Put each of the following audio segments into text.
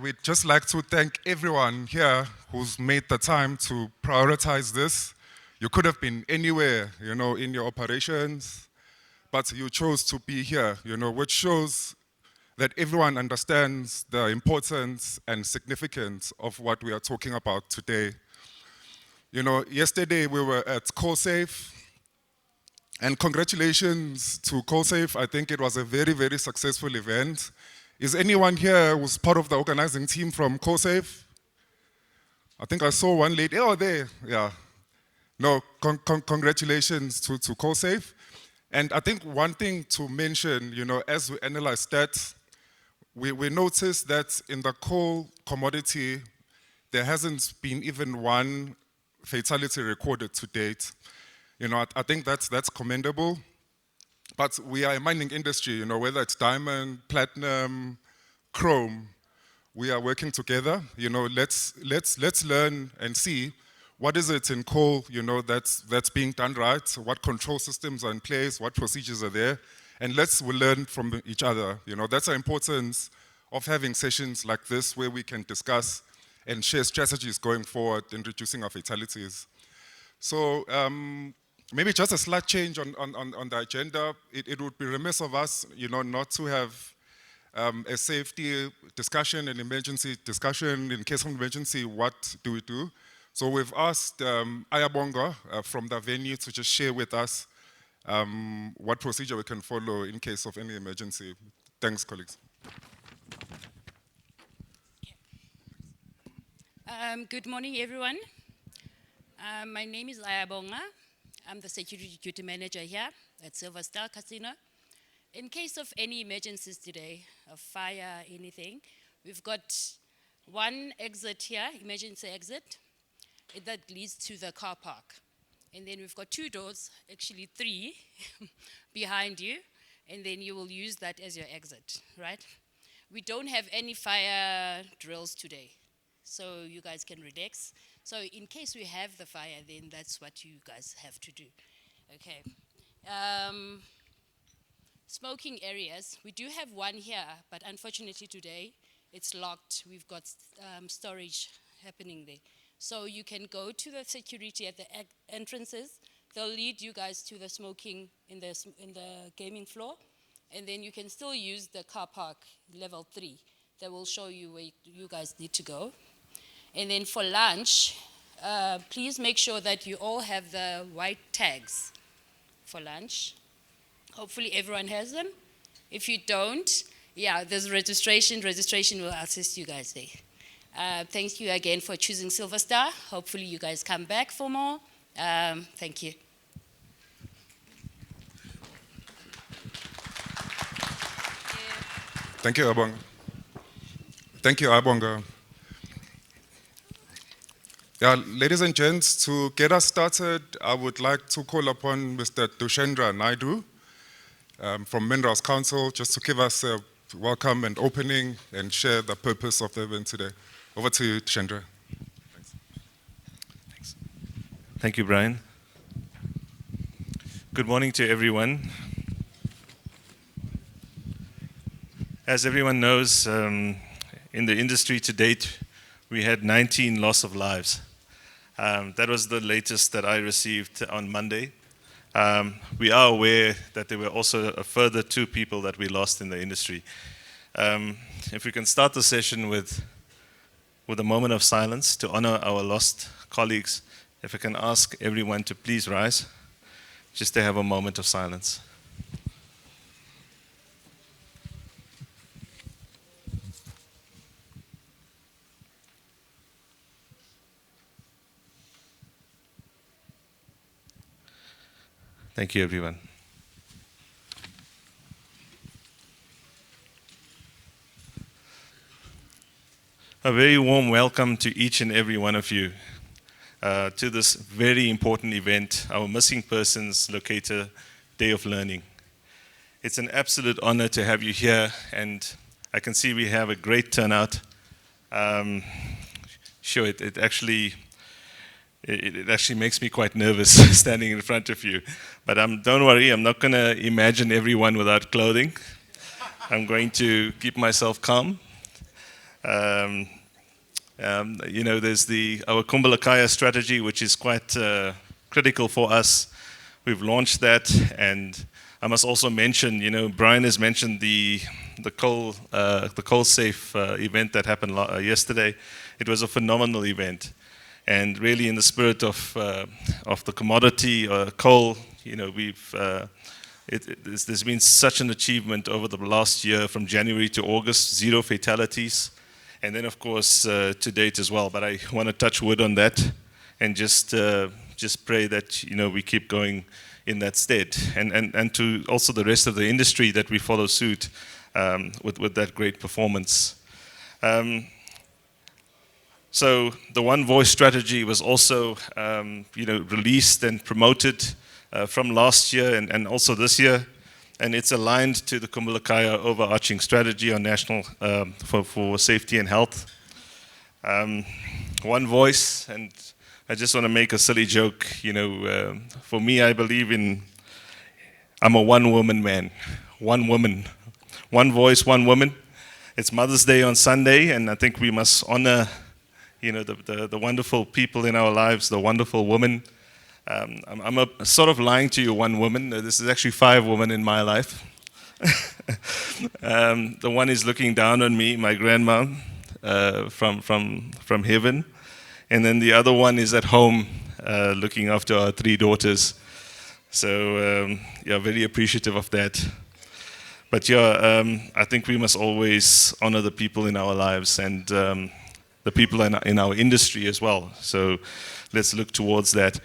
We'd just like to thank everyone here who's made the time to prioritize this. You could have been anywhere, in your operations, but you chose to be here, which shows that everyone understands the importance and significance of what we are talking about today. Yesterday we were at CallSafe, and congratulations to CallSafe. I think it was a very, very successful event. Is anyone here who's part of the organizing team from CallSafe? I think I saw one lady. Oh, there. Yeah. No, congratulations to CallSafe. And I think one thing to mention, as we analyze stats, we noticed that in the coal commodity, there hasn't been even one fatality recorded to date. I think that's commendable. But we are a mining industry, whether it's diamond, platinum, chrome, we are working together. Let's learn and see what is it in coal, that's being done right, what control systems are in place, what procedures are there, and we'll learn from each other. That's the importance of having sessions like this where we can discuss and share strategies going forward in reducing our fatalities. So maybe just a slight change on the agenda. It would be remiss of us, not to have a safety discussion, an emergency discussion. In case of emergency, what do we do? So we've asked Ayabonga from the venue to just share with us what procedure we can follow in case of any emergency. Thanks, colleagues. Good morning, everyone. My name is Ayabonga. I'm the Security Duty Manager here at Silver Star Casino. In case of any emergencies today, a fire, anything, we've got one exit here, emergency exit, that leads to the car park. And then we've got two doors, actually three, behind you, and then you will use that as your exit, right? We don't have any fire drills today, so you guys can relax. So in case we have the fire, then that's what you guys have to do. Okay. Smoking areas, we do have one here, but unfortunately today it's locked. We've got storage happening there. So you can go to the security at the entrances. They'll lead you guys to the smoking in the gaming floor, and then you can still use the car park level 3. That will show you where you guys need to go. And then for lunch, please make sure that you all have the white tags for lunch. Hopefully everyone has them. If you don't, there's registration. Registration will assist you guys there. Thank you again for choosing Silver Star. Hopefully you guys come back for more. Thank you. Thank you, Abonga. Thank you, Abonga. Yeah, ladies and gents, to get us started, I would like to call upon Mr. Dushendra Naidu from Minerals Council just to give us a welcome and opening and share the purpose of the event today. Over to you, Dushendra. Thanks. Thank you, Brian. Good morning to everyone. As everyone knows, in the industry to date, we had 19 loss of lives. That was the latest that I received on Monday. We are aware that there were also a further 2 people that we lost in the industry. If we can start the session with a moment of silence to honor our lost colleagues, if I can ask everyone to please rise, just to have a moment of silence. Thank you, everyone. A very warm welcome to each and every one of you to this very important event, our Missing Persons Locator Day of Learning. It's an absolute honor to have you here, and I can see we have a great turnout. Sure, it actually makes me quite nervous standing in front of you. But don't worry, I'm not going to imagine everyone without clothing. I'm going to keep myself calm. Um, there's our Kumbalakaya strategy, which is quite critical for us. We've launched that, and I must also mention, Brian has mentioned the coal safe event that happened yesterday. It was a phenomenal event, and really in the spirit of the commodity coal, there's been such an achievement over the last year, from January to August, 0 fatalities, and then of course to date as well. But I want to touch wood on that, and just pray that we keep going in that stead, and to also the rest of the industry that we follow suit with that great performance. So the One Voice strategy was also released and promoted from last year and also this year, and it's aligned to the Kumbalakaya overarching strategy on national for safety and health. One voice, and I just want to make a silly joke. For me, I believe I'm a one-woman man, one woman, one voice, one woman. It's Mother's Day on Sunday, and I think we must honor, the wonderful people in our lives, the wonderful women. I'm sort of lying to you, one woman. This is actually 5 women in my life. The one is looking down on me, my grandma, from heaven. And then the other one is at home looking after our 3 daughters. So, very appreciative of that. But I think we must always honor the people in our lives and the people in our industry as well. So let's look towards that.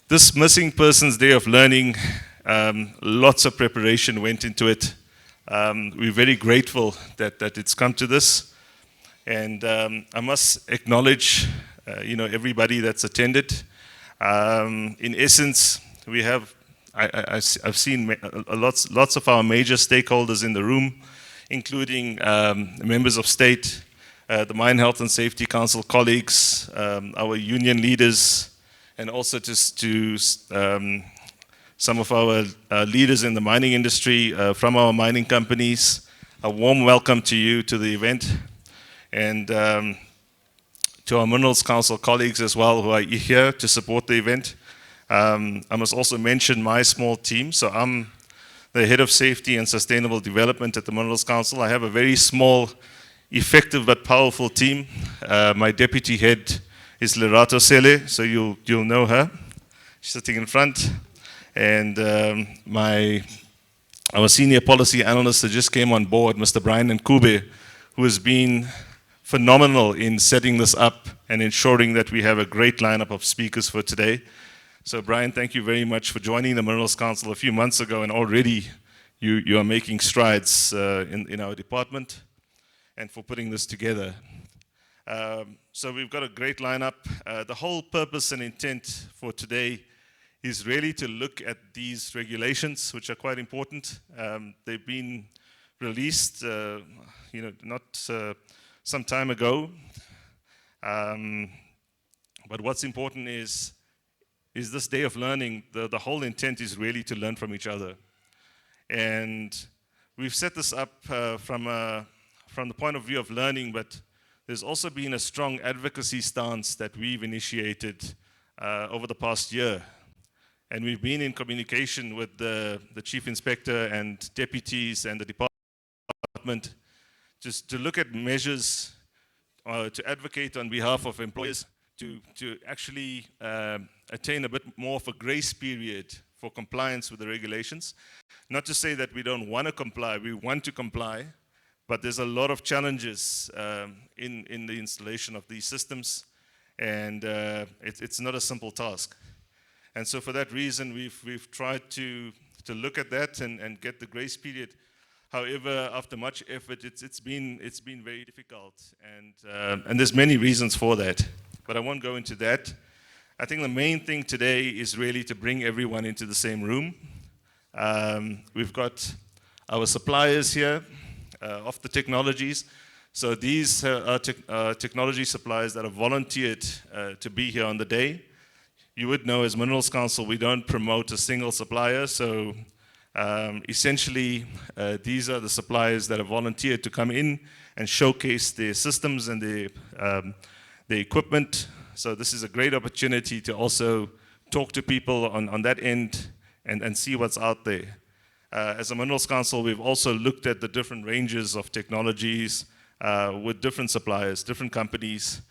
This Missing Persons Day of Learning, lots of preparation went into it. We're very grateful that it's come to this. And I must acknowledge everybody that's attended. In essence, we have, I've seen lots of our major stakeholders in the room, including members of state, the Mine Health and Safety Council colleagues, our union leaders, and also to some of our leaders in the mining industry from our mining companies. A warm welcome to you to the event. And to our Minerals Council colleagues as well, who are here to support the event. I must also mention my small team. So I'm the Head of Safety and Sustainable Development at the Minerals Council. I have a very small, effective but powerful team. My deputy head is Lerato Sele, so you'll know her. She's sitting in front. And our senior policy analyst that just came on board, Mr. Brian Nkube, who has been phenomenal in setting this up and ensuring that we have a great lineup of speakers for today. So Brian, thank you very much for joining the Minerals Council a few months ago, and already you are making strides in our department and for putting this together. So we've got a great lineup. The whole purpose and intent for today is really to look at these regulations, which are quite important. They've been released, not some time ago. But what's important is this day of learning, the whole intent is really to learn from each other. And we've set this up from the point of view of learning, but there's also been a strong advocacy stance that we've initiated over the past year. And we've been in communication with the Chief Inspector and deputies and the department just to look at measures to advocate on behalf of employers to actually attain a bit more of a grace period for compliance with the regulations. Not to say that we don't want to comply, we want to comply, but there's a lot of challenges in the installation of these systems, and it's not a simple task. And so for that reason, we've tried to look at that and get the grace period. However, after much effort, it's been very difficult, and there's many reasons for that. But I won't go into that. I think the main thing today is really to bring everyone into the same room. We've got our suppliers here of the technologies. So these are technology suppliers that have volunteered to be here on the day. You would know as Minerals Council, we don't promote a single supplier, so Essentially, these are the suppliers that have volunteered to come in and showcase their systems and their equipment. So this is a great opportunity to also talk to people on that end and see what's out there. As a Minerals Council, we've also looked at the different ranges of technologies with different suppliers, different companies.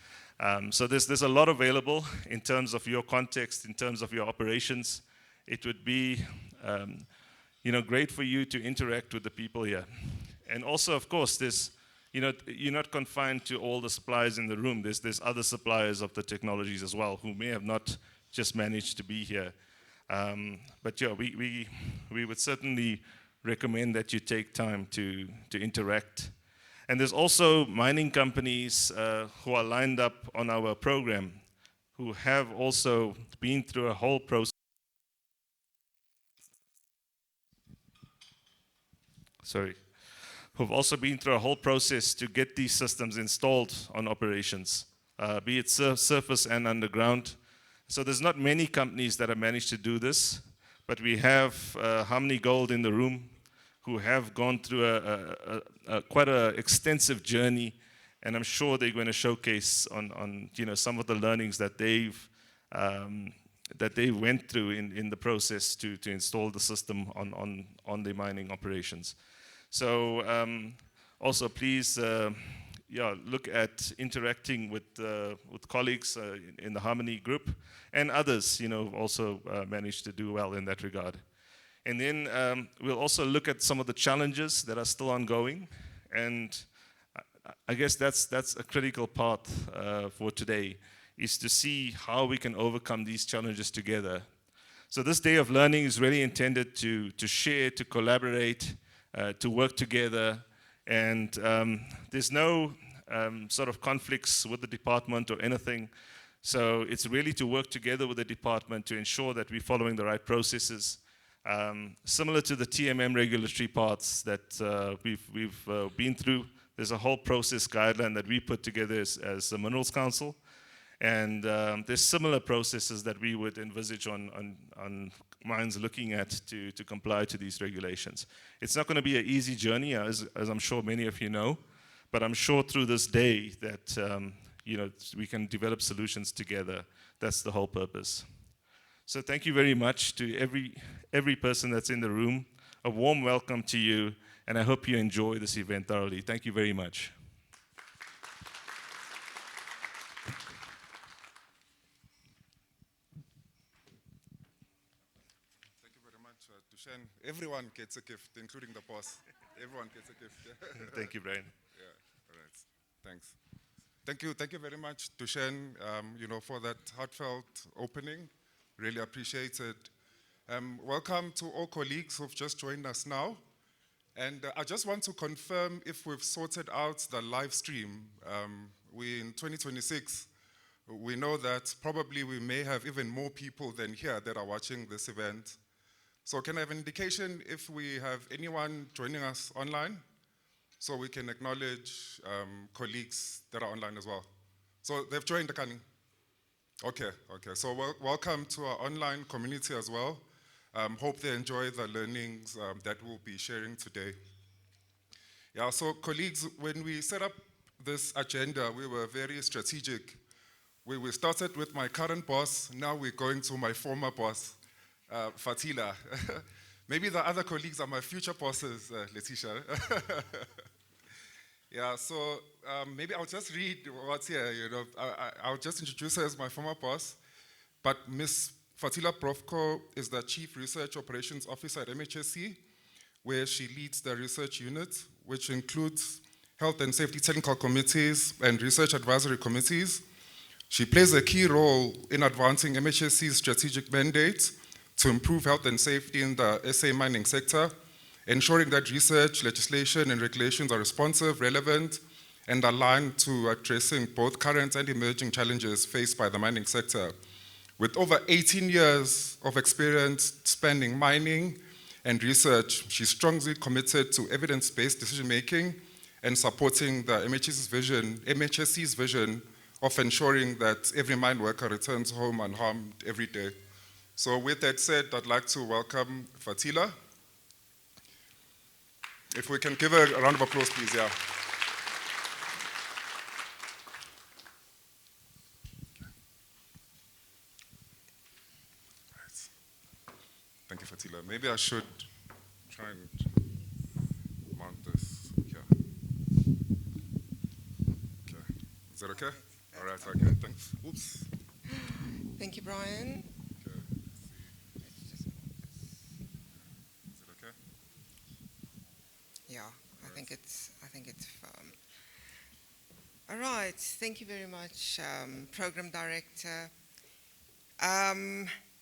So there's a lot available in terms of your context, in terms of your operations. It would be great for you to interact with the people here. And also, of course, you're not confined to all the suppliers in the room. There's other suppliers of the technologies as well who may have not just managed to be here. But yeah, we would certainly recommend that you take time to interact. And there's also mining companies who are lined up on our program who have also been through a whole process. Who've also been through a whole process to get these systems installed on operations, be it surface and underground. So there's not many companies that have managed to do this, but we have Harmony Gold in the room who have gone through quite an extensive journey, and I'm sure they're going to showcase on some of the learnings that they went through in the process to install the system on the mining operations. So also please look at interacting with colleagues in the Harmony group and others, also managed to do well in that regard. And then we'll also look at some of the challenges that are still ongoing, and I guess that's a critical part for today, is to see how we can overcome these challenges together. So this day of learning is really intended to share, to collaborate, to work together, and there's no sort of conflicts with the department or anything. So it's really to work together with the department to ensure that we're following the right processes. Similar to the TMM regulatory parts that we've been through, there's a whole process guideline that we put together as the Minerals Council. And there's similar processes that we would envisage on mines looking at to comply to these regulations. It's not going to be an easy journey, as I'm sure many of you know, but I'm sure through this day that we can develop solutions together. That's the whole purpose. So thank you very much to every person that's in the room. A warm welcome to you, and I hope you enjoy this event thoroughly. Thank you very much. Thank you very much, Tushen. Everyone gets a gift, including the boss. Everyone gets a gift. Thank you, Brian. Yeah, all right. Thanks. Thank you very much, Tushen, for that heartfelt opening. Really appreciate it. Welcome to all colleagues who've just joined us now. And I just want to confirm if we've sorted out the live stream. We in 2026, we know that probably we may have even more people than here that are watching this event. So can I have an indication if we have anyone joining us online? So we can acknowledge colleagues that are online as well. So they've joined the Kani. Okay. So welcome to our online community as well. Hope they enjoy the learnings that we'll be sharing today. Yeah, so colleagues, when we set up this agenda, we were very strategic. We started with my current boss, now we're going to my former boss, Fatila. Maybe the other colleagues are my future bosses, Letitia. Yeah, so maybe I'll just read what's here. I'll just introduce her as my former boss. But Ms. Fatila Brofko is the Chief Research Operations Officer at MHSC, where she leads the research unit, which includes health and safety technical committees and research advisory committees. She plays a key role in advancing MHSC's strategic mandate to improve health and safety in the SA mining sector, ensuring that research, legislation, and regulations are responsive, relevant, and aligned to addressing both current and emerging challenges faced by the mining sector. With over 18 years of experience spanning mining and research, she's strongly committed to evidence-based decision-making and supporting the MHSC's vision of ensuring that every mine worker returns home unharmed every day. So with that said, I'd like to welcome Fatila. If we can give a round of applause, please, yeah. Right. Thank you, Fatila. Maybe I should try and mount this here. Okay. Is that okay? All right, okay, thanks. Oops. Thank you, Brian. Okay, let's see. Let's just move this. Is it okay? Yeah, I think it's all right. Thank you very much, Program Director.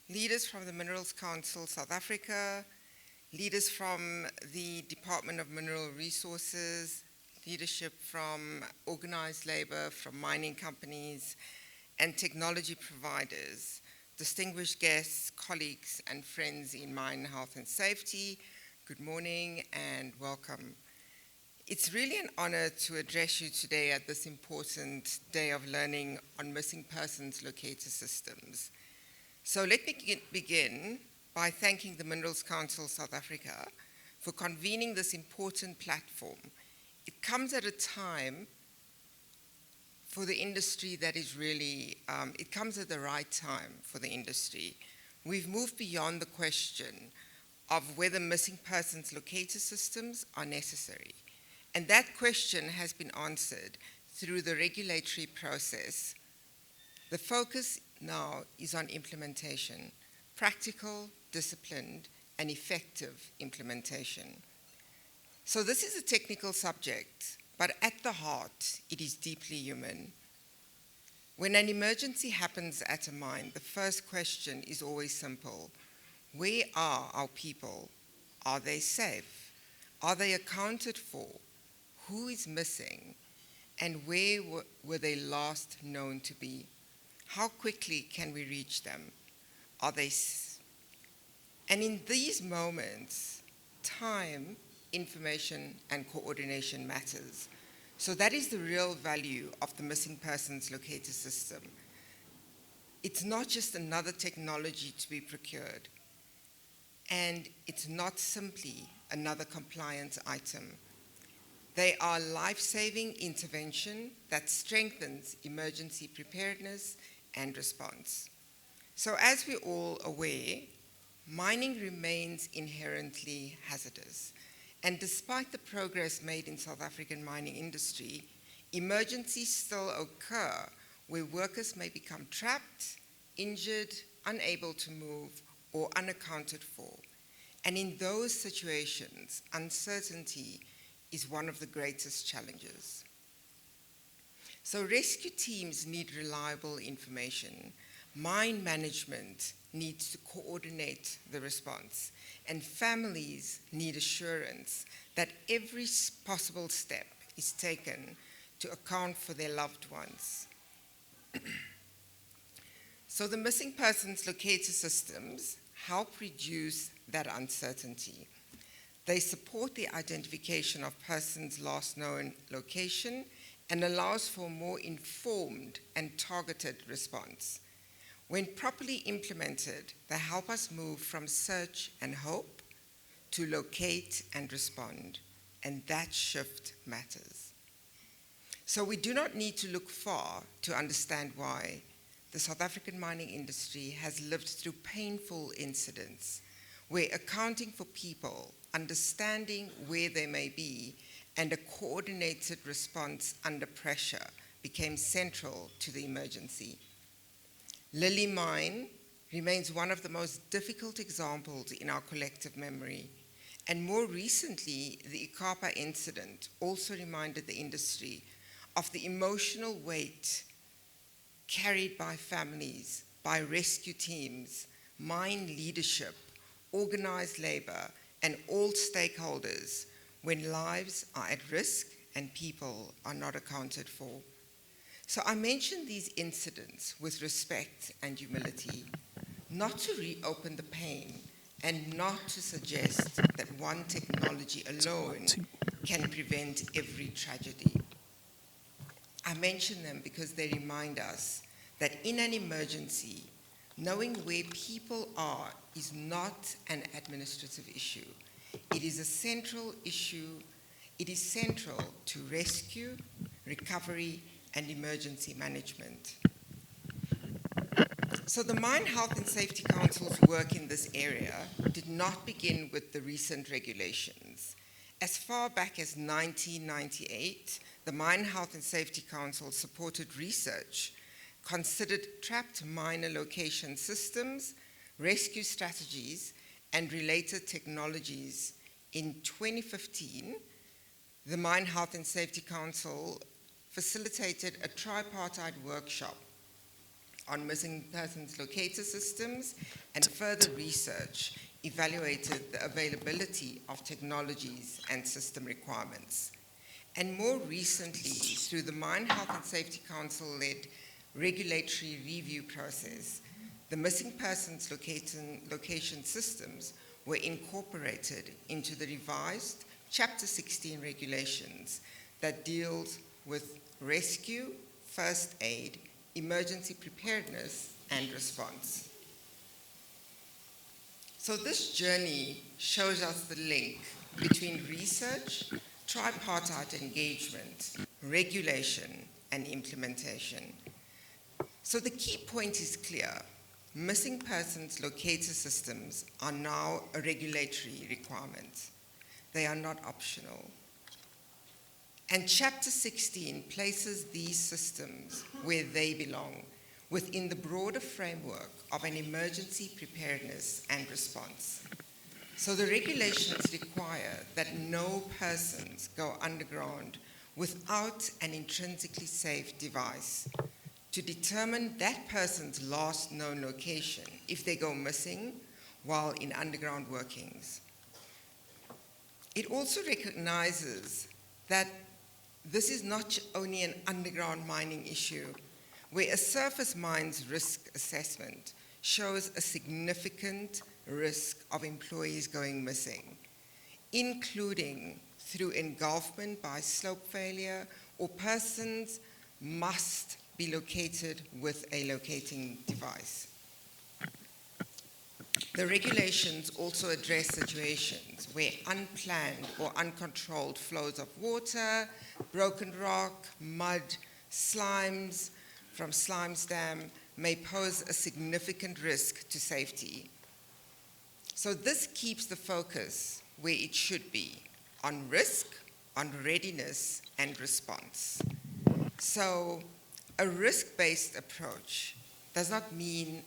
Leaders from the Minerals Council South Africa, leaders from the Department of Mineral Resources, leadership from organized labor, from mining companies, and technology providers, distinguished guests, colleagues, and friends in mine health and safety, good morning and welcome. It's really an honor to address you today at this important day of learning on missing persons locator systems. So let me begin by thanking the Minerals Council South Africa for convening this important platform. It comes at a time for the industry that is really, it comes at the right time for the industry. We've moved beyond the question of whether missing persons locator systems are necessary. And that question has been answered through the regulatory process. The focus now is on implementation, practical, disciplined, and effective implementation. So this is a technical subject, but at the heart, it is deeply human. When an emergency happens at a mine, the first question is always simple. Where are our people? Are they safe? Are they accounted for? Who is missing? And where were they last known to be? How quickly can we reach them? And in these moments, time, information, and coordination matters. So that is the real value of the missing persons locator system. It's not just another technology to be procured, and it's not simply another compliance item. They are life-saving intervention that strengthens emergency preparedness and response. So as we're all aware, mining remains inherently hazardous. And despite the progress made in South African mining industry, emergencies still occur where workers may become trapped, injured, unable to move, or unaccounted for. And in those situations, uncertainty is one of the greatest challenges. So rescue teams need reliable information. Mine management needs to coordinate the response, and families need assurance that every possible step is taken to account for their loved ones. So the missing persons locator systems help reduce that uncertainty. They support the identification of persons' last known location and allows for a more informed and targeted response. When properly implemented, they help us move from search and hope to locate and respond, and that shift matters. So we do not need to look far to understand why the South African mining industry has lived through painful incidents where accounting for people, understanding where they may be, and a coordinated response under pressure became central to the emergency. Lily Mine remains one of the most difficult examples in our collective memory. And more recently, the Ikapa incident also reminded the industry of the emotional weight carried by families, by rescue teams, mine leadership, organized labor, and all stakeholders when lives are at risk and people are not accounted for. So I mention these incidents with respect and humility, not to reopen the pain and not to suggest that one technology alone can prevent every tragedy. I mention them because they remind us that in an emergency, knowing where people are is not an administrative issue. it is a central issue. It is central to rescue, recovery, and emergency management. So the Mine Health and Safety Council's work in this area did not begin with the recent regulations. As far back as 1998, the Mine Health and Safety Council supported research, considered trapped miner location systems, rescue strategies, and related technologies. In 2015, the Mine Health and Safety Council facilitated a tripartite workshop on missing persons locator systems, and further research evaluated the availability of technologies and system requirements. And more recently, through the Mine Health and Safety Council-led regulatory review process, the missing persons location systems were incorporated into the revised Chapter 16 regulations that deals with rescue, first aid, emergency preparedness, and response. So this journey shows us the link between research, tripartite engagement, regulation, and implementation. So the key point is clear. Missing persons locator systems are now a regulatory requirement. They are not optional. And Chapter 16 places these systems where they belong, within the broader framework of an emergency preparedness and response. So the regulations require that no persons go underground without an intrinsically safe device to determine that person's last known location if they go missing while in underground workings. It also recognizes that this is not only an underground mining issue, where a surface mine's risk assessment shows a significant risk of employees going missing, including through engulfment by slope failure, or persons must be located with a locating device. The regulations also address situations where unplanned or uncontrolled flows of water, broken rock, mud, slimes from slimes dam may pose a significant risk to safety. So this keeps the focus where it should be, on risk, on readiness, and response. So a risk-based approach does not mean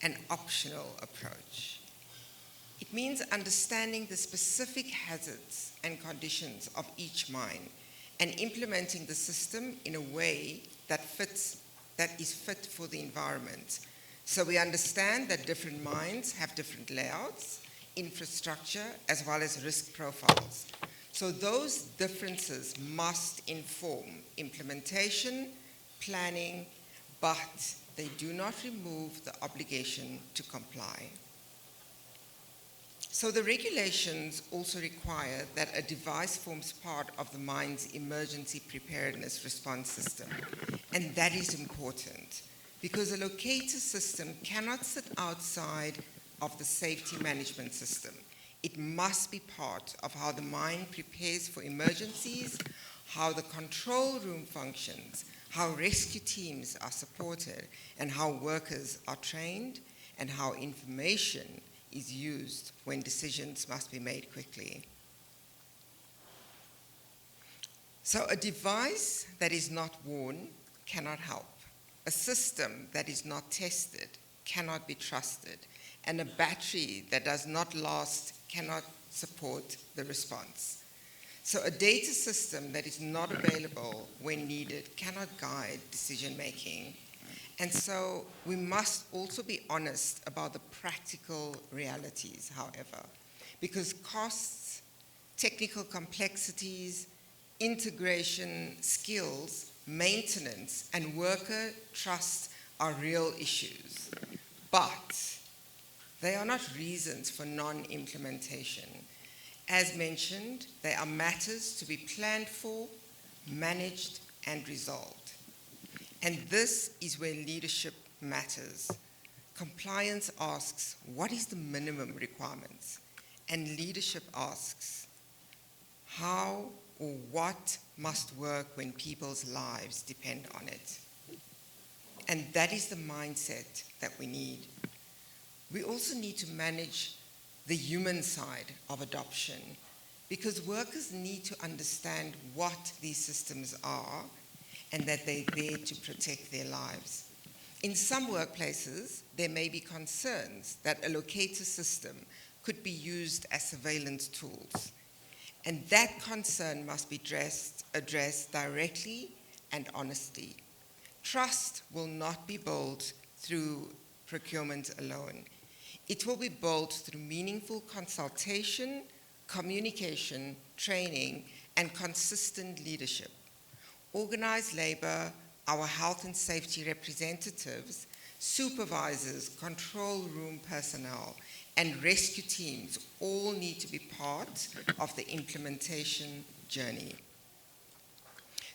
an optional approach. It means understanding the specific hazards and conditions of each mine and implementing the system in a way that is fit for the environment. So we understand that different mines have different layouts, infrastructure, as well as risk profiles. So those differences must inform implementation, planning, but they do not remove the obligation to comply. So the regulations also require that a device forms part of the mine's emergency preparedness response system. And that is important because a locator system cannot sit outside of the safety management system. It must be part of how the mine prepares for emergencies, how the control room functions, how rescue teams are supported, and how workers are trained, and how information is used when decisions must be made quickly. So a device that is not worn cannot help. A system that is not tested cannot be trusted. And a battery that does not last cannot support the response. So a data system that is not available when needed cannot guide decision-making. And so we must also be honest about the practical realities, however, because costs, technical complexities, integration skills, maintenance, and worker trust are real issues. But they are not reasons for non-implementation. As mentioned, they are matters to be planned for, managed, and resolved. And this is where leadership matters. Compliance asks, what is the minimum requirements? and leadership asks, how or what must work when people's lives depend on it? And that is the mindset that we need. We also need to manage the human side of adoption, because workers need to understand what these systems are and that they're there to protect their lives. In some workplaces, there may be concerns that a locator system could be used as surveillance tools. And that concern must be addressed directly and honestly. Trust will not be built through procurement alone. It will be built through meaningful consultation, communication, training, and consistent leadership. Organized labor, our health and safety representatives, supervisors, control room personnel, and rescue teams all need to be part of the implementation journey.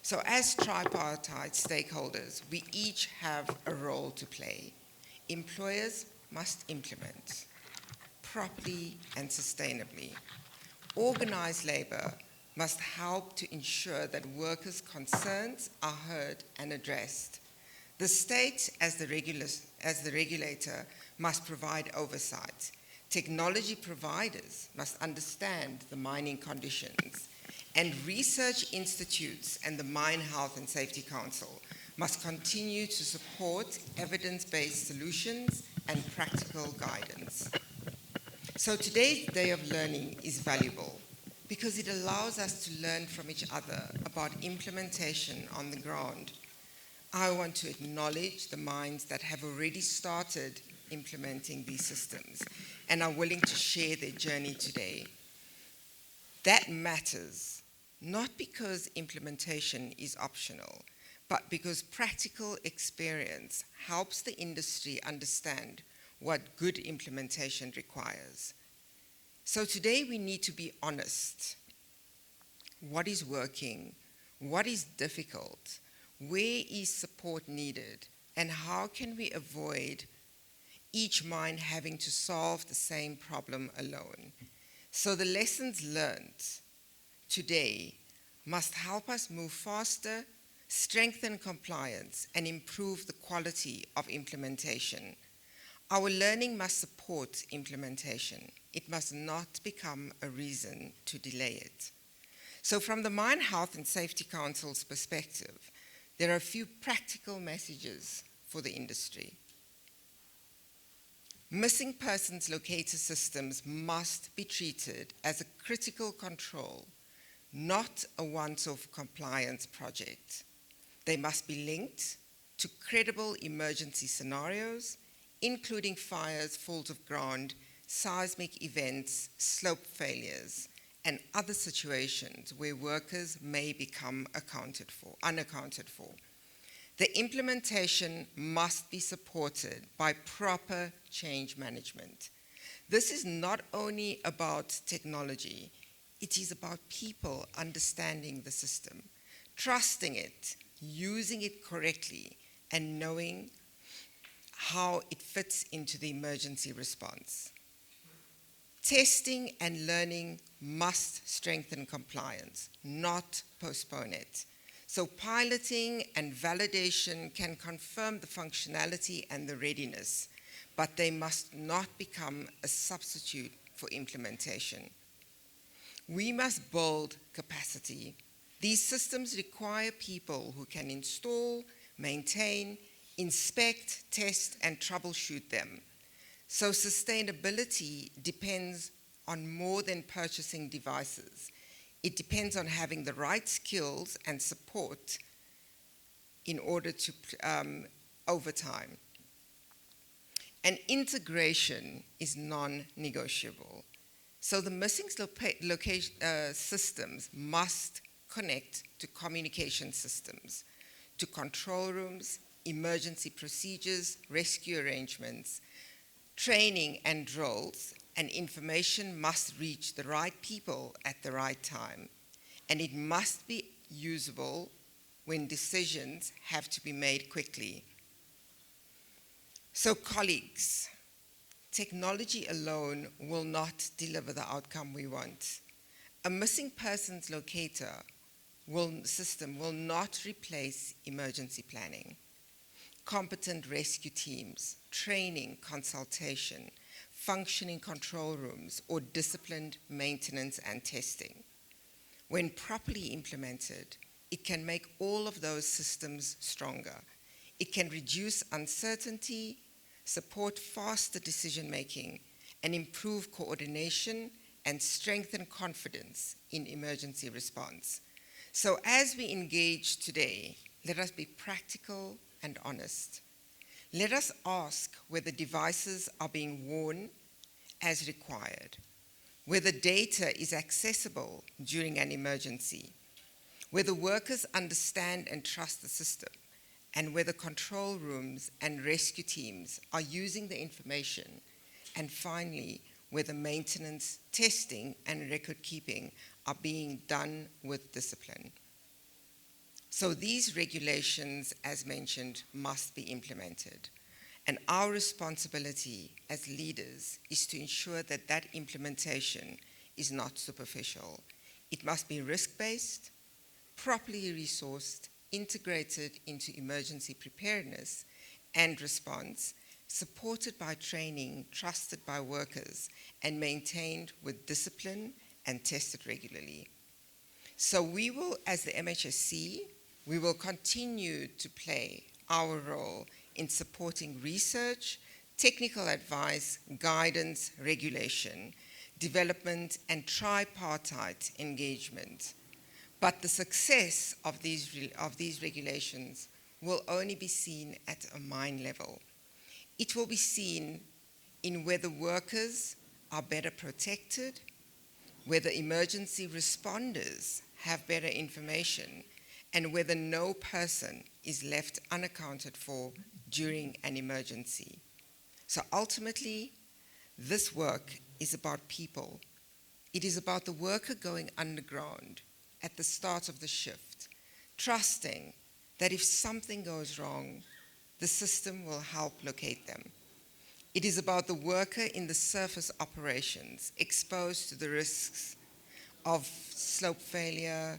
So as tripartite stakeholders, we each have a role to play. Employers must implement properly and sustainably. Organized labor must help to ensure that workers' concerns are heard and addressed. The state, as the regulator, must provide oversight. Technology providers must understand the mining conditions, and research institutes and the Mine Health and Safety Council must continue to support evidence-based solutions and practical guidance. So today's day of learning is valuable because it allows us to learn from each other about implementation on the ground. I want to acknowledge the mines that have already started implementing these systems and are willing to share their journey today. That matters, not because implementation is optional, but because practical experience helps the industry understand what good implementation requires. So today we need to be honest. What is working? What is difficult? Where is support needed? And how can we avoid each mine having to solve the same problem alone? So the lessons learned today must help us move faster, strengthen compliance, and improve the quality of implementation. Our learning must support implementation. It must not become a reason to delay it. So from the Mine Health and Safety Council's perspective, there are a few practical messages for the industry. Missing persons locator systems must be treated as a critical control, not a once-off compliance project. They must be linked to credible emergency scenarios, including fires, falls of ground, seismic events, slope failures, and other situations where workers may become unaccounted for. The implementation must be supported by proper change management. This is not only about technology, it is about people understanding the system, trusting it, using it correctly, and knowing how it fits into the emergency response. Testing and learning must strengthen compliance, not postpone it. So piloting and validation can confirm the functionality and the readiness, but they must not become a substitute for implementation. We must build capacity. These systems require people who can install, maintain, inspect, test, and troubleshoot them. So sustainability depends on more than purchasing devices. It depends on having the right skills and support in order to, over time. And integration is non-negotiable. So the missing systems must connect to communication systems, to control rooms, emergency procedures, rescue arrangements, training and drills, and information must reach the right people at the right time. And it must be usable when decisions have to be made quickly. So colleagues, Technology alone will not deliver the outcome we want. A missing persons locator system will not replace emergency planning, competent rescue teams, training, consultation, functioning control rooms, or disciplined maintenance and testing. When properly implemented, it can make all of those systems stronger. It can reduce uncertainty, support faster decision-making, and improve coordination and strengthen confidence in emergency response. So as we engage today, let us be practical and honest. Let us ask whether devices are being worn as required, whether data is accessible during an emergency, whether workers understand and trust the system, and whether control rooms and rescue teams are using the information, and finally, whether maintenance, testing, and record keeping are being done with discipline. So these regulations, as mentioned, must be implemented. And our responsibility as leaders is to ensure that that implementation is not superficial. It must be risk-based, properly resourced, integrated into emergency preparedness and response, supported by training, trusted by workers, and maintained with discipline and tested regularly. So we will, as the MHSC, we will continue to play our role in supporting research, technical advice, guidance, regulation, development, and tripartite engagement. But the success of these regulations will only be seen at a mine level. It will be seen in whether workers are better protected, whether emergency responders have better information, and whether no person is left unaccounted for during an emergency. So ultimately, this work is about people. It is about the worker going underground at the start of the shift, trusting that if something goes wrong, the system will help locate them. It is about the worker in the surface operations, exposed to the risks of slope failure,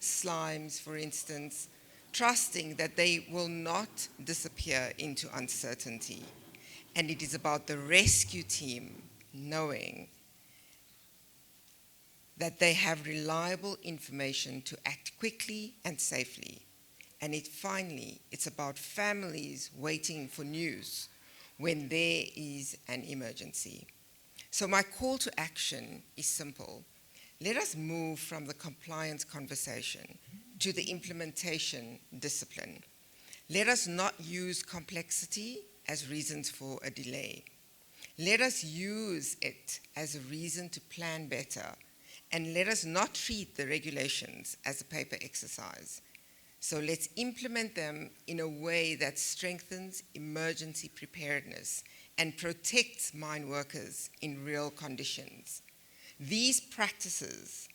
slimes, for instance, trusting that they will not disappear into uncertainty. And it is about the rescue team knowing that they have reliable information to act quickly and safely. And finally, it's about families waiting for news when there is an emergency. So my call to action is simple. Let us move from the compliance conversation to the implementation discipline. Let us not use complexity as reasons for a delay. Let us use it as a reason to plan better, and let us not treat the regulations as a paper exercise. So let's implement them in a way that strengthens emergency preparedness and protects mine workers in real conditions. These practices,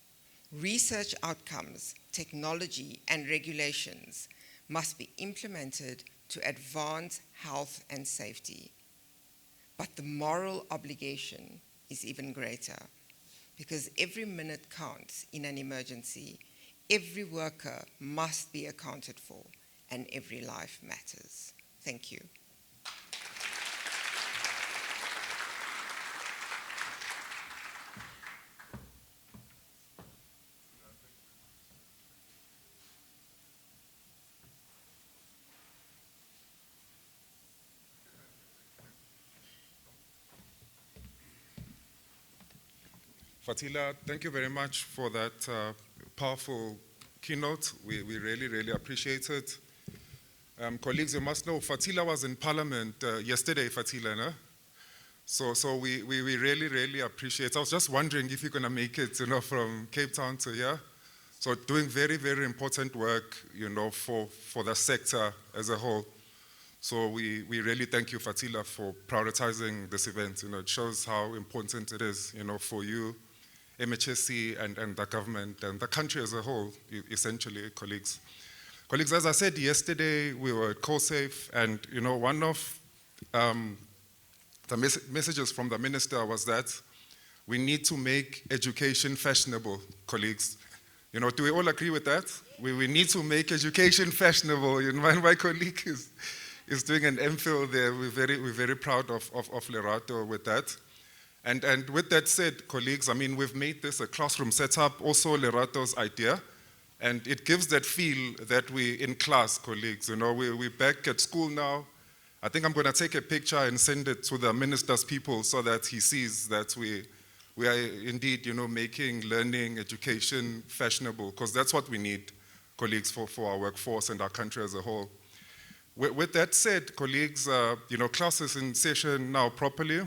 research outcomes, technology, and regulations must be implemented to advance health and safety. But the moral obligation is even greater, because every minute counts in an emergency. Every worker must be accounted for, and every life matters. Thank you. Fatila, thank you very much for that powerful keynote. We really, really appreciate it. Colleagues, you must know, Fatila was in Parliament yesterday, Fatila, no? So we really, really appreciate it. I was just wondering if you're going to make it, from Cape Town to here. So doing very, very important work, for the sector as a whole. So we really thank you, Fatila, for prioritizing this event. It shows how important it is, for you, MHSC, and the government, and the country as a whole, essentially, colleagues. Colleagues, as I said yesterday, we were at CoSafe, and, one of the messages from the minister was that we need to make education fashionable, colleagues. You know, do we all agree with that? We need to make education fashionable. You know, my colleague is doing an MPhil there. We're very proud of Lerato with that. And with that said, colleagues, I mean, we've made this a classroom setup, also Lerato's idea, and it gives that feel that we're in class, colleagues. You know, we're back at school now. I think I'm going to take a picture and send it to the minister's people so that he sees that we are indeed, you know, making learning, education fashionable, because that's what we need, colleagues, for our workforce and our country as a whole. With that said, colleagues, you know, class is in session now properly.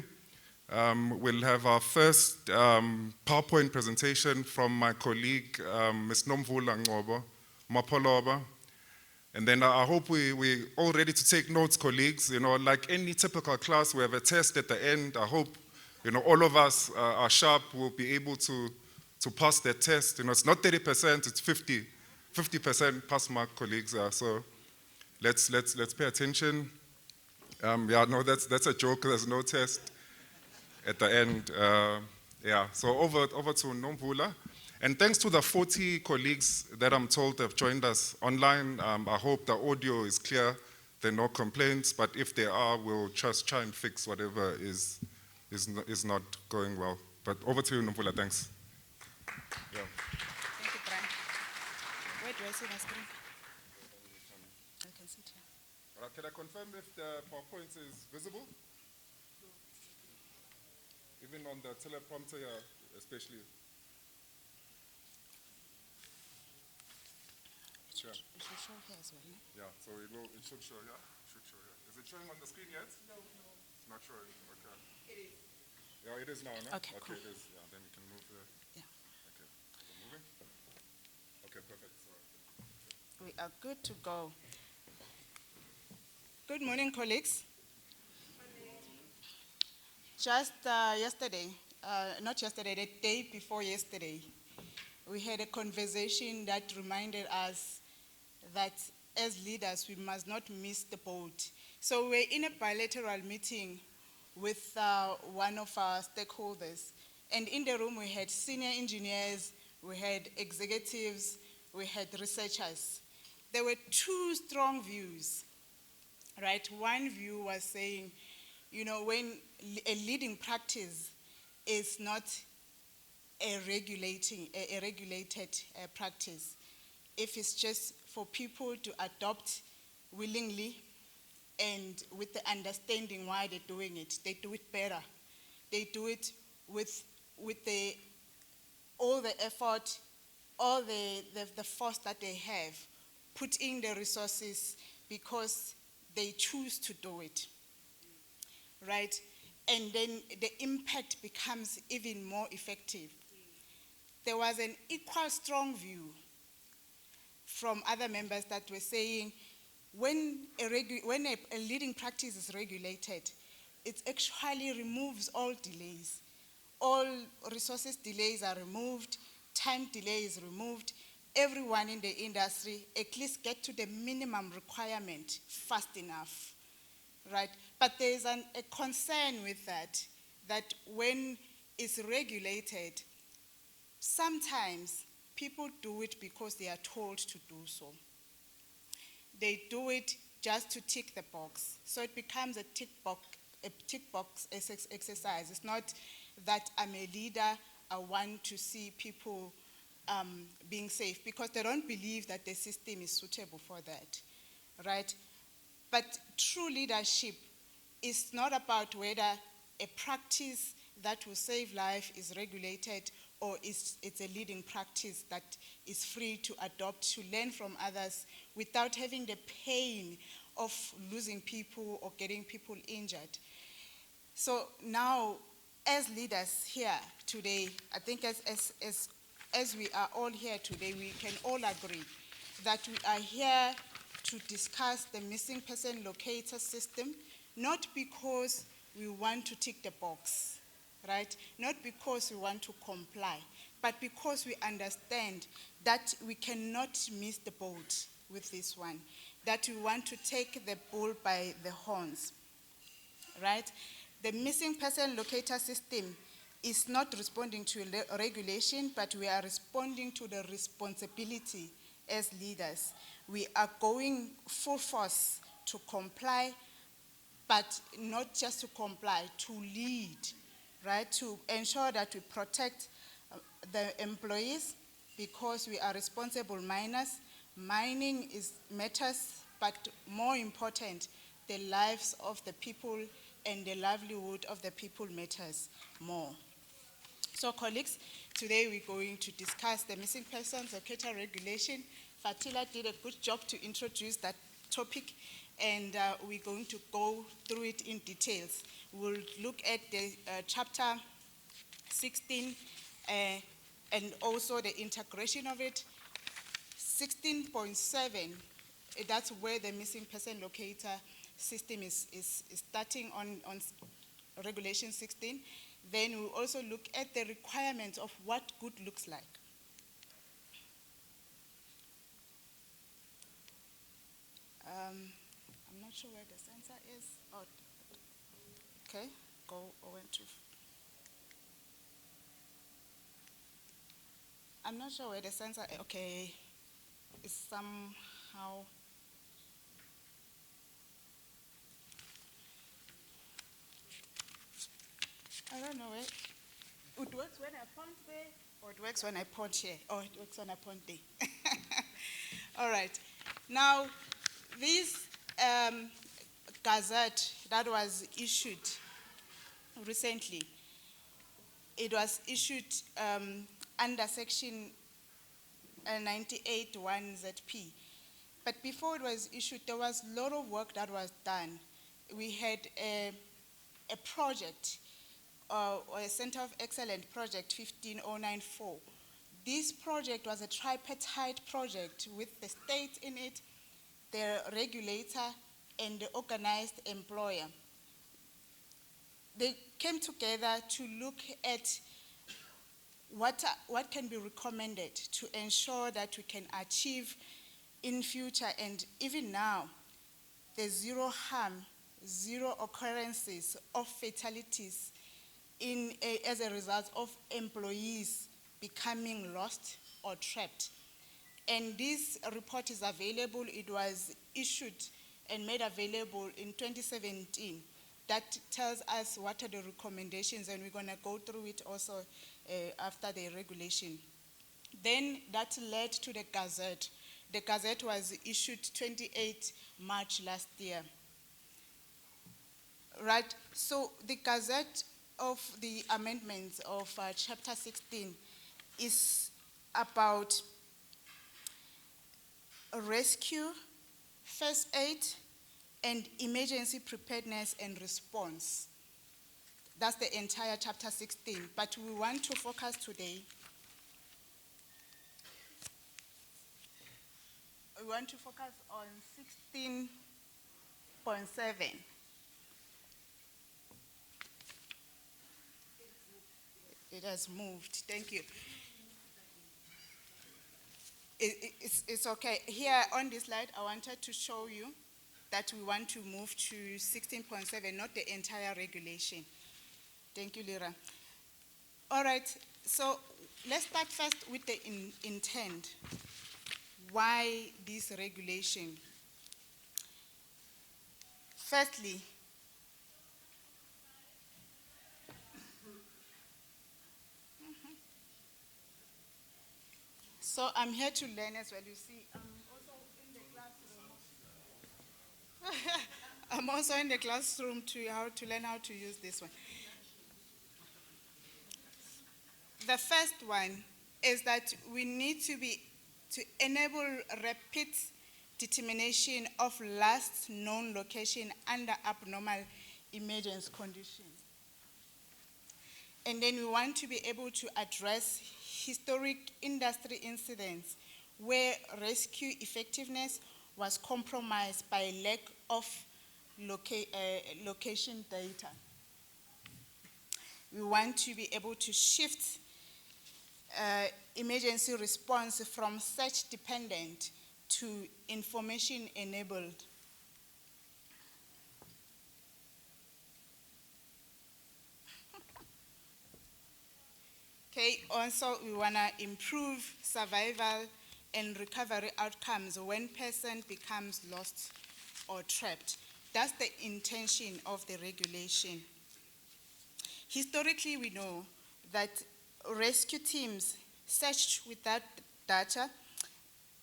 We'll have our first PowerPoint presentation from my colleague, Ms. Nomvula Ngobo Mapoloba. And then I hope we're all ready to take notes, colleagues. You know, like any typical class, we have a test at the end. I hope, you know, all of us are sharp, will be able to pass that test. You know, it's not 30%, it's 50% pass mark, colleagues. So let's pay attention. Yeah, no, that's a joke, there's no test at the end. Yeah, so over to Nomvula. And thanks to the 40 colleagues that I'm told have joined us online. I hope the audio is clear, there are no complaints, but if there are, we'll just try and fix whatever is not going well. But over to you, Nomvula, thanks. Yeah. Thank you, Brian. Where do I see my screen? I can see it here. All right, can I confirm if the PowerPoint is visible? Even on the teleprompter here, especially. Sure. It should show here as well. Yeah, so it should show, yeah? It should show, yeah. Is it showing on the screen yet? No. It's not showing, okay. It is. Yeah, it is now, no? Okay, cool. It is, yeah, then we can move the... Yeah. Okay, is it moving? Okay, perfect, sorry. We are good to go. Good morning, colleagues. Just yesterday, not yesterday, the day before yesterday, we had a conversation that reminded us that as leaders, we must not miss the boat. So we're in a bilateral meeting with one of our stakeholders. And in the room, we had senior engineers, we had executives, we had researchers. There were two strong views, right? One view was saying, you know, when a leading practice is not a regulated practice, if it's just for people to adopt willingly and with the understanding why they're doing it, they do it better. They do it with all the effort, all the force that they have, put in the resources because they choose to do it, right? And then the impact becomes even more effective. There was an equal strong view from other members that were saying when a leading practice is regulated, it actually removes all delays. All resources delays are removed, time delay is removed. Everyone in the industry at least get to the minimum requirement fast enough, right? But there's a concern with that when it's regulated, sometimes people do it because they are told to do so. They do it just to tick the box. So it becomes a tick box exercise. It's not that I'm a leader, I want to see people being safe, because they don't believe that the system is suitable for that, right? But true leadership is not about whether a practice that will save life is regulated or it's a leading practice that is free to adopt, to learn from others without having the pain of losing people or getting people injured. So now, as leaders here today, I think as we are all here today, we can all agree that we are here to discuss the missing person locator system, not because we want to tick the box, right? Not because we want to comply, but because we understand that we cannot miss the boat with this one, that we want to take the bull by the horns, right? The missing person locator system is not responding to regulation, but we are responding to the responsibility as leaders. We are going full force to comply, but not just to comply, to lead, right? To ensure that we protect the employees, because we are responsible miners. Mining matters, but more important, the lives of the people and the livelihood of the people matters more. So colleagues, today we're going to discuss the missing persons locator regulation. Fatila did a good job to introduce that topic, and we're going to go through it in details. We'll look at the chapter 16 and also the integration of it. 16.7, that's where the missing person locator system is starting on regulation 16. Then we'll also look at the requirements of what good looks like. I'm not sure where the sensor is. Oh, okay, go over to. I'm not sure where the sensor, okay, is somehow. I don't know it. It works when I point there, or it works when I point here, or it works when I point there. All right. Now, this gazette that was issued recently, it was issued under section 98(1) ZP. But before it was issued, there was a lot of work that was done. We had a project, or a Center of Excellence project 15094. This project was a tripartite project with the state in it, the regulator, and the organized employer. They came together to look at what can be recommended to ensure that we can achieve in future and even now the zero harm, zero occurrences of fatalities as a result of employees becoming lost or trapped. And this report is available. It was issued and made available in 2017. That tells us what are the recommendations, and we're going to go through it also after the regulation. Then that led to the Gazette. The Gazette was issued 28 March last year. Right, so the Gazette of the amendments of Chapter 16 is about rescue, first aid, and emergency preparedness and response. That's the entire Chapter 16, but we want to focus today. We want to focus on 16.7. It has moved. Thank you. It's okay. Here on this slide, I wanted to show you that we want to move to 16.7, not the entire regulation. Thank you, Lyra. All right, so let's start first with the intent. Why this regulation? Firstly, so I'm here to learn as well. You see, I'm also in the classroom. I'm also in the classroom to learn how to use this one. The first one is that we need to enable rapid determination of last known location under abnormal emergency conditions. And then we want to be able to address historic industry incidents where rescue effectiveness was compromised by lack of location data. We want to be able to shift emergency response from search dependent to information enabled. Okay, also we want to improve survival and recovery outcomes when person becomes lost or trapped. That's the intention of the regulation. Historically, we know that rescue teams searched without data,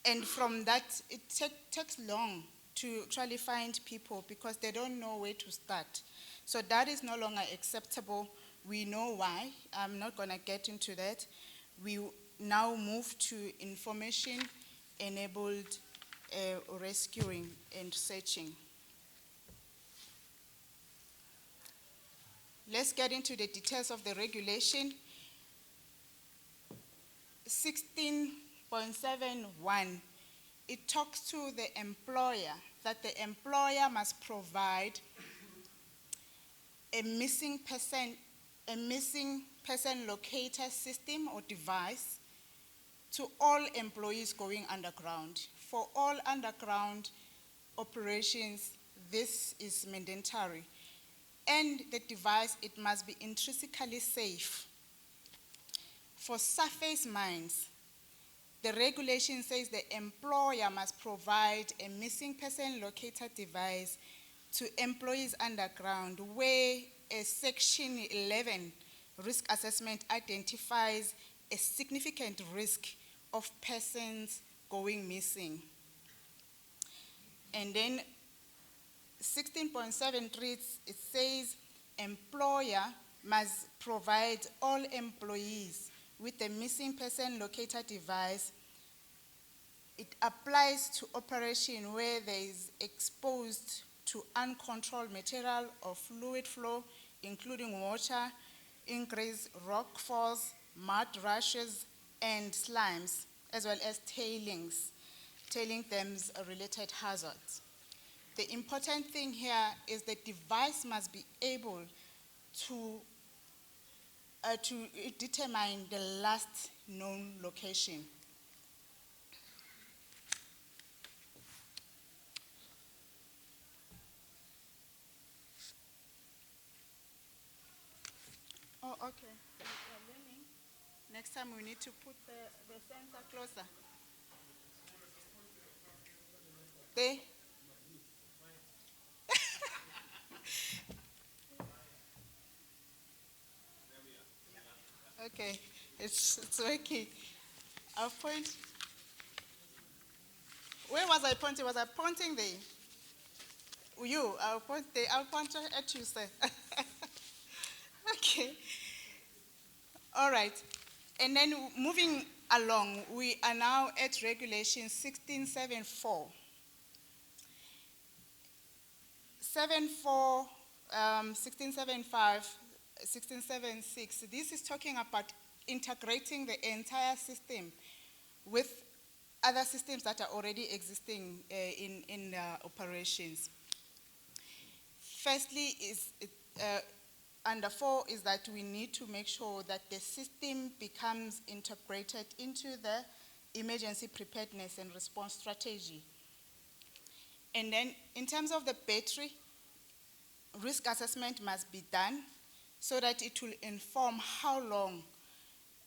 and from that, it takes long to actually find people because they don't know where to start. So that is no longer acceptable. We know why. I'm not going to get into that. We now move to information-enabled rescuing and searching. Let's get into the details of the regulation. 16.71, it talks to the employer that the employer must provide a missing person locator system or device to all employees going underground. For all underground operations, this is mandatory. And the device, it must be intrinsically safe. For surface mines, the regulation says the employer must provide a missing person locator device to employees underground where a Section 11 risk assessment identifies a significant risk of persons going missing. And then 16.7 it says employer must provide all employees with a missing person locator device. It applies to operation where there is exposed to uncontrolled material or fluid flow, including water, increased rock falls, mud rushes, and slimes, as well as tailing dams related hazards. The important thing here is the device must be able to determine the last known location. Oh, okay. We're learning. Next time we need to put the sensor closer. There. Okay, it's working. I'll point. Where was I pointing? Was I pointing there? You, I'll point there. I'll point at you, sir. Okay. All right. And then moving along, we are now at regulation 1674. 1675, 1676. This is talking about integrating the entire system with other systems that are already existing in operations. Firstly, under 4 is that we need to make sure that the system becomes integrated into the emergency preparedness and response strategy. And then in terms of the battery, risk assessment must be done so that it will inform how long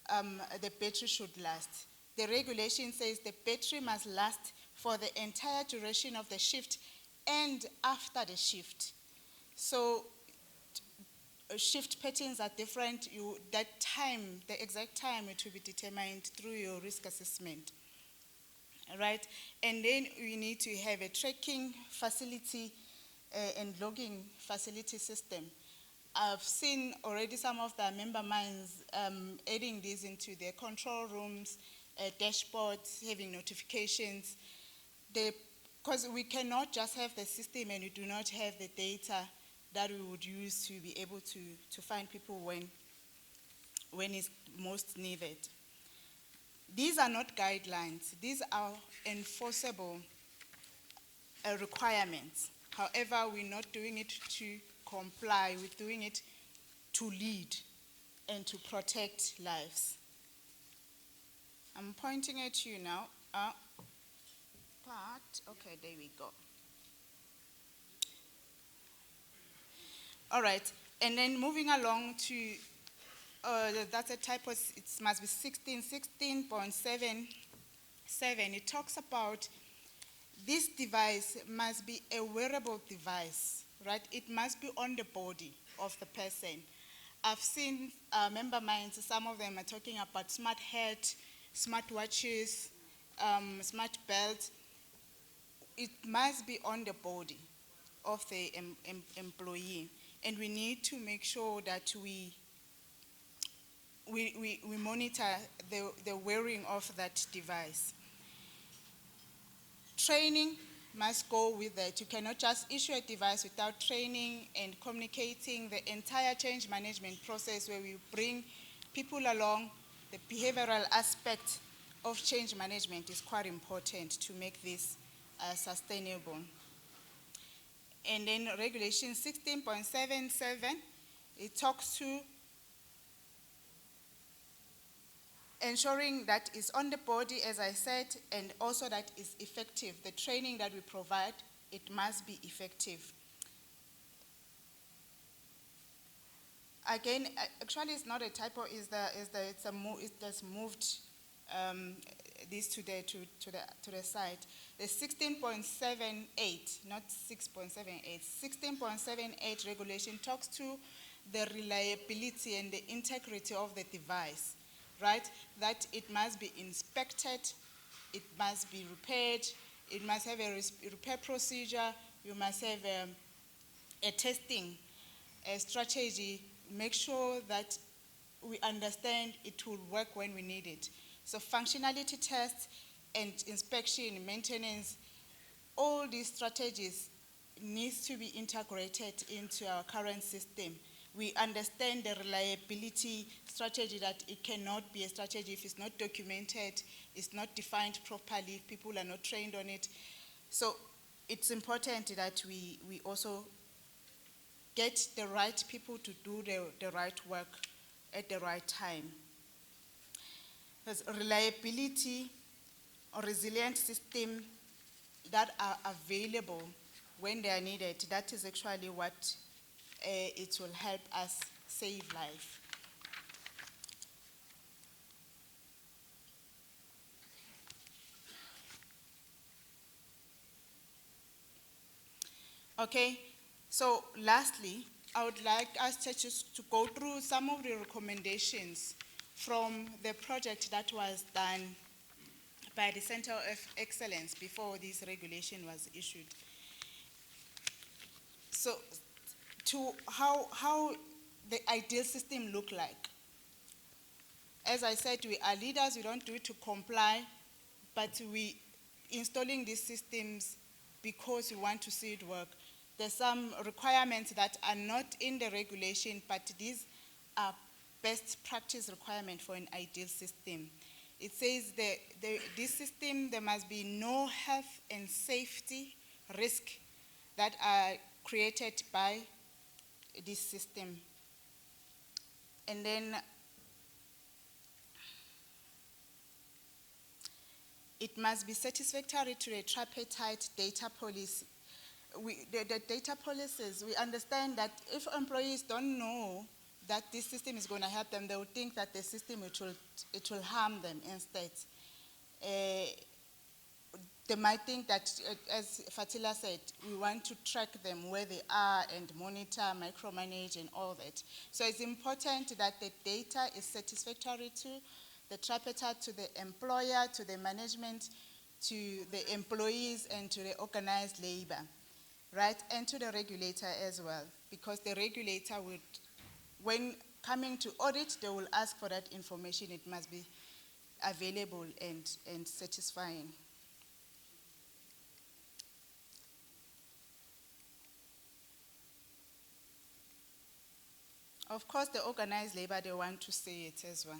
the battery should last. The regulation says the battery must last for the entire duration of the shift and after the shift. So shift patterns are different. The exact time, it will be determined through your risk assessment. Right? And then we need to have a tracking facility and logging facility system. I've seen already some of the member mines adding this into their control rooms, dashboards, having notifications. Because we cannot just have the system and we do not have the data that we would use to be able to find people when it's most needed. These are not guidelines. These are enforceable requirements. However, we're not doing it to comply. We're doing it to lead and to protect lives. I'm pointing at you now. Okay, there we go. All right, and then moving along to that's a typo, it must be 16.77. It talks about this device must be a wearable device, right? It must be on the body of the person. I've seen member minds, some of them are talking about smart hat, smart watches, smart belts. It must be on the body of the employee. And we need to make sure that we monitor the wearing of that device. Training must go with it. You cannot just issue a device without training and communicating the entire change management process where we bring people along. The behavioral aspect of change management is quite important to make this sustainable. And then regulation 16.77, it talks to ensuring that it's on the body, as I said, and also that it's effective. The training that we provide, it must be effective. Again, actually, it's not a typo. It's just moved this to the side. The 16.78, not 6.78. 16.78 regulation talks to the reliability and the integrity of the device, right? That it must be inspected, it must be repaired, it must have a repair procedure, you must have a testing a strategy, make sure that we understand it will work when we need it. So functionality tests and inspection, maintenance, all these strategies needs to be integrated into our current system. We understand the reliability strategy, that it cannot be a strategy if it's not documented, it's not defined properly, if people are not trained on it. So it's important that we also get the right people to do the right work at the right time. There's reliability or resilient system that are available when they are needed. That is actually what it will help us save life. Okay, so lastly, I would like us to go through some of the recommendations from the project that was done by the Center of Excellence before this regulation was issued. So, to how the ideal system look like. As I said, we are leaders, we don't do it to comply, but we installing these systems because we want to see it work. There's some requirements that are not in the regulation, but these are best practice requirement for an ideal system. It says this system, there must be no health and safety risk that are created by this system. And then it must be satisfactory to the tripartite data policy. The data policies, we understand that if employees don't know that this system is going to help them, they will think that the system it will harm them instead. They might think that, as Fatila said, we want to track them where they are and monitor, micromanage, and all that. So it's important that the data is satisfactory to the tripartite, to the employer, to the management, to the employees, and to the organized labor, right? And to the regulator as well, because the regulator would, when coming to audit, they will ask for that information. It must be available and satisfying. Of course, the organized labor, they want to see it as well.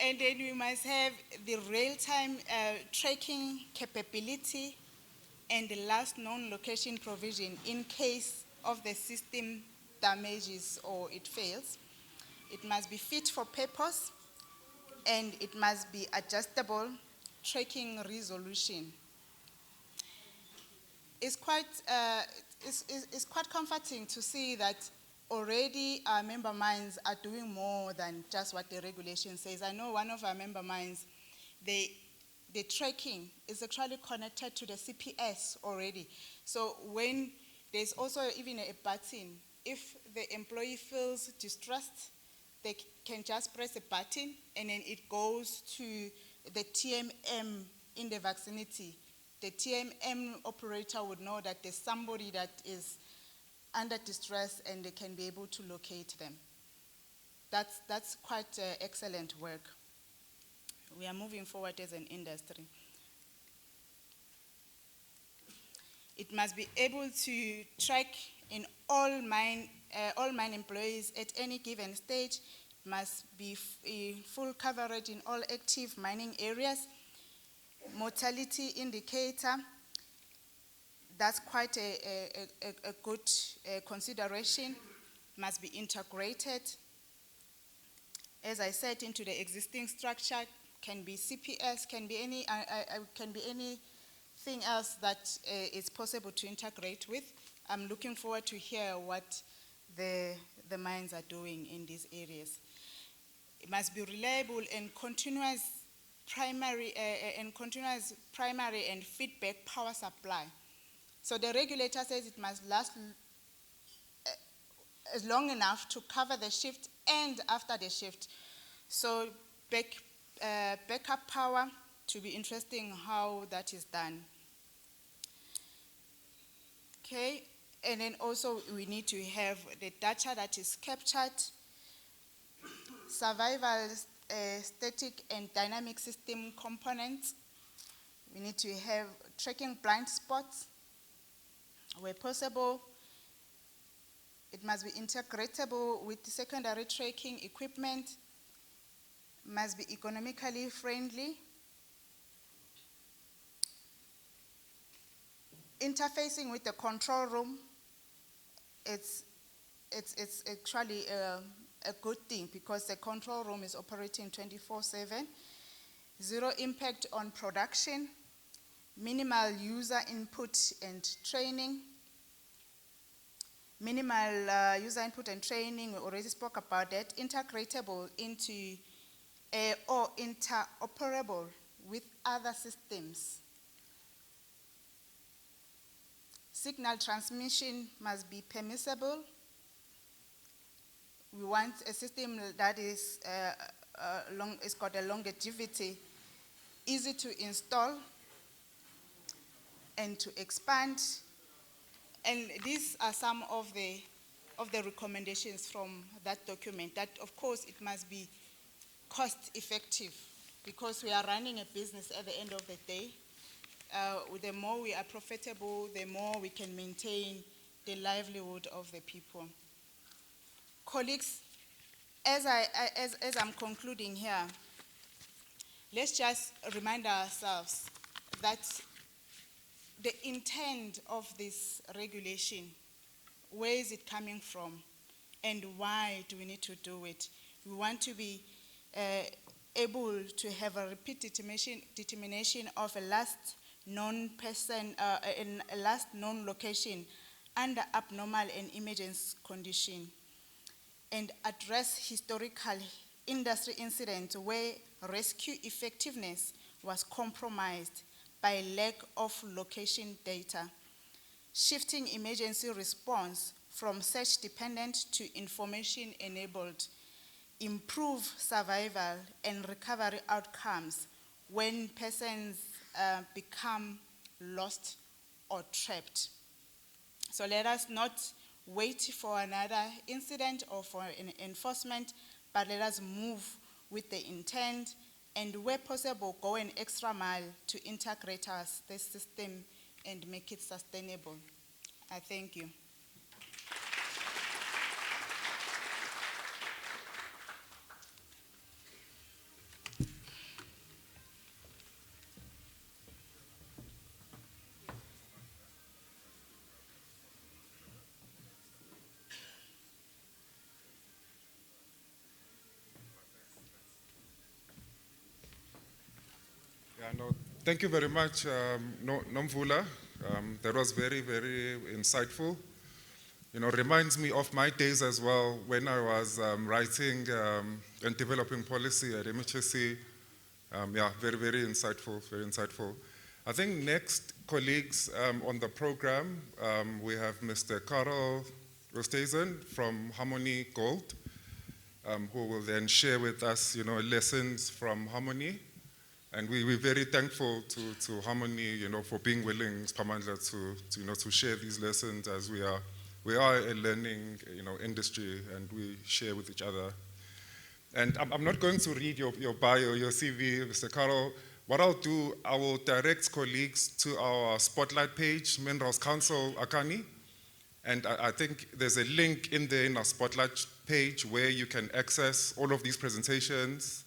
And then we must have the real-time tracking capability and the last known location provision in case of the system damages or it fails. It must be fit for purpose, and it must be adjustable tracking resolution. It's quite it's quite comforting to see that already our member mines are doing more than just what the regulation says. I know one of our member mines, the tracking is actually connected to the CPS already. So when there's also even a button, if the employee feels distressed, they can just press a button and then it goes to the TMM in the vicinity. The TMM operator would know that there's somebody that is under distress and they can be able to locate them. That's quite excellent work. We are moving forward as an industry. It must be able to track in all mine employees at any given stage. It must be full coverage in all active mining areas. Mortality indicator, that's quite a good consideration, must be integrated. As I said, into the existing structure, can be CPS, can be anything else that is possible to integrate with. I'm looking forward to hear what the mines are doing in these areas. It must be reliable and continuous primary and feedback power supply. So the regulator says it must last long enough to cover the shift and after the shift. So backup power, to be interesting how that is done. Okay, and then also we need to have the data that is captured, survival static and dynamic system components. We need to have tracking blind spots where possible. It must be integratable with secondary tracking equipment, must be economically friendly. Interfacing with the control room, it's actually a good thing because the control room is operating 24/7. Zero impact on production, minimal user input and training. Minimal user input and training, we already spoke about that. Integratable into or interoperable with other systems. Signal transmission must be permissible. We want a system that is it's got a longevity, easy to install and to expand. And these are some of the recommendations from that document. That, of course, it must be cost effective because we are running a business at the end of the day. The more we are profitable, the more we can maintain the livelihood of the people. Colleagues, as I'm concluding here, let's just remind ourselves that the intent of this regulation, where is it coming from, and why do we need to do it? We want to be able to have a repeat determination of a last known person, in a last known location under abnormal and emergency condition, and address historical industry incidents where rescue effectiveness was compromised by lack of location data, shifting emergency response from search dependent to information enabled, improve survival and recovery outcomes when persons become lost or trapped. So let us not wait for another incident or for an enforcement, but let us move with the intent and where possible go an extra mile to integrate the system and make it sustainable. I thank you. Yeah, no, thank you very much, Nomvula. That was very, very insightful. You know, reminds me of my days as well when I was writing and developing policy at MHSC. Yeah, very, very insightful, very insightful. I think next colleagues on the program, we have Mr. Karel Rosteisen from Harmony Gold, who will then share with us, you know, lessons from Harmony. And we're very thankful to Harmony, you know, for being willing, Spamandla, to, you know, to share these lessons as we are a learning, you know, industry, and we share with each other. And I'm not going to read your bio, your CV, Mr. Carol. What I'll do, I will direct colleagues to our spotlight page, Minerals Council Akani. And I think there's a link in there in our spotlight page where you can access all of these presentations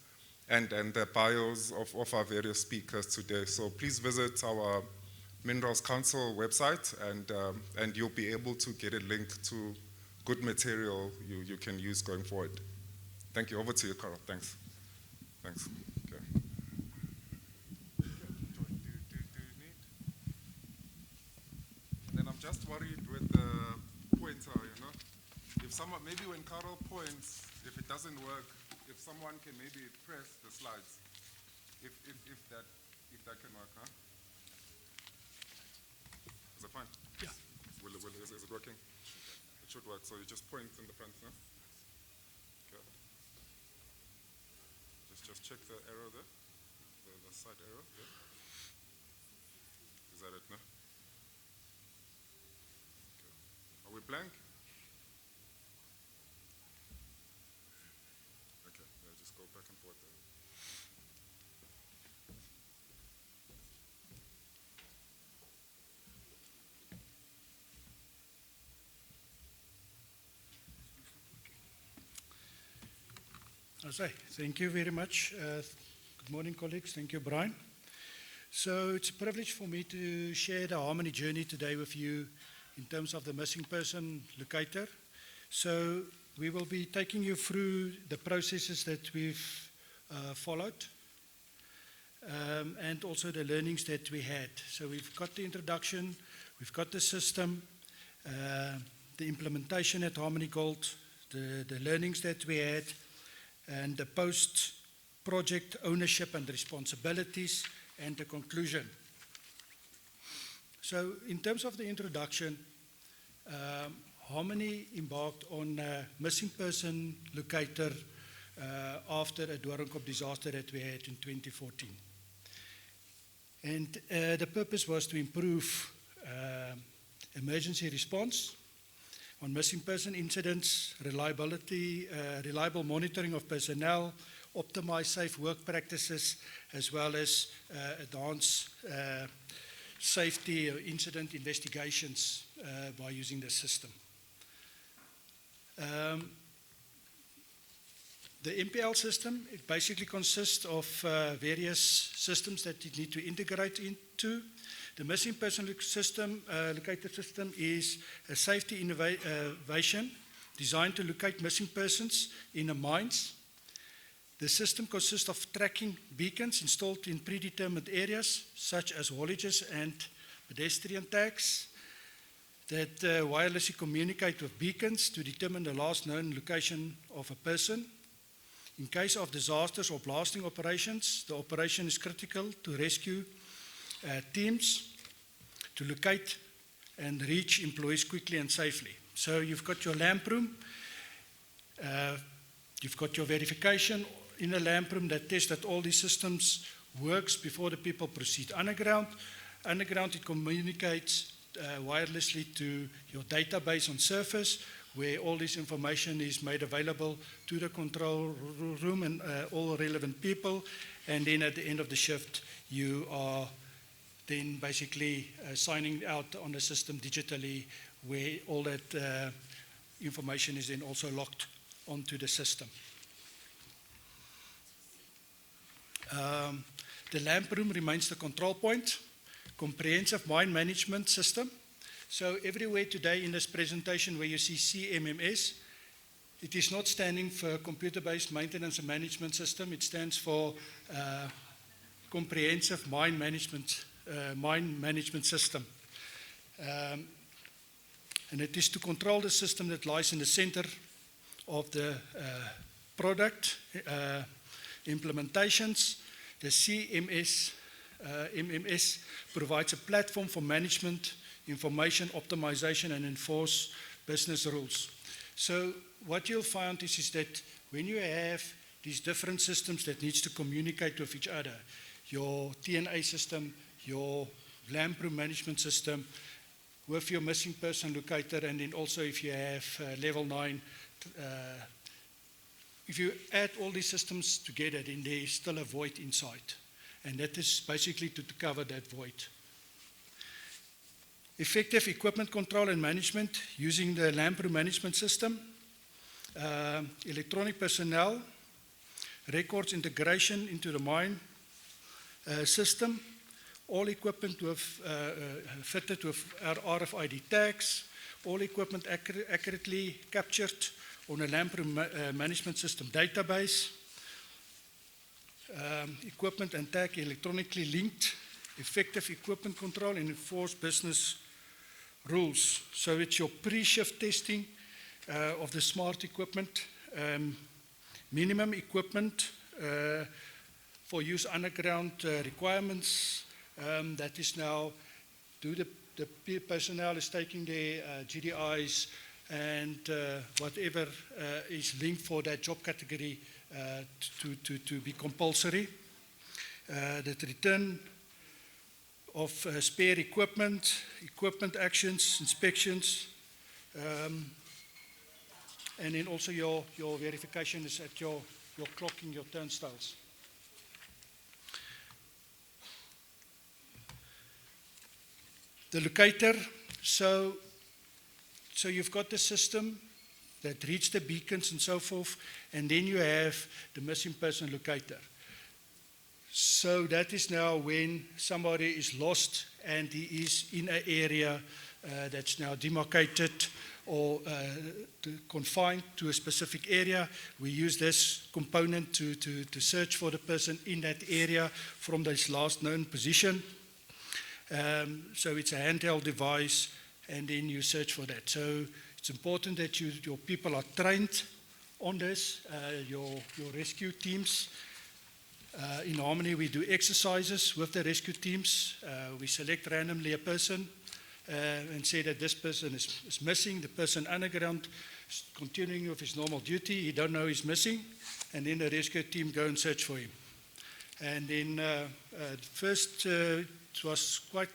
and the bios of our various speakers today. So please visit our Minerals Council website and you'll be able to get a link to good material you can use going forward. Thank you. Over to you, Carol. Thanks. Thanks. Okay. Then I'm just worried with the pointer, you know. If someone, maybe when Carol points, if it doesn't work, if someone can maybe press the slides, if that can work, huh? Is it fine? Yeah. Is it working? It should work. So you just point in the front, no? Okay. Just check the arrow there, the side arrow. Yeah. Is that it, no? Okay. Are we blank? Okay, yeah, just go back and forth there. I say, thank you very much. Good morning, colleagues. Thank you, Brian. So it's a privilege for me to share the Harmony journey today with you in terms of the missing person locator. So we will be taking you through the processes that we've followed and also the learnings that we had. So we've got the introduction, we've got the system, the implementation at Harmony Gold, the learnings that we had, and the post-project ownership and responsibilities, and the conclusion. So in terms of the introduction, Harmony embarked on a missing person locator after a Doornkop disaster that we had in 2014. And the purpose was to improve emergency response on missing person incidents, reliable monitoring of personnel, optimize safe work practices, as well as advance safety or incident investigations by using the system. The MPL system, it basically consists of various systems that you need to integrate into. The missing person locator system is a safety innovation designed to locate missing persons in the mines. The system consists of tracking beacons installed in predetermined areas, such as haulages and pedestrian tags, that wirelessly communicate with beacons to determine the last known location of a person. In case of disasters or blasting operations, the operation is critical to rescue teams to locate and reach employees quickly and safely. So you've got your lamp room, you've got your verification in a lamp room that tests that all these systems works before the people proceed underground. Underground, it communicates wirelessly to your database on surface, where all this information is made available to the control room and all relevant people. And then at the end of the shift, you are then basically signing out on the system digitally, where all that information is then also locked onto the system. The lamp room remains the control point, comprehensive mine management system. So everywhere today in this presentation where you see CMMS, it is not standing for computer-based maintenance and management system. It stands for comprehensive mine management system. And it is to control the system that lies in the center of the product implementations. The MMS provides a platform for management, information optimization, and enforce business rules. So what you'll find is that when you have these different systems that needs to communicate with each other, your TNA system, your lamproom management system, with your missing person locator, and then also if you have level 9, if you add all these systems together, then there is still a void inside. And that is basically to cover that void. Effective equipment control and management using the lamproom management system, electronic personnel, records integration into the mine system, all equipment fitted with RFID tags, all equipment accurately captured on a lamproom management system database, equipment and tag electronically linked, effective equipment control and enforce business rules. So it's your pre-shift testing of the smart equipment, minimum equipment for use underground requirements. That is now, the personnel is taking their GDIs and whatever is linked for that job category to be compulsory. The return of spare equipment, equipment actions, inspections, and then also your verification is at your clocking, your turnstiles. The locator, so you've got the system that reads the beacons and so forth, and then you have the missing person locator. So that is now when somebody is lost and he is in an area that's now demarcated or confined to a specific area. We use this component to search for the person in that area from this last known position. So it's a handheld device, and then you search for that. So it's important that your people are trained on this, your rescue teams. In Harmony, we do exercises with the rescue teams. We select randomly a person and say that this person is missing. The person underground is continuing with his normal duty. He don't know he's missing. And then the rescue team go and search for him. And then first, it was quite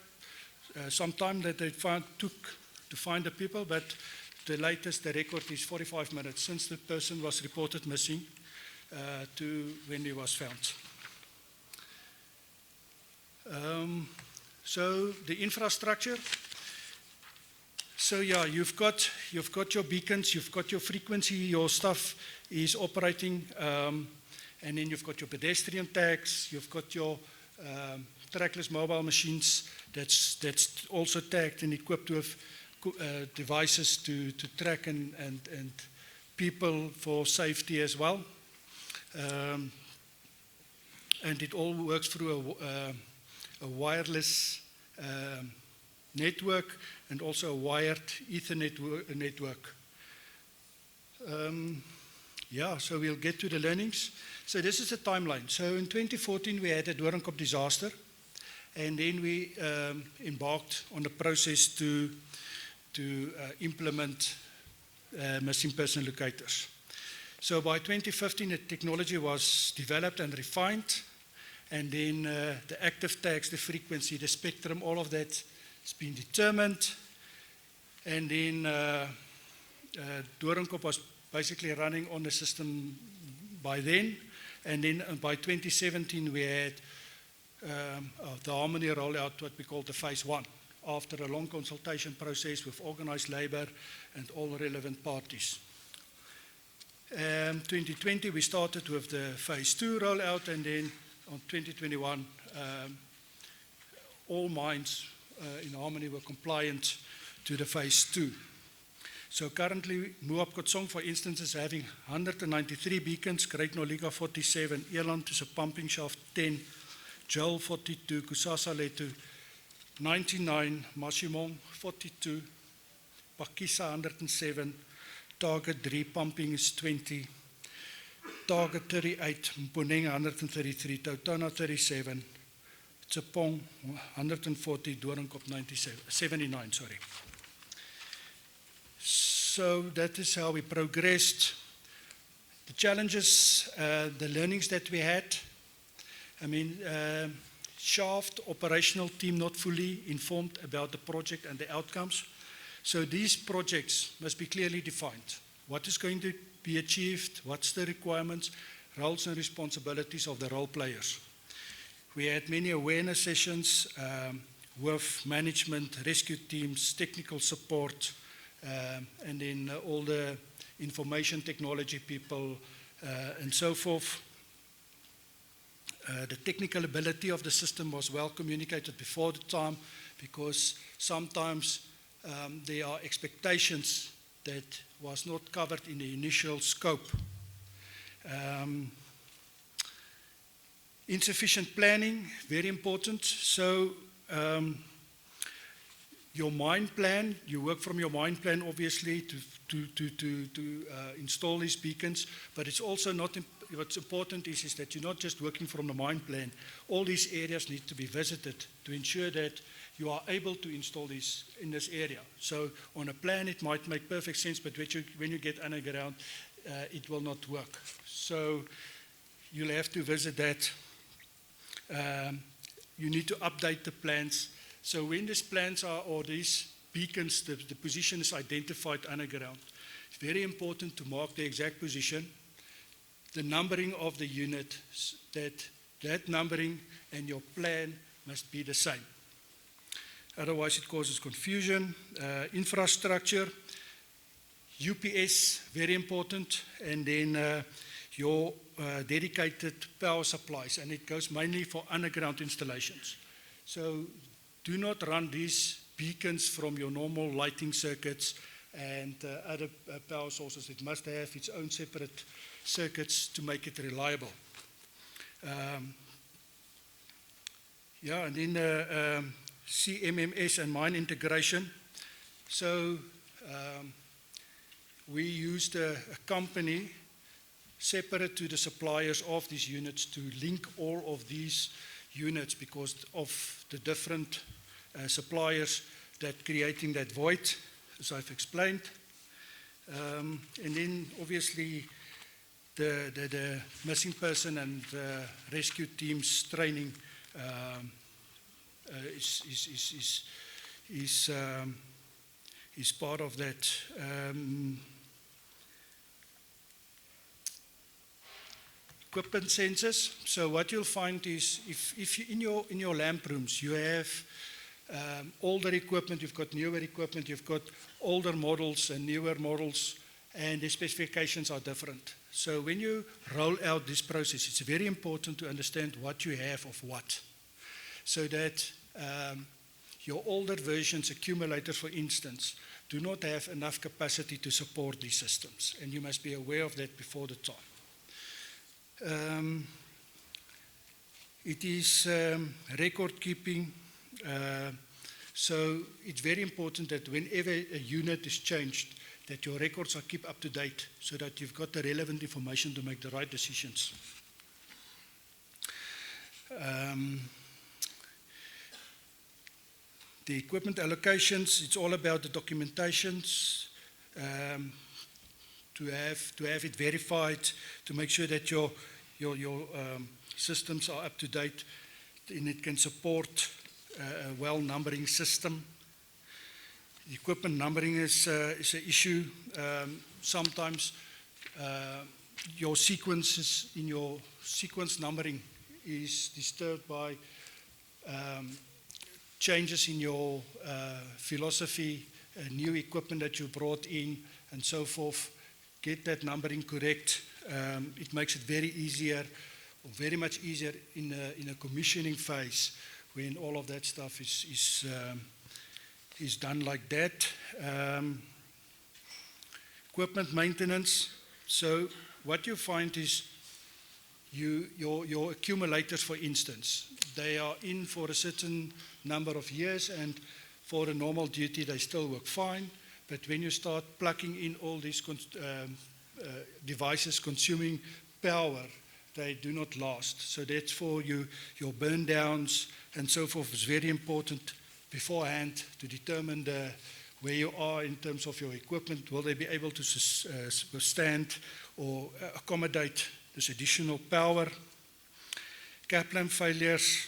some time that they took to find the people, but the latest, the record is 45 minutes since the person was reported missing to when he was found. So the infrastructure. So yeah, you've got your beacons, you've got your frequency, your stuff is operating, and then you've got your pedestrian tags, you've got your trackless mobile machines that's also tagged and equipped with devices to track and people for safety as well. And it all works through a wireless network and also a wired Ethernet network. So we'll get to the learnings. So this is the timeline. So in 2014 we had a Doornkop disaster, and then we embarked on the process to implement missing person locators. So by 2015 the technology was developed and refined, and then the active tags, the frequency, the spectrum, all of that has been determined. And then Doornkop was basically running on the system by then. And then by 2017 we had the Harmony rollout, what we call the phase 1, after a long consultation process with organized labor and all relevant parties. 2020 we started with the phase 2 rollout, and then on 2021 all mines in Harmony were compliant to the phase 2. So currently Moab Kotsong, for instance, is having 193 beacons, Great Noliga 47, Eland is a pumping shaft 10, Joel 42, Kusasa Letu 99, Masimong 42, Pakisa 107, target 3 pumping is 20, target 38, Mponeng 133, Tautana 37, Tsepong 140, Doornkop 79, sorry. So that is how we progressed. The challenges, the learnings that we had, shaft operational team not fully informed about the project and the outcomes. So these projects must be clearly defined. What is going to be achieved? What's the requirements, roles and responsibilities of the role players? We had many awareness sessions with management, rescue teams, technical support, and then all the information technology people and so forth. The technical ability of the system was well communicated before the time, because sometimes there are expectations that was not covered in the initial scope. Insufficient planning, very important. So your mine plan, you work from your mine plan obviously to install these beacons, but it's also not, what's important is that you're not just working from the mine plan. All these areas need to be visited to ensure that you are able to install these in this area. So on a plan it might make perfect sense, but when you get underground, it will not work. So you'll have to visit that. You need to update the plans. So when these plans are, or these beacons, the position is identified underground, it's very important to mark the exact position, the numbering of the unit, that numbering and your plan must be the same. Otherwise it causes confusion. Infrastructure, UPS, very important, and then your dedicated power supplies, and it goes mainly for underground installations. So do not run these beacons from your normal lighting circuits and other power sources. It must have its own separate circuits to make it reliable. And then CMMS and mine integration. So we used a company separate to the suppliers of these units to link all of these units because of the different suppliers that creating that void, as I've explained. And then obviously the missing person and rescue teams training is part of that. Equipment sensors. So what you'll find is if you, in your lamp rooms you have older equipment, you've got newer equipment, you've got older models and newer models, and the specifications are different. So when you roll out this process, it's very important to understand what you have of what, so that your older versions, accumulators for instance, do not have enough capacity to support these systems, and you must be aware of that before the time. It is record keeping, so it's very important that whenever a unit is changed, that your records are kept up to date so that you've got the relevant information to make the right decisions. The equipment allocations, it's all about the documentations, to have it verified, to make sure that your systems are up to date and it can support a well numbering system. The equipment numbering is an issue. Sometimes your sequences in your sequence numbering is disturbed by changes in your philosophy, new equipment that you brought in, and so forth. Get that numbering correct. It makes it very easier, or very much easier in a commissioning phase when all of that stuff is done like that. Equipment maintenance. So what you find is your accumulators, for instance, they are in for a certain number of years, and for a normal duty they still work fine. But when you start plugging in all these devices consuming power, they do not last. So that's for you, your burn downs and so forth. It's very important beforehand to determine where you are in terms of your equipment. Will they be able to withstand or accommodate this additional power? Cap lamp failures,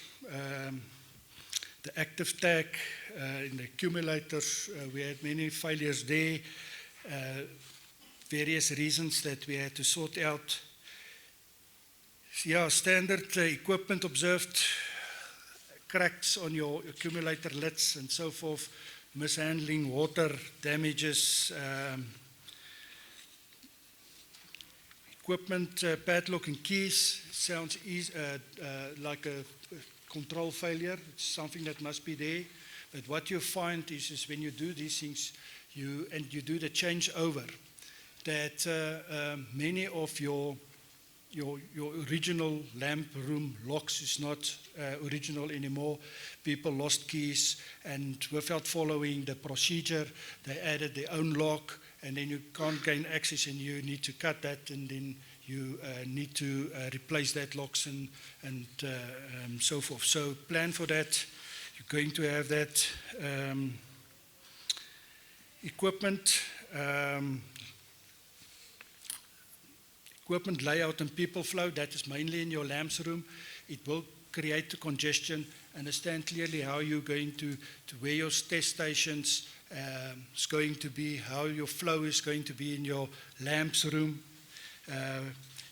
the active tag in the accumulators, we had many failures there, various reasons that we had to sort out. Yeah, standard equipment observed, cracks on your accumulator lids and so forth, mishandling, water damages, equipment padlock and keys sounds like a control failure. It's something that must be there. But what you find is when you do these things, you do the changeover, that many of your original lamp room locks is not original anymore. People lost keys, and without following the procedure, they added their own lock, and then you can't gain access, and you need to cut that, and then you need to replace that locks and so forth. So plan for that. You're going to have that equipment. Equipment layout and people flow, that is mainly in your lamps room. It will create the congestion. Understand clearly how you're going to where your test stations is going to be, how your flow is going to be in your lamps room,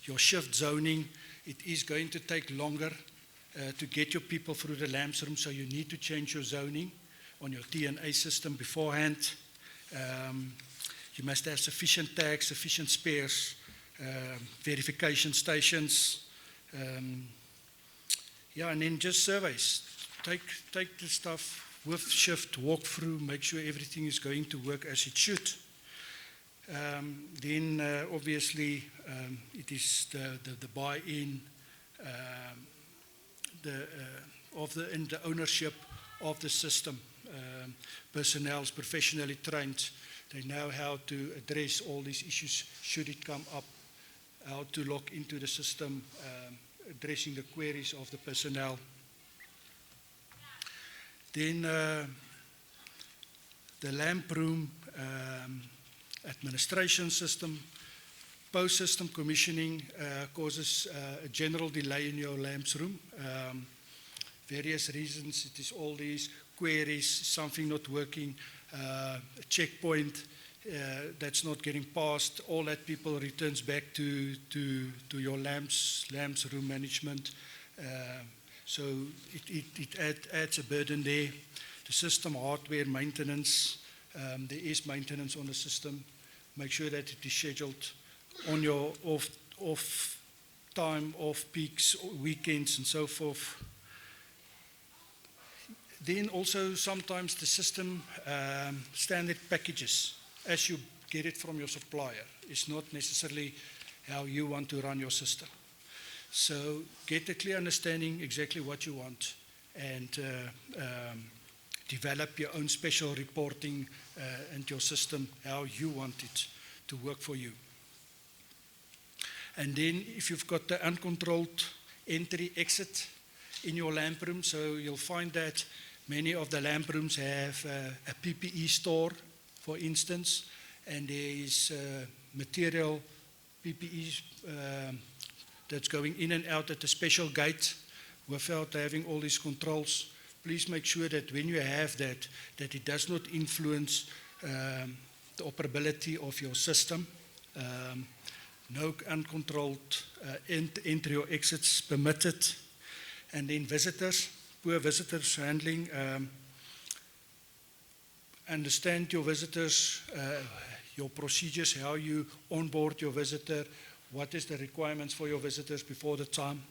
your shift zoning. It is going to take longer to get your people through the lamps room, so you need to change your zoning on your TNA system beforehand. You must have sufficient tags, sufficient spares, verification stations, and then just surveys. Take the stuff with shift, walk through, make sure everything is going to work as it should. Then obviously it is the buy-in and the ownership of the system. Personnel is professionally trained. They know how to address all these issues should it come up, how to log into the system, addressing the queries of the personnel. Then the lamp room administration system, post-system commissioning causes a general delay in your lamps room. Various reasons, it is all these queries, something not working, a checkpoint that's not getting passed, all that people returns back to your lamps room management. So it adds a burden there. The system hardware maintenance, there is maintenance on the system. Make sure that it is scheduled on your off time, off peaks, weekends and so forth. Then also sometimes the system standard packages, as you get it from your supplier, is not necessarily how you want to run your system. So get a clear understanding exactly what you want, and develop your own special reporting and your system, how you want it to work for you. And then if you've got the uncontrolled entry-exit in your lamp room, so you'll find that many of the lamp rooms have a PPE store, for instance, and there is material PPE that's going in and out at a special gate without having all these controls. Please make sure that when you have that it does not influence the operability of your system. No uncontrolled entry or exits permitted. And then visitors, poor visitors handling. Understand your visitors, your procedures, how you onboard your visitor, what is the requirements for your visitors before the time.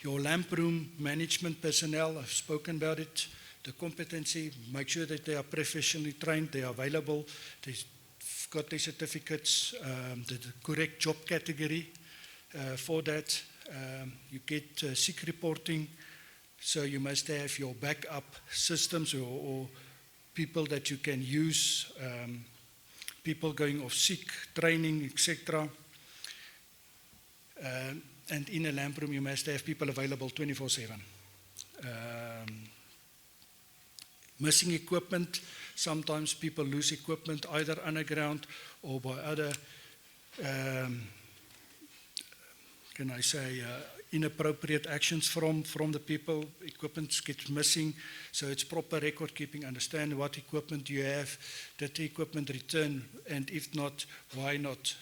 Your lamp room management personnel, I've spoken about it. The competency, make sure that they are professionally trained, they are available, they've got their certificates, the correct job category for that. You get sick reporting, so you must have your backup systems or people that you can use, people going off sick, training, etc. And in a lamp room, you must have people available 24/7. Missing equipment. Sometimes people lose equipment either underground or by other, inappropriate actions from the people. Equipment gets missing, so it's proper record keeping. Understand what equipment you have, did the equipment return, and if not, why not?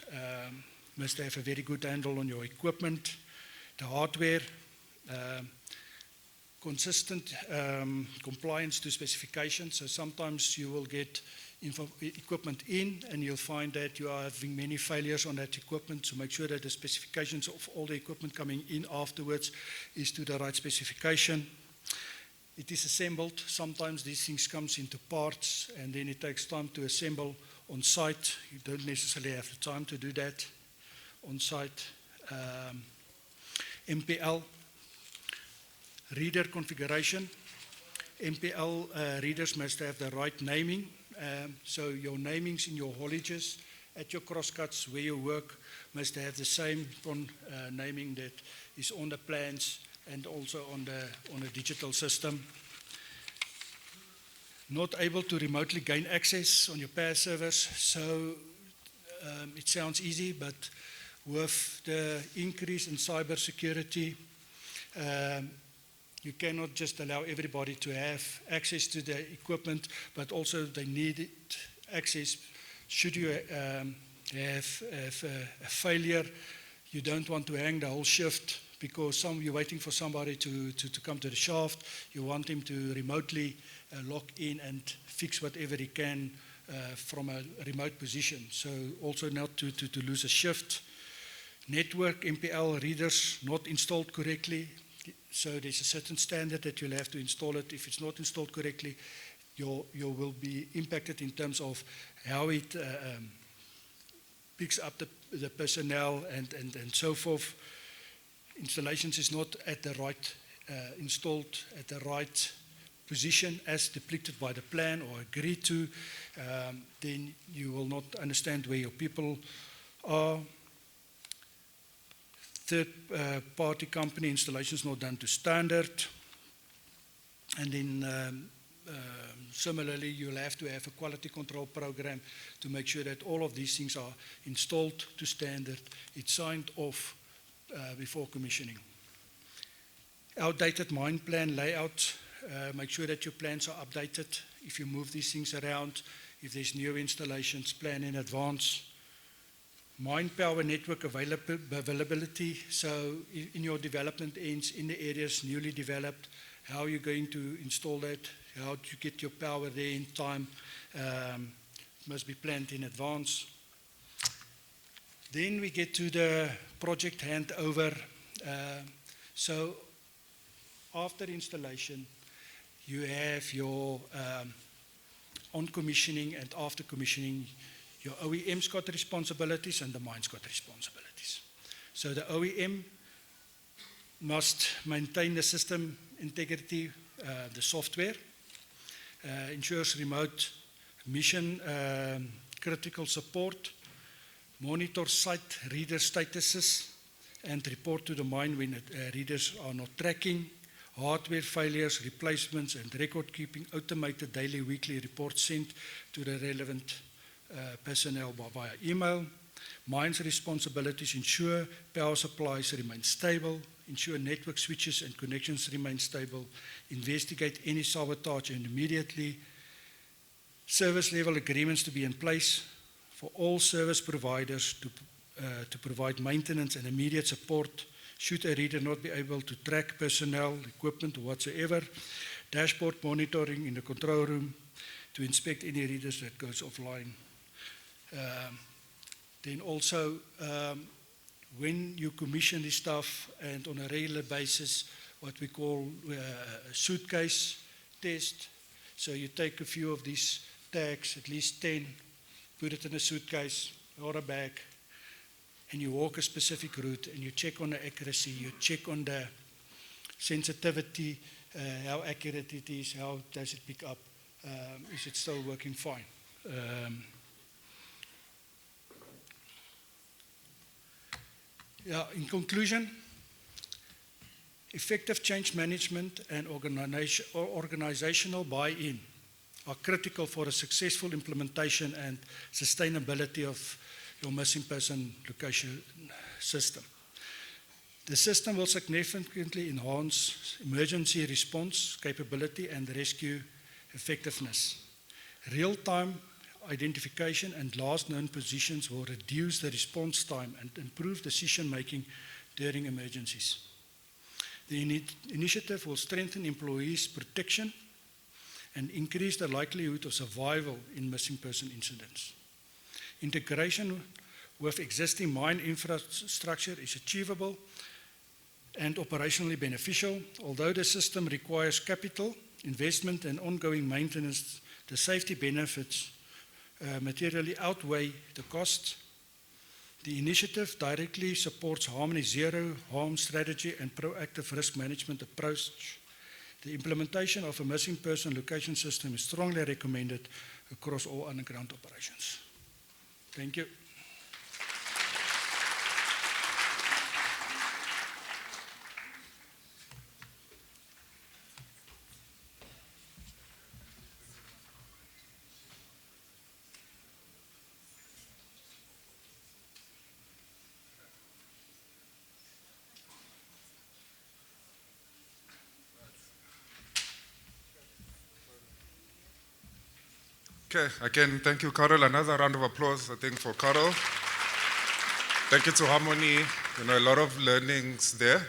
Must have a very good handle on your equipment. The hardware. Consistent compliance to specifications. So sometimes you will get equipment in and you'll find that you are having many failures on that equipment. So make sure that the specifications of all the equipment coming in afterwards is to the right specification. It is assembled. Sometimes these things comes into parts and then it takes time to assemble on site. You don't necessarily have the time to do that on site. MPL. Reader configuration. MPL readers must have the right naming. So your namings in your haulages, at your crosscuts, where you work, must have the same naming that is on the plans and also on the digital system. Not able to remotely gain access on your PaaS servers. So it sounds easy, but with the increase in cyber security, you cannot just allow everybody to have access to the equipment, but also they need access. Should you have a failure, you don't want to hang the whole shift because you're waiting for somebody to come to the shaft. You want him to remotely log in and fix whatever he can from a remote position. So also not to lose a shift. Network MPL readers not installed correctly. So there's a certain standard that you'll have to install it. If it's not installed correctly, you will be impacted in terms of how it picks up the personnel and so forth. Installations is not at the right, installed at the right position as depicted by the plan or agreed to, then you will not understand where your people are. Third-party company installations not done to standard. And then similarly, you'll have to have a quality control program to make sure that all of these things are installed to standard. It's signed off before commissioning. Outdated mine plan layout. Make sure that your plans are updated. If you move these things around, if there's new installations, plan in advance. Mine power network availability, so in your development ends, in the areas newly developed, how are you going to install that, how do you get your power there in time, must be planned in advance. Then we get to the project handover. So after installation, you have your on commissioning and after commissioning. Your OEM's got responsibilities and the mine's got responsibilities. So the OEM must maintain the system integrity, the software, ensures remote mission critical support, monitor site reader statuses, and report to the mine when readers are not tracking, hardware failures, replacements, and record keeping, automated daily, weekly reports sent to the relevant personnel via email. Mine's responsibilities ensure power supplies remain stable, ensure network switches and connections remain stable, investigate any sabotage and immediately. Service level agreements to be in place for all service providers to provide maintenance and immediate support should a reader not be able to track personnel, equipment, or whatsoever. Dashboard monitoring in the control room to inspect any readers that goes offline. Then also, when you commission this stuff and on a regular basis, what we call a suitcase test. So you take a few of these tags, at least 10, put it in a suitcase or a bag, and you walk a specific route and you check on the accuracy, you check on the sensitivity, how accurate it is, how does it pick up, is it still working fine? In conclusion, effective change management and organizational buy-in are critical for a successful implementation and sustainability of your missing person location system. The system will significantly enhance emergency response capability and rescue effectiveness. Real-time identification and last known positions will reduce the response time and improve decision-making during emergencies. The initiative will strengthen employees' protection and increase the likelihood of survival in missing person incidents. Integration with existing mine infrastructure is achievable and operationally beneficial. Although the system requires capital, investment, and ongoing maintenance, the safety benefits materially outweigh the costs. The initiative directly supports Harmony Zero harm strategy and proactive risk management approach. The implementation of a missing person location system is strongly recommended across all underground operations. Thank you. Okay, again, thank you, Carol. Another round of applause, I think, for Carol. Thank you to Harmony. A lot of learnings there.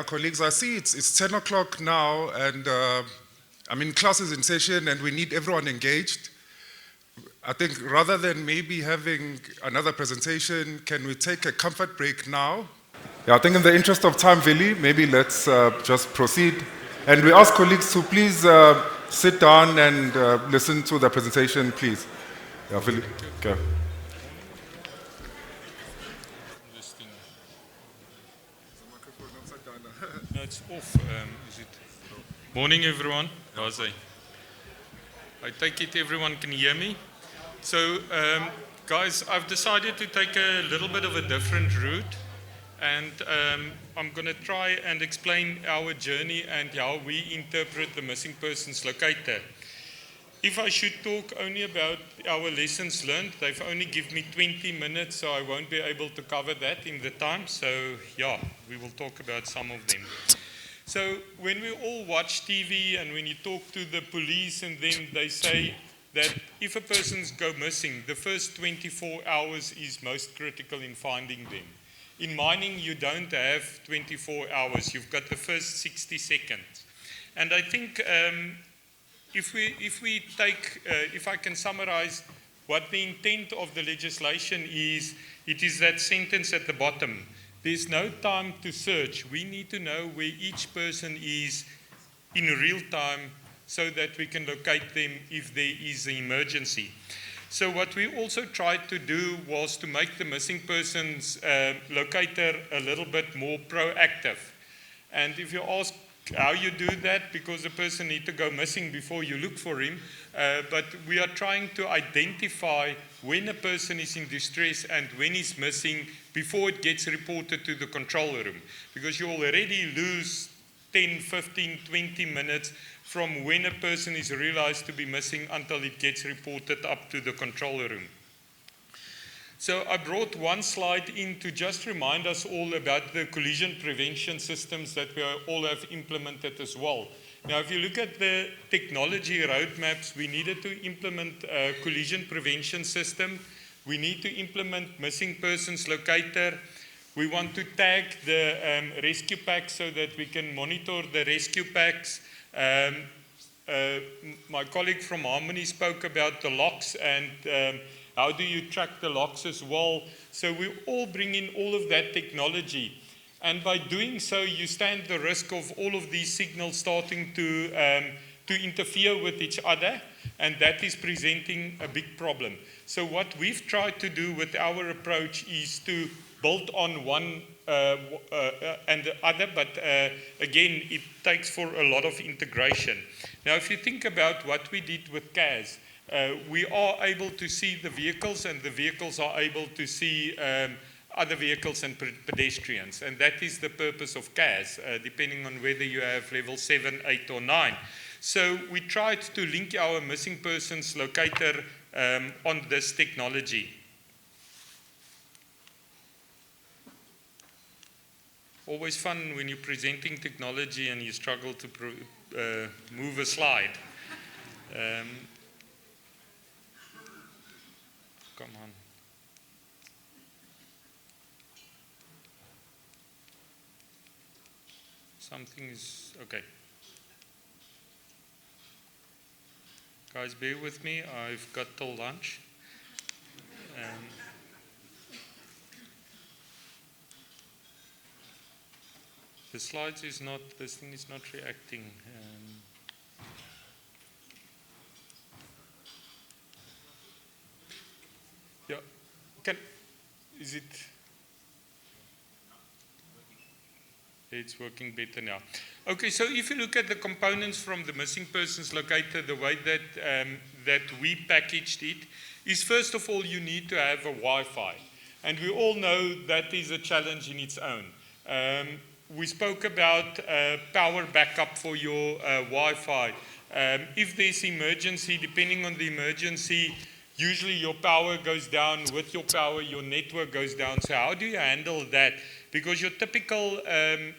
Colleagues, I see it's 10 o'clock now, and class is in session, and we need everyone engaged. I think rather than maybe having another presentation, can we take a comfort break now? Yeah, I think in the interest of time, Vili, maybe let's just proceed. And we ask colleagues to please sit down and listen to the presentation, please. Yeah, Vili. Okay. No, it's off. Is it? Morning, everyone. How's it? I take it everyone can hear me. So, guys, I've decided to take a little bit of a different route, and I'm going to try and explain our journey and how we interpret the missing persons locator. If I should talk only about our lessons learned, they've only given me 20 minutes, so I won't be able to cover that in the time. So, yeah, we will talk about some of them. So, when we all watch TV and when you talk to the police and then they say that if a person's go missing, the first 24 hours is most critical in finding them. In mining, you don't have 24 hours. You've got the first 60 seconds. And I think if I can summarize what the intent of the legislation is, it is that sentence at the bottom. There's no time to search. We need to know where each person is in real time so that we can locate them if there is an emergency. So what we also tried to do was to make the missing persons locator a little bit more proactive. And if you ask how you do that, because the person needs to go missing before you look for him, but we are trying to identify when a person is in distress and when he's missing before it gets reported to the control room. Because you already lose 10, 15, 20 minutes from when a person is realized to be missing until it gets reported up to the control room. So I brought one slide in to just remind us all about the collision prevention systems that we all have implemented as well. Now, if you look at the technology roadmaps, we needed to implement a collision prevention system. We need to implement missing persons locator. We want to tag the rescue packs so that we can monitor the rescue packs. My colleague from Harmony spoke about the locks and how do you track the locks as well. So we all bring in all of that technology. And by doing so, you stand the risk of all of these signals starting to interfere with each other. and that is presenting a big problem. So what we've tried to do with our approach is to build on one and the other, but again, it takes for a lot of integration. Now, if you think about what we did with CAS, we are able to see the vehicles, and the vehicles are able to see other vehicles and pedestrians, and that is the purpose of CAS, depending on whether you have level 7, 8, or 9. So we tried to link our missing persons locator on this technology. Always fun when you're presenting technology and you struggle to move a slide. Come on. Something is, okay. Guys, bear with me, I've got till lunch. The slides is not, this thing is not reacting. Yeah, is it? It's working better now. Okay, so if you look at the components from the missing persons locator, the way that, that we packaged it is, first of all, you need to have a Wi-Fi. And we all know that is a challenge in its own. We spoke about power backup for your Wi-Fi. If there's emergency, depending on the emergency, usually your power goes down. With your power, your network goes down. So how do you handle that? Because your typical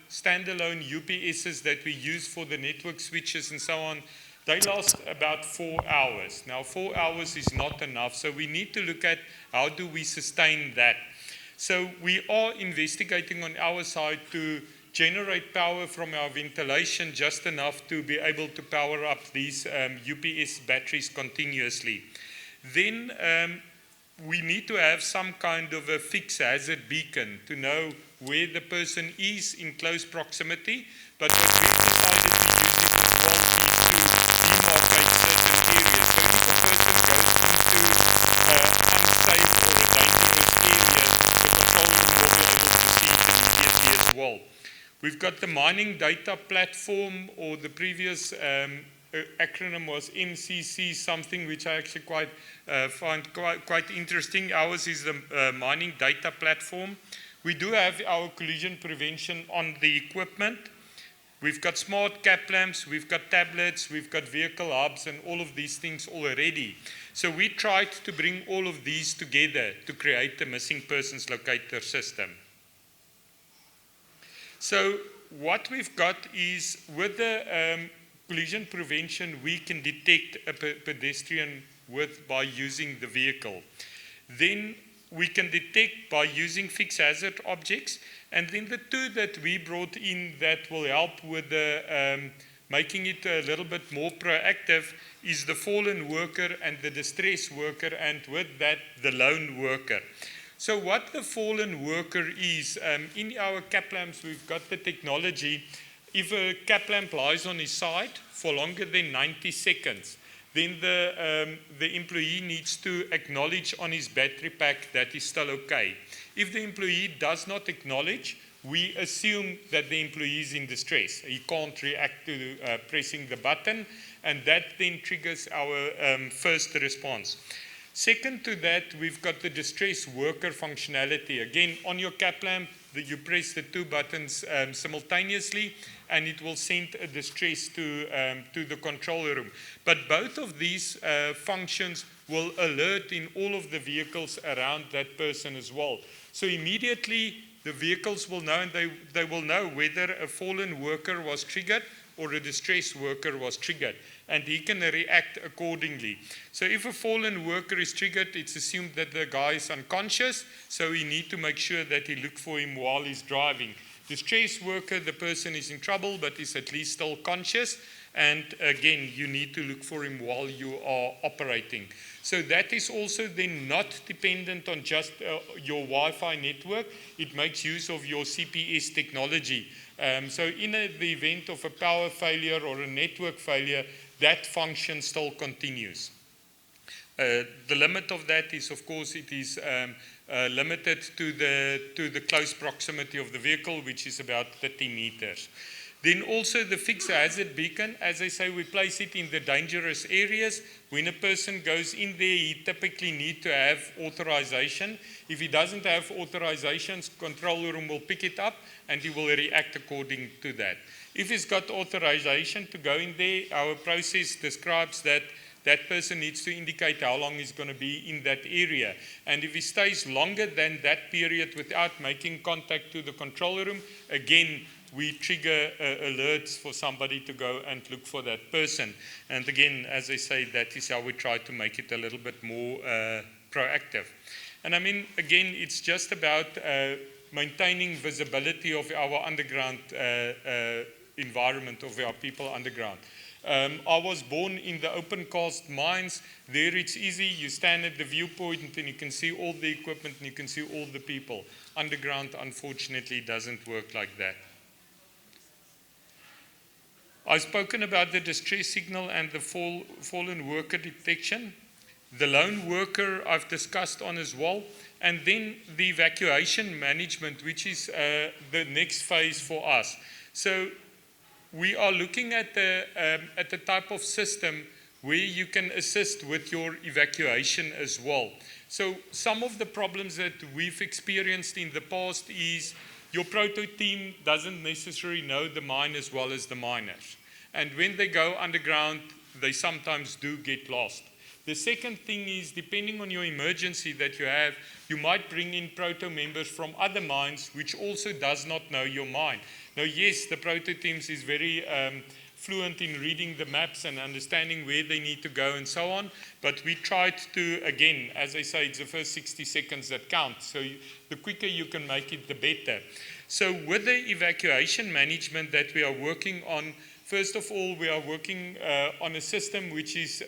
standalone UPSs that we use for the network switches and so on, they last about 4 hours. Now, 4 hours is not enough, so we need to look at how do we sustain that. So we are investigating on our side to generate power from our ventilation just enough to be able to power up these UPS batteries continuously. Then we need to have some kind of a fixed hazard beacon to know where the person is in close proximity, but what we've decided to use it as well is to demarcate certain areas. So if a person goes into unsafe or a dangerous area, the control room will be able to see it immediately as well. We've got the mining data platform, or the previous acronym was MCC, something which I actually find quite interesting. Ours is the mining data platform. We do have our collision prevention on the equipment. We've got smart cap lamps, we've got tablets, we've got vehicle hubs, and all of these things already. So we tried to bring all of these together to create the missing persons locator system. So what we've got is, with the collision prevention, we can detect a pedestrian by using the vehicle. Then we can detect by using fixed hazard objects. And then the two that we brought in that will help with the, making it a little bit more proactive is the fallen worker and the distressed worker, and with that, the lone worker. So what the fallen worker is, in our cap lamps, we've got the technology. If a cap lamp lies on his side for longer than 90 seconds, then the employee needs to acknowledge on his battery pack that is still okay. If the employee does not acknowledge, we assume that the employee is in distress. He can't react to pressing the button, and that then triggers our first response. Second to that, we've got the distress worker functionality. Again, on your cap lamp, you press the two buttons simultaneously, and it will send a distress to the control room. But both of these functions will alert in all of the vehicles around that person as well. So immediately, the vehicles will know, and they will know whether a fallen worker was triggered or a distressed worker was triggered, and he can react accordingly. So if a fallen worker is triggered, it's assumed that the guy is unconscious, so we need to make sure that he look for him while he's driving. Distressed worker, the person is in trouble, but is at least still conscious, and again, you need to look for him while you are operating. So that is also then not dependent on just your Wi-Fi network. It makes use of your CPS technology. So in the event of a power failure or a network failure, that function still continues. The limit of that is, of course, it is limited to the close proximity of the vehicle, which is about 30 meters. Then also the fixed hazard beacon, as I say, we place it in the dangerous areas. When a person goes in there, he typically needs to have authorization. If he doesn't have authorizations, control room will pick it up and he will react according to that. If he's got authorization to go in there, our process describes that that person needs to indicate how long he's going to be in that area. And if he stays longer than that period without making contact to the control room, again, we trigger alerts for somebody to go and look for that person. And again, as I say, that is how we try to make it a little bit more proactive. And I mean, again, it's just about maintaining visibility of our underground environment, of our people underground. I was born in the open cast mines. There it's easy. You stand at the viewpoint and you can see all the equipment and you can see all the people. Underground, unfortunately, doesn't work like that. I've spoken about the distress signal and the fallen worker detection. The lone worker I've discussed on as well. And then the evacuation management, which is the next phase for us. So we are looking at the type of system where you can assist with your evacuation as well. So some of the problems that we've experienced in the past is your proto team doesn't necessarily know the mine as well as the miners. And when they go underground, they sometimes do get lost. The second thing is, depending on your emergency that you have, you might bring in proto members from other mines which also does not know your mine. Now, yes, the proto teams is very fluent in reading the maps and understanding where they need to go and so on, but we tried to, again, as I say, it's the first 60 seconds that count, so the quicker you can make it, the better. So with the evacuation management that we are working on, first of all, we are working on a system which is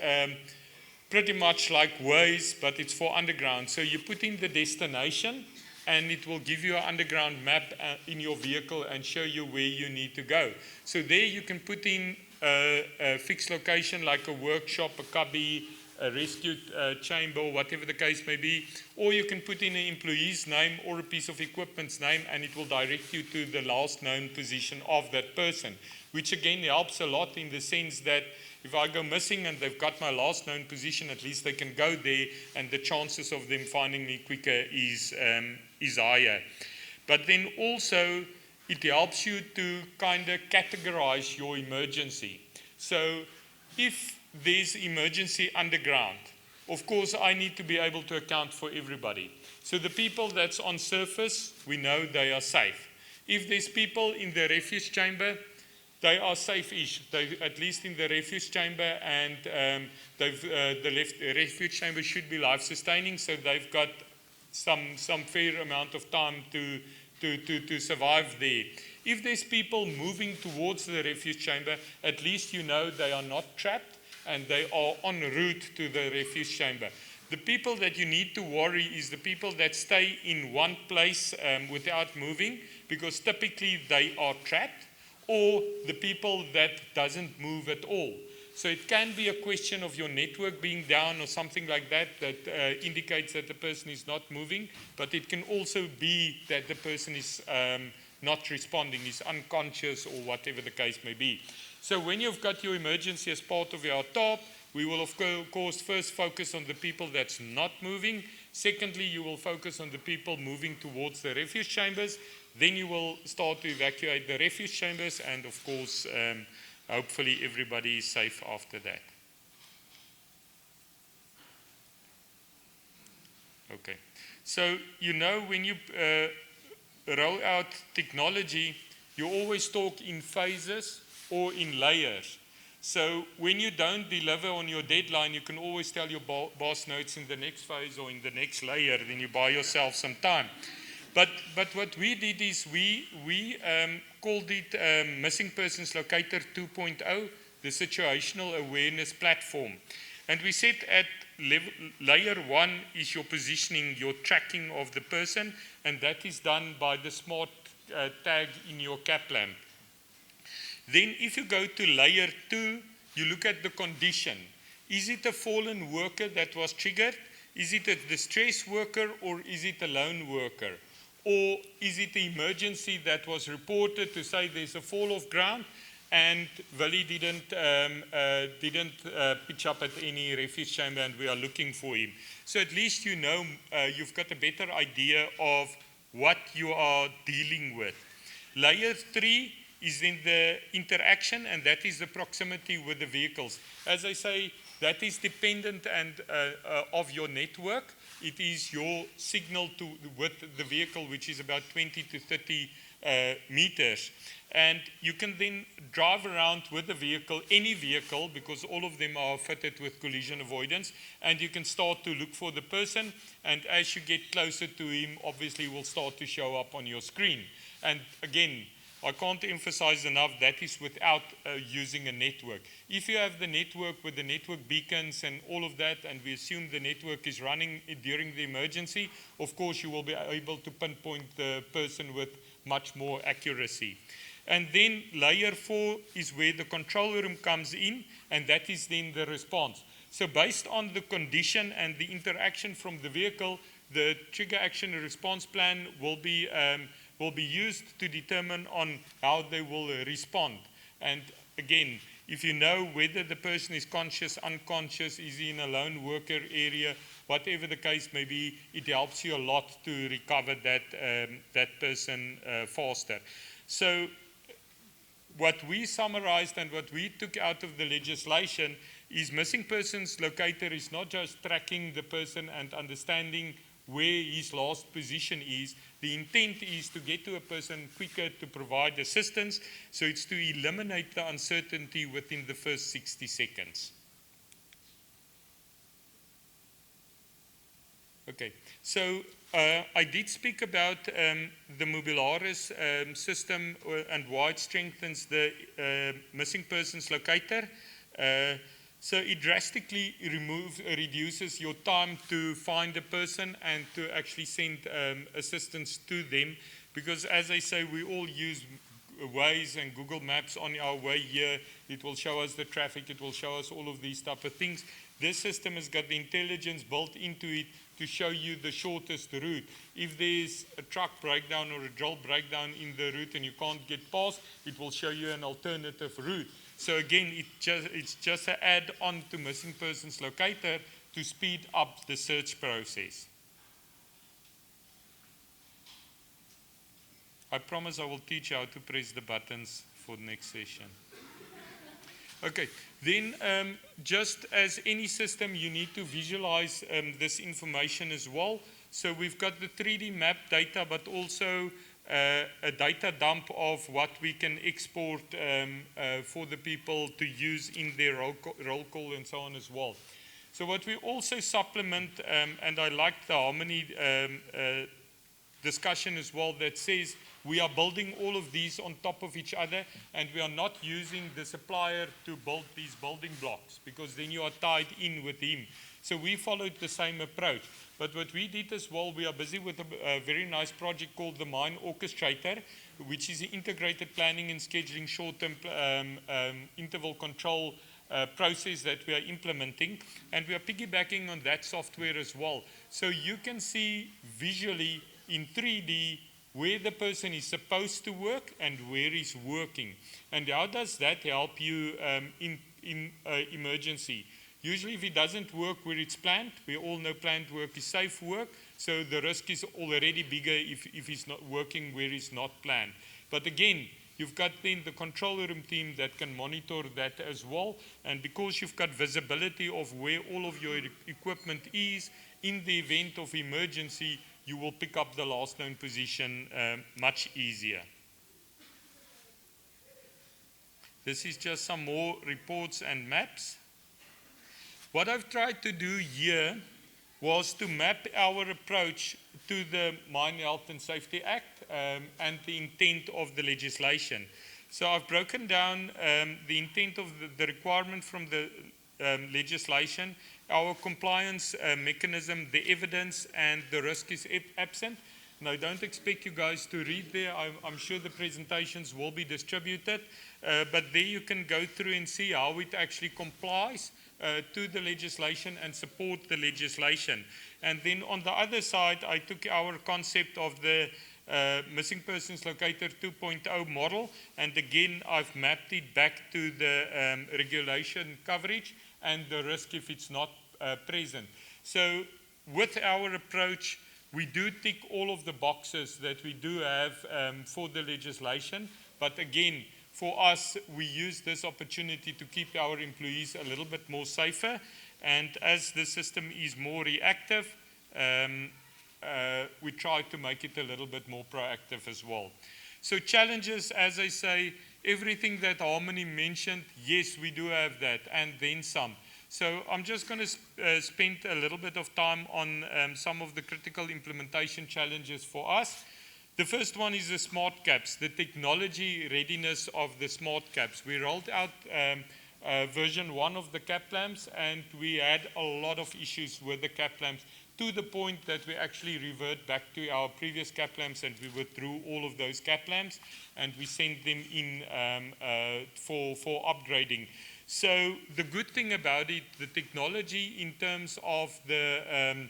pretty much like Waze, but it's for underground. So you put in the destination, and it will give you an underground map in your vehicle and show you where you need to go. So there you can put in a fixed location like a workshop, a cubby, a rescue chamber, or whatever the case may be, or you can put in an employee's name or a piece of equipment's name, and it will direct you to the last known position of that person, which again helps a lot in the sense that if I go missing and they've got my last known position, at least they can go there, and the chances of them finding me quicker is higher. But then also, it helps you to kind of categorize your emergency. So if there's emergency underground, of course, I need to be able to account for everybody. So the people that's on surface, we know they are safe. If there's people in the refuse chamber, they are safe-ish, at least in the refuse chamber, and the refuse chamber should be life-sustaining, so they've got some fair amount of time to survive there. If there's people moving towards the refuse chamber, at least you know they are not trapped and they are en route to the refuse chamber. The people that you need to worry is the people that stay in one place without moving, because typically they are trapped, or the people that doesn't move at all. So it can be a question of your network being down or something like that that indicates that the person is not moving, but it can also be that the person is not responding, is unconscious, or whatever the case may be. So when you've got your emergency as part of your top, we will of course first focus on the people that's not moving. Secondly, you will focus on the people moving towards the refuge chambers. Then you will start to evacuate the refuge chambers, and of course, hopefully everybody is safe after that. Okay, so you know when you roll out technology, you always talk in phases or in layers. So when you don't deliver on your deadline, you can always tell your boss, no, it's in the next phase or in the next layer, then you buy yourself some time. But what we did is we called it Missing Persons Locator 2.0, the situational awareness platform. And we said at layer 1 is your positioning, your tracking of the person, and that is done by the smart tag in your cap lamp. Then if you go to layer 2, you look at the condition. Is it a fallen worker that was triggered? Is it a distressed worker, or is it a lone worker? Or is it the emergency that was reported to say there's a fall of ground and Willie didn't pitch up at any refuge chamber and we are looking for him? So at least you know, you've got a better idea of what you are dealing with. Layer 3 is in the interaction, and that is the proximity with the vehicles. As I say, that is dependent of your network. It is your signal with the vehicle, which is about 20 to 30 meters. And you can then drive around with the vehicle, any vehicle, because all of them are fitted with collision avoidance, and you can start to look for the person, and as you get closer to him, obviously will start to show up on your screen. And again, I can't emphasize enough, that is without using a network. If you have the network with the network beacons and all of that, and we assume the network is running during the emergency, of course you will be able to pinpoint the person with much more accuracy. And then layer 4 is where the control room comes in, and that is then the response. So based on the condition and the interaction from the vehicle, the trigger action and response plan will be used to determine on how they will respond. And again, if you know whether the person is conscious, unconscious, is he in a lone worker area, whatever the case may be, it helps you a lot to recover that person faster. So what we summarized and what we took out of the legislation is missing persons locator is not just tracking the person and understanding where his last position is. The intent is to get to a person quicker to provide assistance, so it's to eliminate the uncertainty within the first 60 seconds. Okay, so I did speak about the Mobilaris system and why it strengthens the missing persons locator. So it drastically reduces your time to find a person and to actually send assistance to them, because as I say, we all use Waze and Google Maps on our way here. It will show us the traffic, it will show us all of these type of things. This system has got the intelligence built into it to show you the shortest route. If there's a truck breakdown or a drill breakdown in the route and you can't get past, it will show you an alternative route. So again, it's just an add-on to missing persons locator to speed up the search process. I promise I will teach you how to press the buttons for the next session. Okay, then just as any system, you need to visualize this information as well. So we've got the 3D map data, but also a data dump of what we can export for the people to use in their roll call and so on as well. So what we also supplement, and I like the Harmony discussion as well, that says we are building all of these on top of each other, and we are not using the supplier to build these building blocks, because then you are tied in with him. So we followed the same approach. But what we did as well, we are busy with a very nice project called the Mine Orchestrator, which is an integrated planning and scheduling short-term interval control process that we are implementing. And we are piggybacking on that software as well. So you can see visually in 3D where the person is supposed to work and where he's working. And how does that help you in emergency? Usually if it doesn't work where it's planned, we all know planned work is safe work, so the risk is already bigger if he's not working where it's not planned. But again, you've got then the control room team that can monitor that as well, and because you've got visibility of where all of your equipment is, in the event of emergency, you will pick up the last known position much easier. This is just some more reports and maps. What I've tried to do here was to map our approach to the Mine Health and Safety Act and the intent of the legislation. So I've broken down the intent of the requirement from the legislation, our compliance mechanism, the evidence, and the risk is absent. And I don't expect you guys to read there. I'm sure the presentations will be distributed. But there you can go through and see how it actually complies to the legislation and support the legislation. And then on the other side, I took our concept of the Missing Persons Locator 2.0 model, and again, I've mapped it back to the regulation coverage and the risk if it's not present. So with our approach, we do tick all of the boxes that we do have for the legislation, but again, for us, we use this opportunity to keep our employees a little bit more safer, and as the system is more reactive, we try to make it a little bit more proactive as well. So challenges, as I say, everything that Harmony mentioned, yes, we do have that, and then some. So I'm just going to spend a little bit of time on some of the critical implementation challenges for us. The first one is the smart caps, the technology readiness of the smart caps. We rolled out version 1 of the cap lamps, and we had a lot of issues with the cap lamps, to the point that we actually revert back to our previous cap lamps, and we withdrew all of those cap lamps, and we sent them in for upgrading. So the good thing about it, the technology in terms of the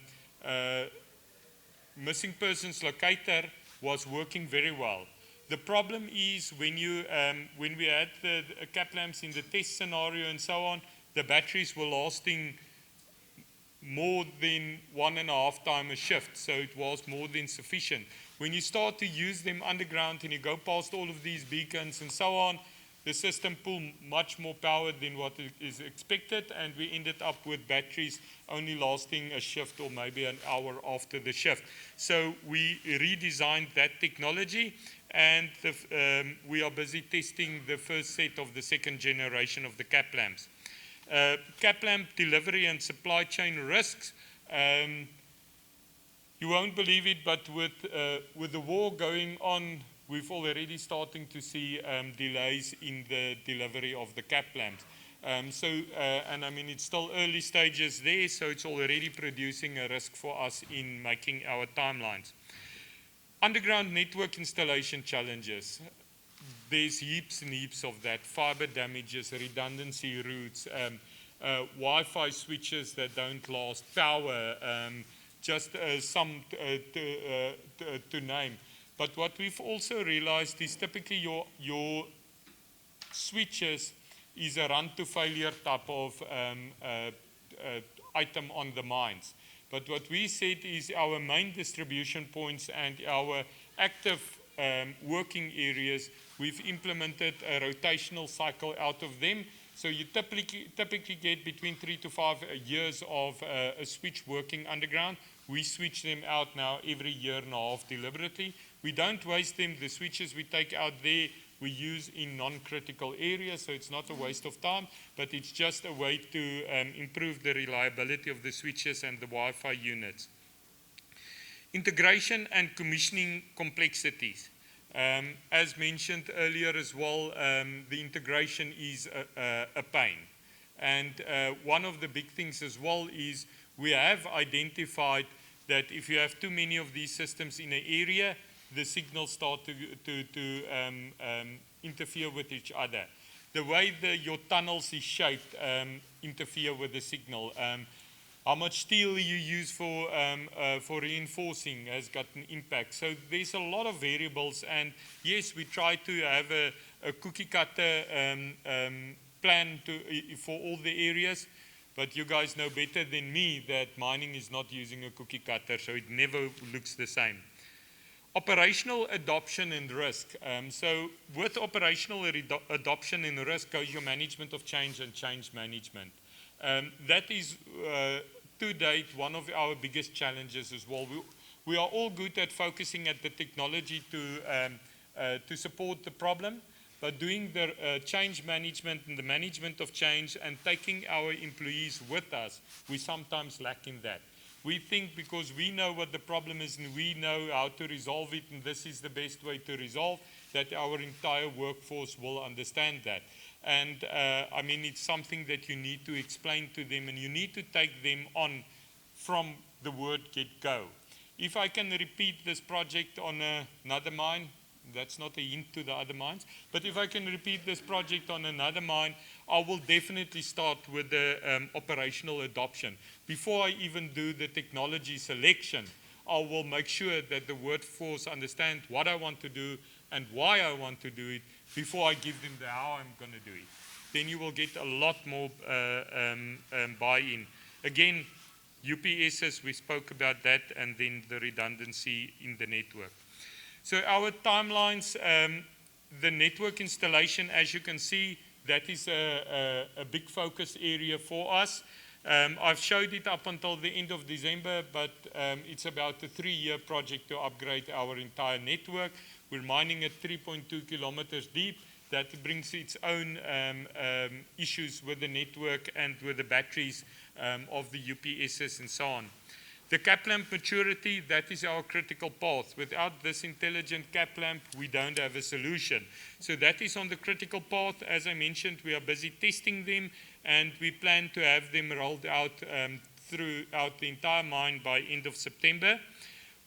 Missing Persons Locator was working very well. The problem is when we had the cap lamps in the test scenario and so on, the batteries were lasting more than 1.5 times a shift, so it was more than sufficient. When you start to use them underground and you go past all of these beacons and so on, the system pulled much more power than what is expected, and we ended up with batteries only lasting a shift or maybe an hour after the shift. So we redesigned that technology, and we are busy testing the first set of the second generation of the cap lamps. Cap lamp delivery and supply chain risks. You won't believe it, but with the war going on, we've already starting to see delays in the delivery of the cap lamps. And I mean, it's still early stages there, so it's already producing a risk for us in making our timelines. Underground network installation challenges. There's heaps and heaps of that. Fiber damages, redundancy routes, Wi-Fi switches that don't last, power, just some to name. But what we've also realized is typically your switches is a run to failure type of item on the mines. But what we said is our main distribution points and our active working areas, we've implemented a rotational cycle out of them. So you typically get between 3 to 5 years of a switch working underground. We switch them out now every 1.5 years deliberately. We don't waste them. The switches we take out there, we use in non-critical areas, so it's not a waste of time, but it's just a way to improve the reliability of the switches and the Wi-Fi units. Integration and commissioning complexities. As mentioned earlier as well, the integration is a pain. And one of the big things as well is we have identified that if you have too many of these systems in an area, the signals start to interfere with each other. The way your tunnels is shaped interfere with the signal. How much steel you use for reinforcing has got an impact. So there's a lot of variables, and yes, we try to have a cookie cutter plan for all the areas, but you guys know better than me that mining is not using a cookie cutter, so it never looks the same. Operational adoption and risk. So with operational adoption and risk goes your management of change and change management. That is, to date, one of our biggest challenges as well. We are all good at focusing at the technology to support the problem, but doing the change management and the management of change and taking our employees with us, we sometimes lack in that. We think because we know what the problem is and we know how to resolve it, and this is the best way to resolve, that our entire workforce will understand that. And I mean, it's something that you need to explain to them, and you need to take them on from the word get-go. if I can repeat this project on another mine, that's not a hint to the other mines, but if I can repeat this project on another mine, I will definitely start with the operational adoption. Before I even do the technology selection, I will make sure that the workforce understand what I want to do and why I want to do it before I give them the how I'm going to do it. Then you will get a lot more buy-in. Again, UPSs, we spoke about that, and then the redundancy in the network. So our timelines, the network installation, as you can see, that is a big focus area for us. I've showed it up until the end of December, but it's about a 3-year project to upgrade our entire network. We're mining at 3.2 kilometers deep. That brings its own issues with the network and with the batteries of the UPSs and so on. The cap lamp maturity, that is our critical path. Without this intelligent cap lamp, we don't have a solution. So that is on the critical path. As I mentioned, we are busy testing them, and we plan to have them rolled out throughout the entire mine by end of September.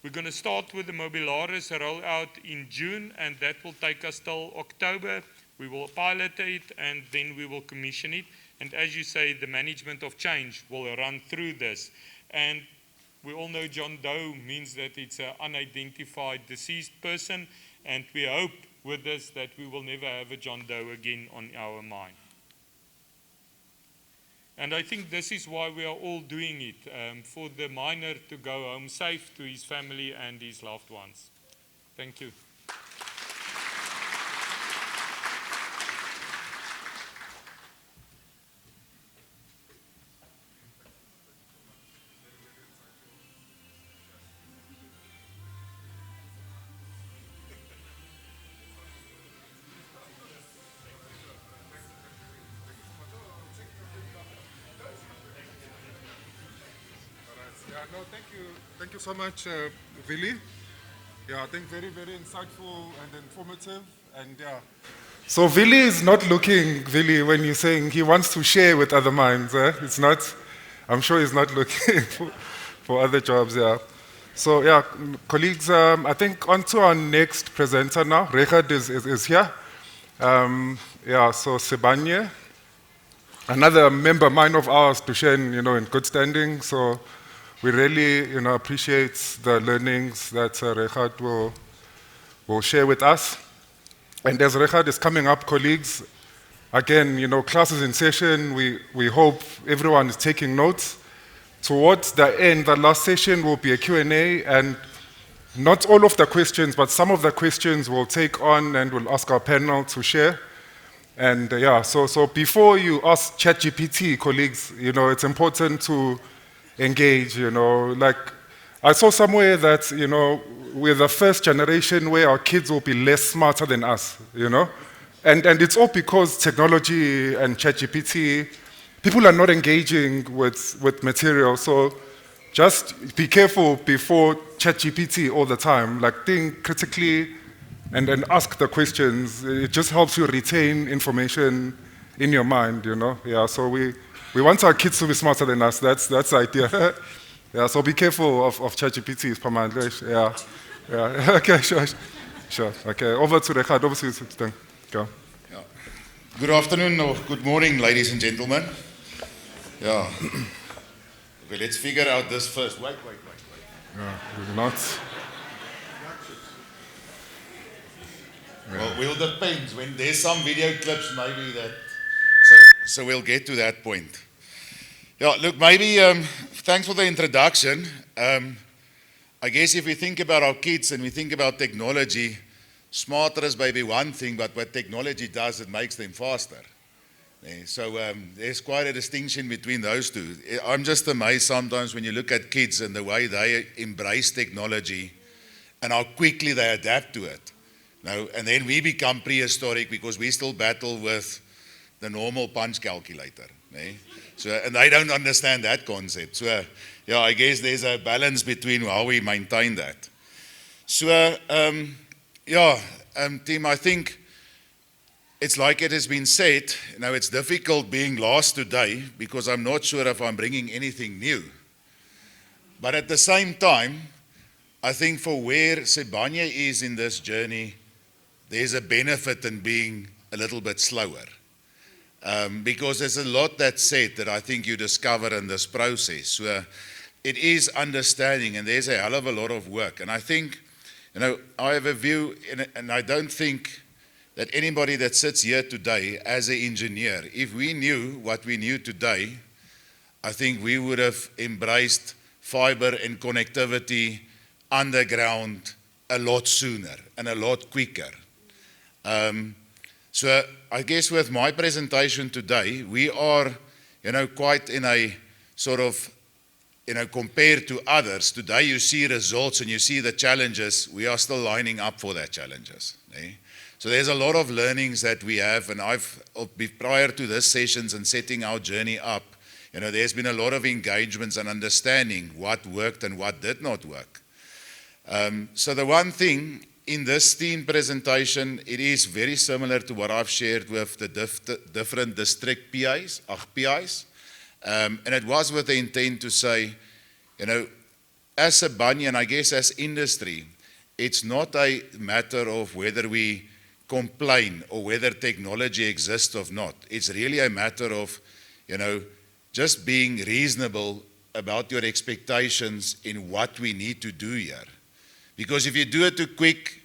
We're going to start with the Mobilaris rollout in June, and that will take us till October. We will pilot it, and then we will commission it. And as you say, the management of change will run through this. And we all know John Doe means that it's an unidentified deceased person, and we hope with this that we will never have a John Doe again on our mine. And I think this is why we are all doing it, for the miner to go home safe to his family and his loved ones. Thank you. Yeah, no, thank you. Thank you so much, Willie. Yeah, I think very, very insightful and informative. And yeah. So Willie is not looking, Willie, when you're saying he wants to share with other minds. It's not, I'm sure he's not looking for other jobs, yeah. So yeah, colleagues, I think on to our next presenter now. Richard is here. Yeah, so Sebanye, another member mine of ours, Dushen, in good standing. So we really, appreciate the learnings that Richard will share with us. And as Richard is coming up, colleagues, again, class is in session. We hope everyone is taking notes. Towards the end, the last session will be a Q&A, and not all of the questions, but some of the questions we'll take on and we'll ask our panel to share. And yeah, so before you ask ChatGPT, colleagues, it's important to engage, like I saw somewhere that, we're the first generation where our kids will be less smarter than us, and it's all because technology and ChatGPT, people are not engaging with material. So just be careful before ChatGPT all the time, like think critically and then ask the questions. It just helps you retain information in your mind, Yeah, so we want our kids to be smarter than us. That's the idea. Yeah, so be careful of ChatGPT, yeah. Yeah, okay, sure. Okay, over to Richard, over to you. Go. Yeah. Good afternoon or good morning, ladies and gentlemen. Yeah. Okay, let's figure out this first. Wait. Yeah, we're not. Well, depends. When there's some video clips, maybe that. So we'll get to that point. Yeah, look, maybe, thanks for the introduction. I guess if we think about our kids and we think about technology, smarter is maybe one thing, but what technology does, it makes them faster. So there's quite a distinction between those two. I'm just amazed sometimes when you look at kids and the way they embrace technology and how quickly they adapt to it. And then we become prehistoric because we still battle with the normal punch calculator. So, and they don't understand that concept. So yeah, I guess there's a balance between how we maintain that. So team, I think it's like it has been said, it's difficult being last today because I'm not sure if I'm bringing anything new. But at the same time, I think for where Sibanye is in this journey, there's a benefit in being a little bit slower. Because there's a lot that's said that I think you discover in this process. So it is understanding, and there's a hell of a lot of work. And I think, I have a view, and I don't think that anybody that sits here today as an engineer, if we knew what we knew today, I think we would have embraced fiber and connectivity underground a lot sooner and a lot quicker. So I guess with my presentation today, we are, quite in a sort of, compared to others. Today you see results and you see the challenges. We are still lining up for that challenges. Eh? So there's a lot of learnings that we have, and prior to this sessions and setting our journey up, there's been a lot of engagements and understanding what worked and what did not work. So the one thing in this theme presentation, it is very similar to what I've shared with the different district PIs, and it was with the intent to say, as Sibanye, and I guess as industry, it's not a matter of whether we complain or whether technology exists or not. It's really a matter of, just being reasonable about your expectations in what we need to do here. Because if you do it too quick,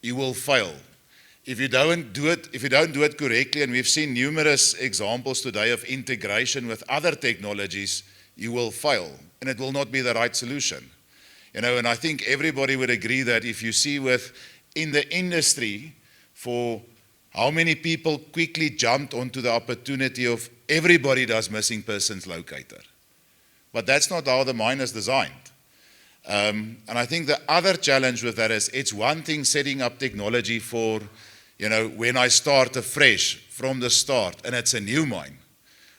you will fail. If you don't do it correctly, and we've seen numerous examples today of integration with other technologies, you will fail, and it will not be the right solution. And I think everybody would agree that if you see in the industry, for how many people quickly jumped onto the opportunity of everybody does missing persons locator. But that's not how the mine is designed. And I think the other challenge with that is, it's one thing setting up technology for, when I start afresh from the start, and it's a new mine.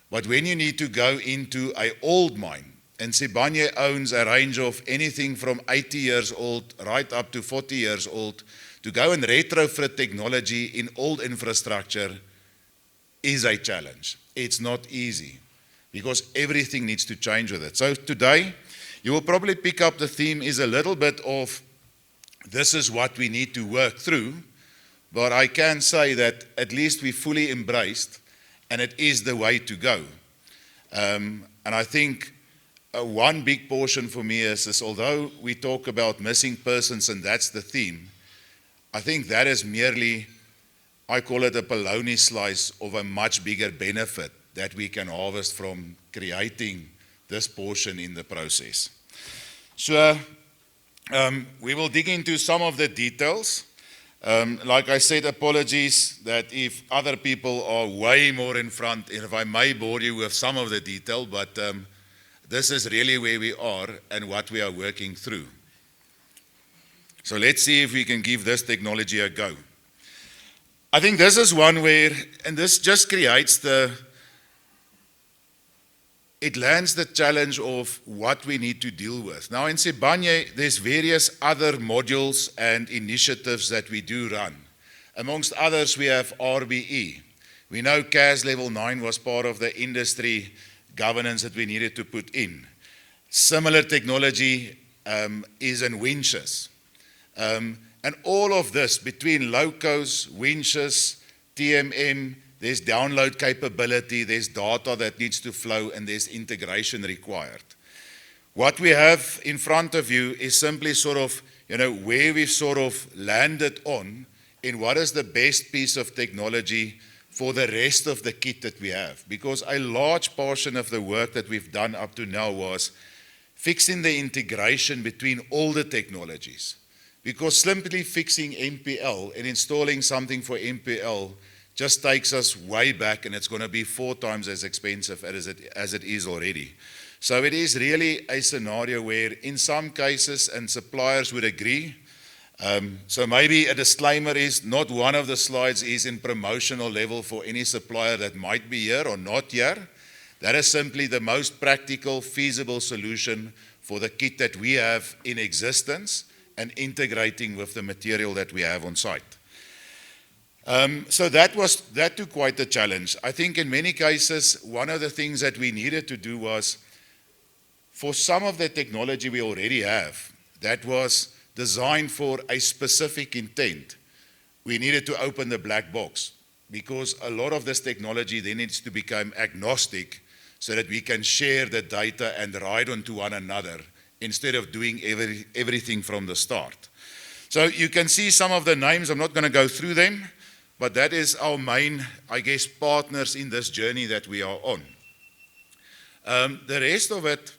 But when you need to go into an old mine, and Sibanye owns a range of anything from 80 years old right up to 40 years old, to go and retrofit technology in old infrastructure is a challenge. It's not easy, because everything needs to change with it. So today, you will probably pick up the theme is a little bit of, this is what we need to work through, but I can say that at least we fully embraced, and it is the way to go. And I think one big portion for me is although we talk about missing persons and that's the theme, I think that is merely, I call it a bologna slice of a much bigger benefit that we can harvest from creating this portion in the process. So we will dig into some of the details. Like I said, apologies that if other people are way more in front, and if I may bore you with some of the detail, but this is really where we are and what we are working through. So let's see if we can give this technology a go. I think this is one where, and this just creates it lands the challenge of what we need to deal with. Now in Sibanye, there's various other modules and initiatives that we do run. Amongst others, we have RBE. We know CAS Level 9 was part of the industry governance that we needed to put in. Similar technology is in winches. And all of this between locos, winches, TMM, there's download capability, there's data that needs to flow, and there's integration required. What we have in front of you is simply sort of, where we've sort of landed on in what is the best piece of technology for the rest of the kit that we have. Because a large portion of the work that we've done up to now was fixing the integration between all the technologies. Because simply fixing MPL and installing something for MPL just takes us way back, and it's going to be 4 times as expensive as it is already. So it is really a scenario where in some cases, and suppliers would agree, so maybe a disclaimer is not one of the slides is in promotional level for any supplier that might be here or not here. That is simply the most practical, feasible solution for the kit that we have in existence and integrating with the material that we have on site. So that took quite a challenge. I think in many cases, one of the things that we needed to do was, for some of the technology we already have, that was designed for a specific intent, we needed to open the black box, because a lot of this technology then needs to become agnostic so that we can share the data and write onto one another instead of doing everything from the start. So you can see some of the names. I'm not going to go through them, but that is our main, I guess, partners in this journey that we are on. The rest of it,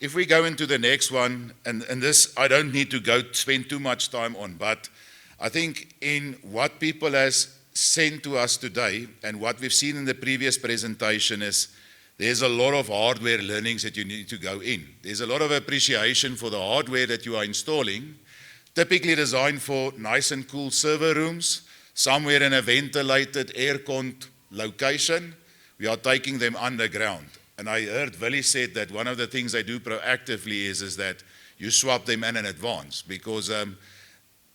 if we go into the next one, and this I don't need to spend too much time on, but I think in what people has sent to us today and what we've seen in the previous presentation is there's a lot of hardware learnings that you need to go in. There's a lot of appreciation for the hardware that you are installing, typically designed for nice and cool server rooms, somewhere in a ventilated, air-conned location. We are taking them underground. And I heard Willie said that one of the things they do proactively is that you swap them in advance, because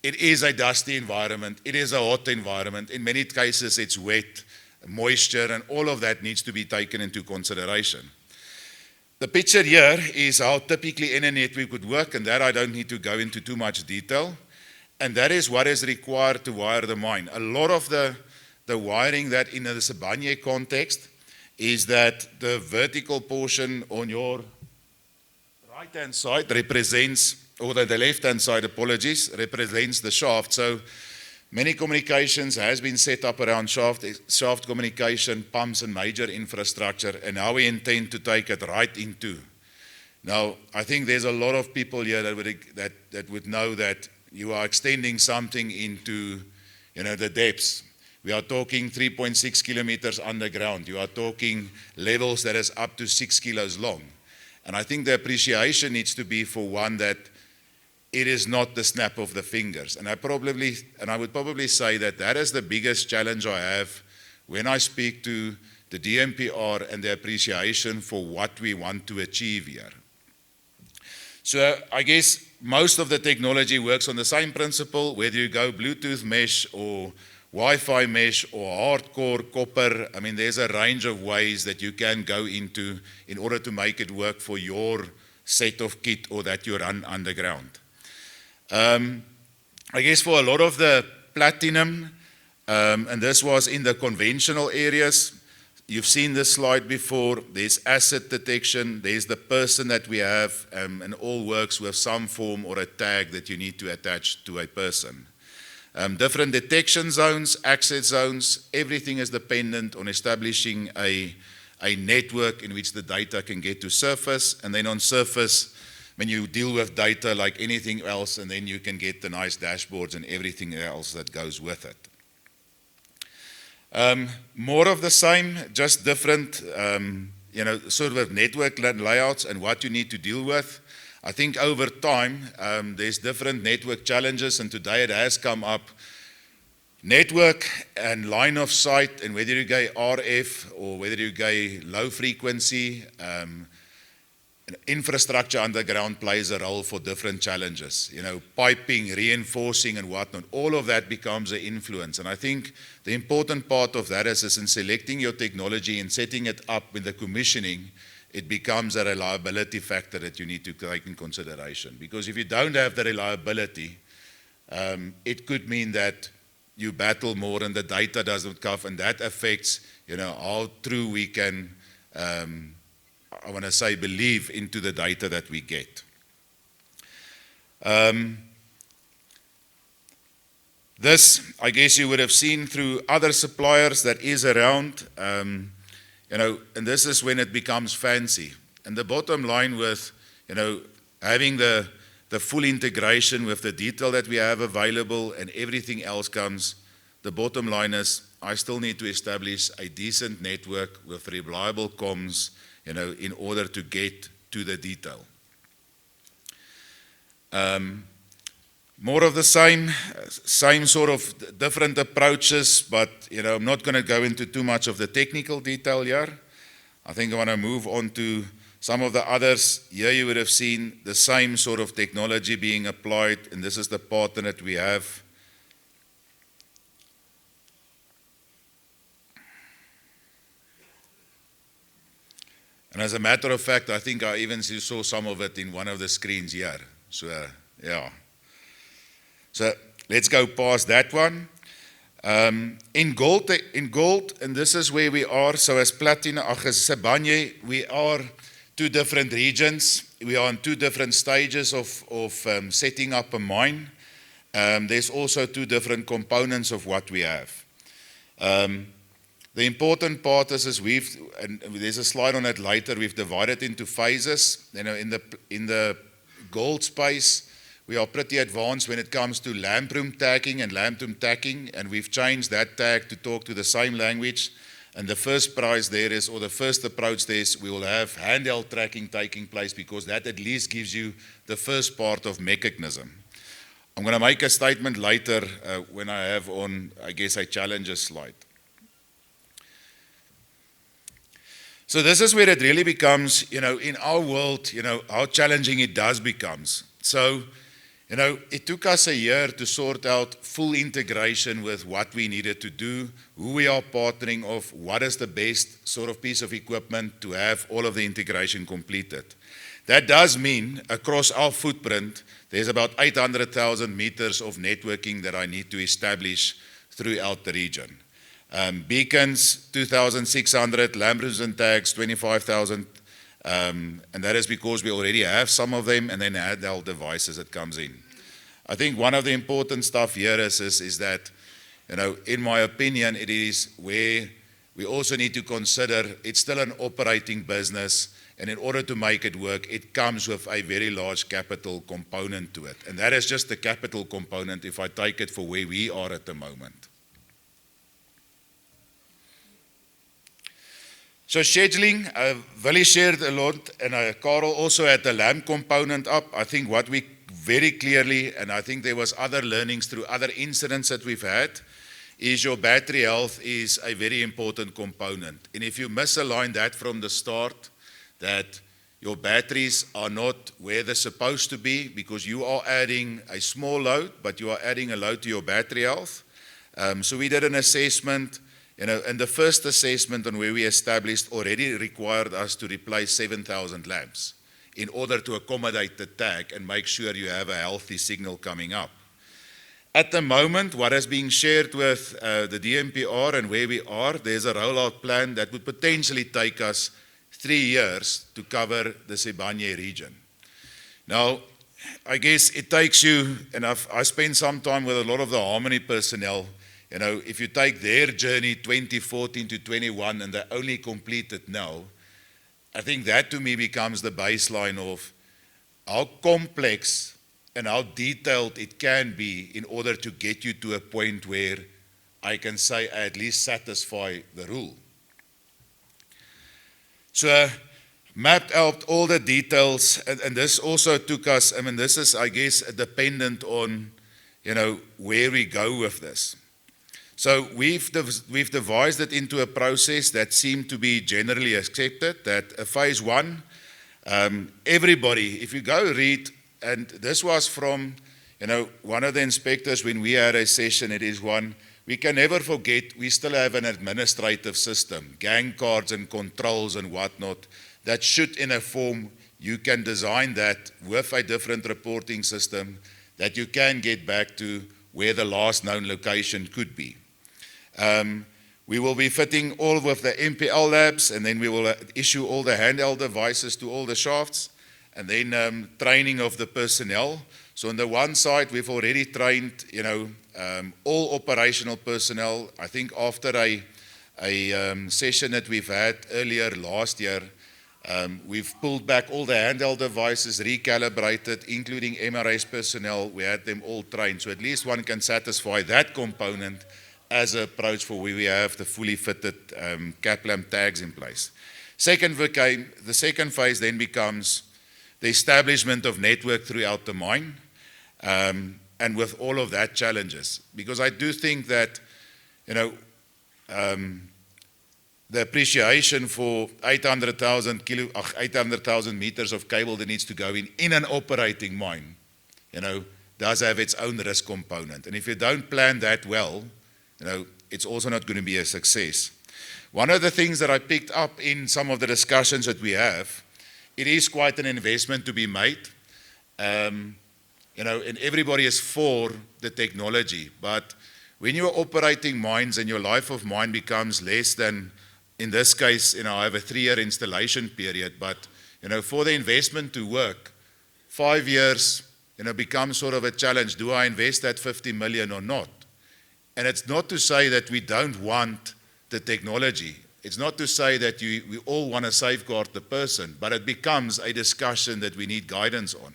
it is a dusty environment, it is a hot environment. In many cases it's wet, moisture, and all of that needs to be taken into consideration. The picture here is how typically any network would work, and that I don't need to go into too much detail. And that is what is required to wire the mine. A lot of the wiring that in the Sibanye context is that the vertical portion on your right-hand side represents, or the left-hand side, apologies, represents the shaft. So many communications has been set up around shaft communication, pumps and major infrastructure, and now we intend to take it right into. Now, I think there's a lot of people here that would know that you are extending something into, the depths. We are talking 3.6 kilometers underground. You are talking levels that is up to 6 kilos long. And I think the appreciation needs to be for one that it is not the snap of the fingers. And I would probably say that is the biggest challenge I have when I speak to the DMPR and the appreciation for what we want to achieve here. So I guess most of the technology works on the same principle, whether you go Bluetooth mesh or Wi-Fi mesh or hardcore copper. I mean, there's a range of ways that you can go into in order to make it work for your set of kit or that you run underground. I guess for a lot of the platinum, and this was in the conventional areas, you've seen this slide before, there's asset detection, there's the person that we have, and all works with some form or a tag that you need to attach to a person. Different detection zones, access zones, everything is dependent on establishing a network in which the data can get to surface, and then on surface, when you deal with data like anything else, and then you can get the nice dashboards and everything else that goes with it. More of the same, just different, sort of network layouts and what you need to deal with. I think over time, there's different network challenges, and today it has come up. Network and line of sight, and whether you go RF or whether you go low frequency, infrastructure underground plays a role for different challenges. Piping, reinforcing and whatnot, all of that becomes an influence. And I think the important part of that is in selecting your technology and setting it up with the commissioning, it becomes a reliability factor that you need to take in consideration. Because if you don't have the reliability, it could mean that you battle more and the data doesn't cover, and that affects, how true we can, I want to say, believe into the data that we get. This, I guess you would have seen through other suppliers that is around, and this is when it becomes fancy. And the bottom line with, having the full integration with the detail that we have available and everything else comes, the bottom line is I still need to establish a decent network with reliable comms, in order to get to the detail. More of the same sort of different approaches, but I'm not going to go into too much of the technical detail here. I think I want to move on to some of the others. Here you would have seen the same sort of technology being applied, and this is the partner that we have. And as a matter of fact, I think I even saw some of it in one of the screens here. So, yeah. So let's go past that one. In gold, and this is where we are. So as platinum, as Sibanye, we are two different regions. We are on two different stages of setting up a mine. There's also two different components of what we have. The important part is and there's a slide on it later, we've divided into phases. You know, in the gold space, we are pretty advanced when it comes to lamp room tagging and lamp room tagging, and we've changed that tag to talk to the same language. And the first prize there is, or the first approach there is, we will have handheld tracking taking place, because that at least gives you the first part of mechanism. I'm going to make a statement later when I have on, I guess, a challenges slide. So this is where it really becomes, you know, in our world, you know, how challenging it does becomes. So, you know, it took us a year to sort out full integration with what we needed to do, who we are partnering of, what is the best sort of piece of equipment to have all of the integration completed. That does mean across our footprint, there's about 800,000 meters of networking that I need to establish throughout the region. Beacons, 2,600, lamp rooms and tags, 25,000, and that is because we already have some of them, and then handheld devices that comes in. I think one of the important stuff here is that, you know, in my opinion, it is where we also need to consider it's still an operating business, and in order to make it work, it comes with a very large capital component to it. And that is just the capital component if I take it for where we are at the moment. So scheduling, Willie shared a lot, and Carl also had the lamp component up. I think what we very clearly, and I think there was other learnings through other incidents that we've had, is your battery health is a very important component. And if you misalign that from the start, that your batteries are not where they're supposed to be, because you are adding a small load, but you are adding a load to your battery health. So we did an assessment. You know, and the first assessment on where we established already required us to replace 7,000 lamps in order to accommodate the tag and make sure you have a healthy signal coming up. At the moment, what is being shared with the DMPR and where we are, there's a rollout plan that would potentially take us 3 years to cover the Sibanye region. Now, I guess it takes you, and I spent some time with a lot of the Harmony personnel. You know, if you take their journey 2014 to 21 and they only complete it now, I think that to me becomes the baseline of how complex and how detailed it can be in order to get you to a point where I can say I at least satisfy the rule. So mapped out all the details, and this also took us, I mean, this is, I guess, dependent on, you know, where we go with this. So we've devised it into a process that seemed to be generally accepted, that phase one, everybody, if you go read, and this was from, you know, one of the inspectors when we had a session, it is one, we can never forget, we still have an administrative system, gang cards and controls and whatnot, that should in a form, you can design that with a different reporting system, that you can get back to where the last known location could be. We will be fitting all with the MPL labs, and then we will issue all the handheld devices to all the shafts, and then training of the personnel. So on the one side, we've already trained, you know, all operational personnel. I think after a session that we've had earlier last year, we've pulled back all the handheld devices, recalibrated, including MRS personnel. We had them all trained, so at least one can satisfy that component as an approach for where we have the fully fitted cap lamp tags in place. The second phase then becomes the establishment of network throughout the mine, and with all of that challenges. Because I do think that, you know, the appreciation for 800,000 meters of cable that needs to go in an operating mine, you know, does have its own risk component. And if you don't plan that well, you know, it's also not going to be a success. One of the things that I picked up in some of the discussions that we have, it is quite an investment to be made. You and everybody is for the technology. But when you're operating mines and your life of mine becomes less than, in this case, I have a 3-year installation period, but, for the investment to work, 5 years, becomes sort of a challenge. Do I invest that 50 million or not? And it's not to say that we don't want the technology. It's not to say that we all want to safeguard the person, but it becomes a discussion that we need guidance on.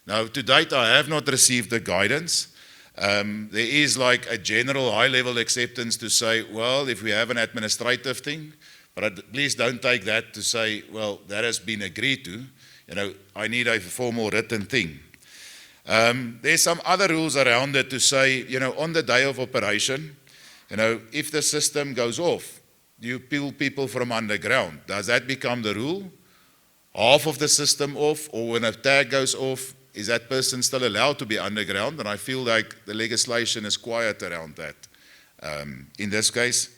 Now, to date, I have not received the guidance. There is like a general high-level acceptance to say, well, if we have an administrative thing, but please don't take that to say, well, that has been agreed to. I need a formal written thing. There's some other rules around it to say, on the day of operation, if the system goes off, do you pull people from underground? Does that become the rule? Half of the system off, or when a tag goes off, is that person still allowed to be underground? And I feel like the legislation is quiet around that in this case.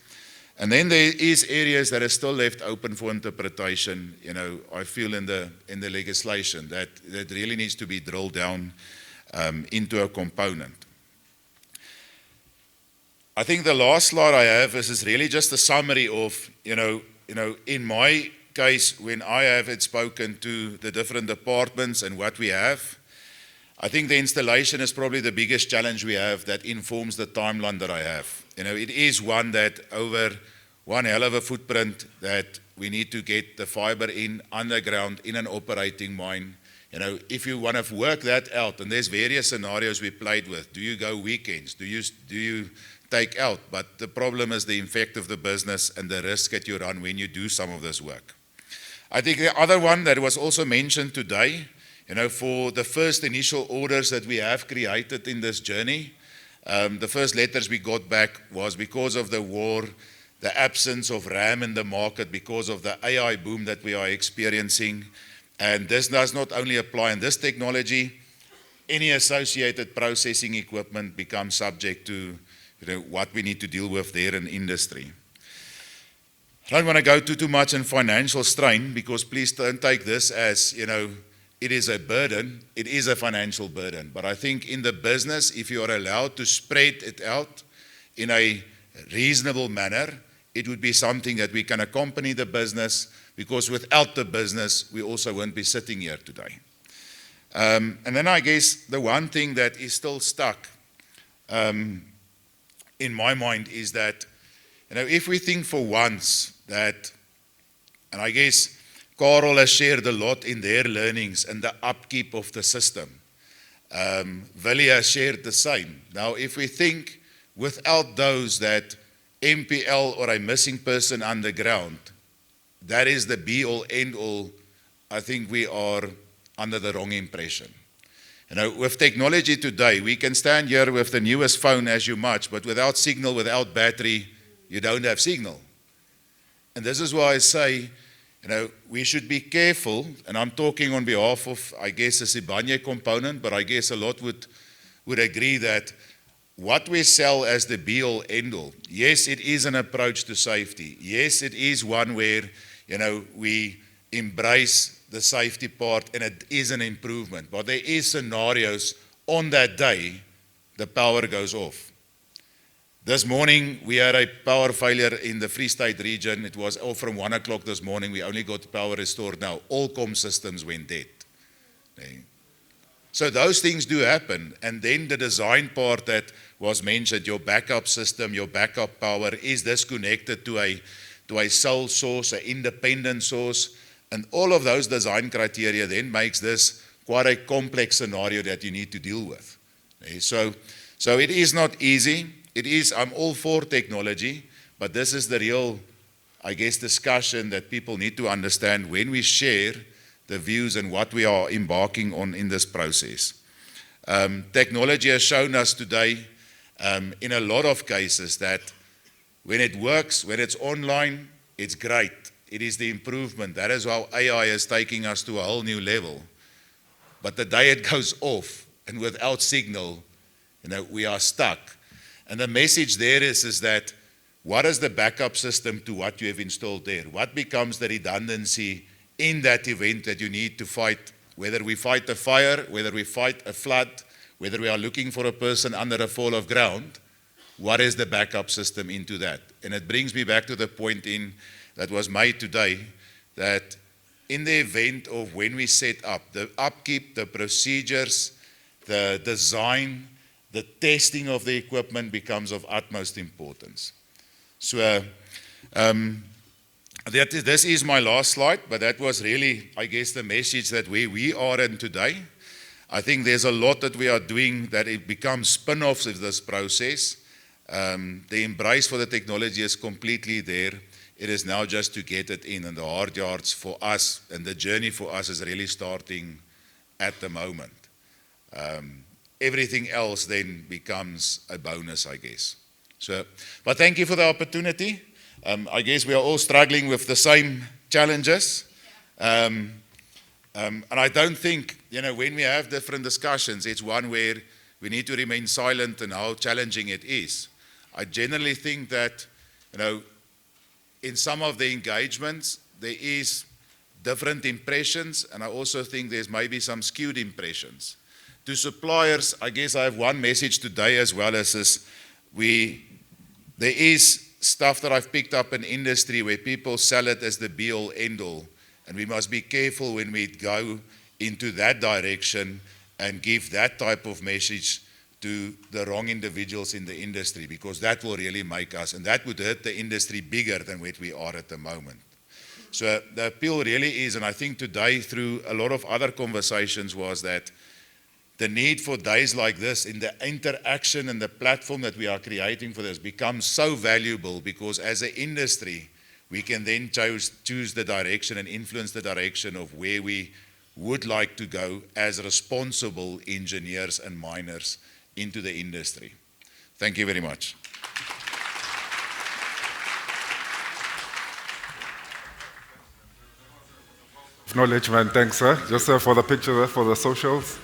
And then there is areas that are still left open for interpretation, I feel in the legislation that really needs to be drilled down into a component. I think the last slide I have is really just a summary of, in my case, when I have spoken to the different departments and what we have, I think the installation is probably the biggest challenge we have that informs the timeline that I have. It is one that over one hell of a footprint that we need to get the fiber in underground in an operating mine. If you want to work that out, and there's various scenarios we played with. Do you go weekends? Do you take out? But the problem is the effect of the business and the risk that you run when you do some of this work. I think the other one that was also mentioned today, for the first initial orders that we have created in this journey, the first letters we got back was because of the war, the absence of RAM in the market, because of the AI boom that we are experiencing. And this does not only apply in this technology, any associated processing equipment becomes subject to what we need to deal with there in industry. I don't want to go too much in financial strain, because please don't take this as, it is a burden. It is a financial burden. But I think in the business, if you are allowed to spread it out in a reasonable manner, it would be something that we can accompany the business, because without the business, we also won't be sitting here today. And then I guess the one thing that is still stuck in my mind is that, if we think for once that, and I guess Carl has shared a lot in their learnings and the upkeep of the system. Willie has shared the same. Now, if we think without those that MPL or a missing person underground, that is the be-all, end-all, I think we are under the wrong impression. With technology today, we can stand here with the newest phone as you much, but without signal, without battery, you don't have signal. And this is why I say, we should be careful, and I'm talking on behalf of, I guess, a Sibanye component, but I guess a lot would agree that what we sell as the be-all, end-all, yes, it is an approach to safety. Yes, it is one where, we embrace the safety part, and it is an improvement. But there is scenarios on that day, the power goes off. This morning, we had a power failure in the Free State region. It was all from 1 o'clock this morning. We only got power restored now. All comm systems went dead. So those things do happen. And then the design part that was mentioned, your backup system, your backup power, is this connected to a sole source, an independent source? And all of those design criteria then makes this quite a complex scenario that you need to deal with. So it is not easy. I'm all for technology, but this is the real, I guess, discussion that people need to understand when we share the views and what we are embarking on in this process. Technology has shown us today, in a lot of cases, that when it works, when it's online, it's great. It is the improvement. That is how AI is taking us to a whole new level. But the day it goes off and without signal, we are stuck. And the message there is that what is the backup system to what you have installed there? What becomes the redundancy in that event that you need to fight, whether we fight a fire, whether we fight a flood, whether we are looking for a person under a fall of ground, what is the backup system into that? And it brings me back to the point that was made today, that in the event of when we set up, the upkeep, the procedures, the design, the testing of the equipment becomes of utmost importance. So this is my last slide, but that was really, I guess, the message that where we are in today. I think there's a lot that we are doing that it becomes spin-offs of this process. The embrace for the technology is completely there. It is now just to get it in, and the hard yards for us, and the journey for us is really starting at the moment. Everything else then becomes a bonus, I guess. So, but thank you for the opportunity. I guess we are all struggling with the same challenges. And I don't think, when we have different discussions, it's one where we need to remain silent and how challenging it is. I generally think that, in some of the engagements, there is different impressions, and I also think there's maybe some skewed impressions. To suppliers, I guess I have one message today as well as this. There is stuff that I've picked up in industry where people sell it as the be-all, end-all, and we must be careful when we go into that direction and give that type of message to the wrong individuals in the industry, because that will really make us, and that would hurt the industry bigger than where we are at the moment. So the appeal really is, and I think today through a lot of other conversations, was that the need for days like this in the interaction and the platform that we are creating for this becomes so valuable, because as an industry, we can then choose the direction and influence the direction of where we would like to go as responsible engineers and miners into the industry. Thank you very much. Acknowledgement, thanks, sir. Just for the picture, for the socials.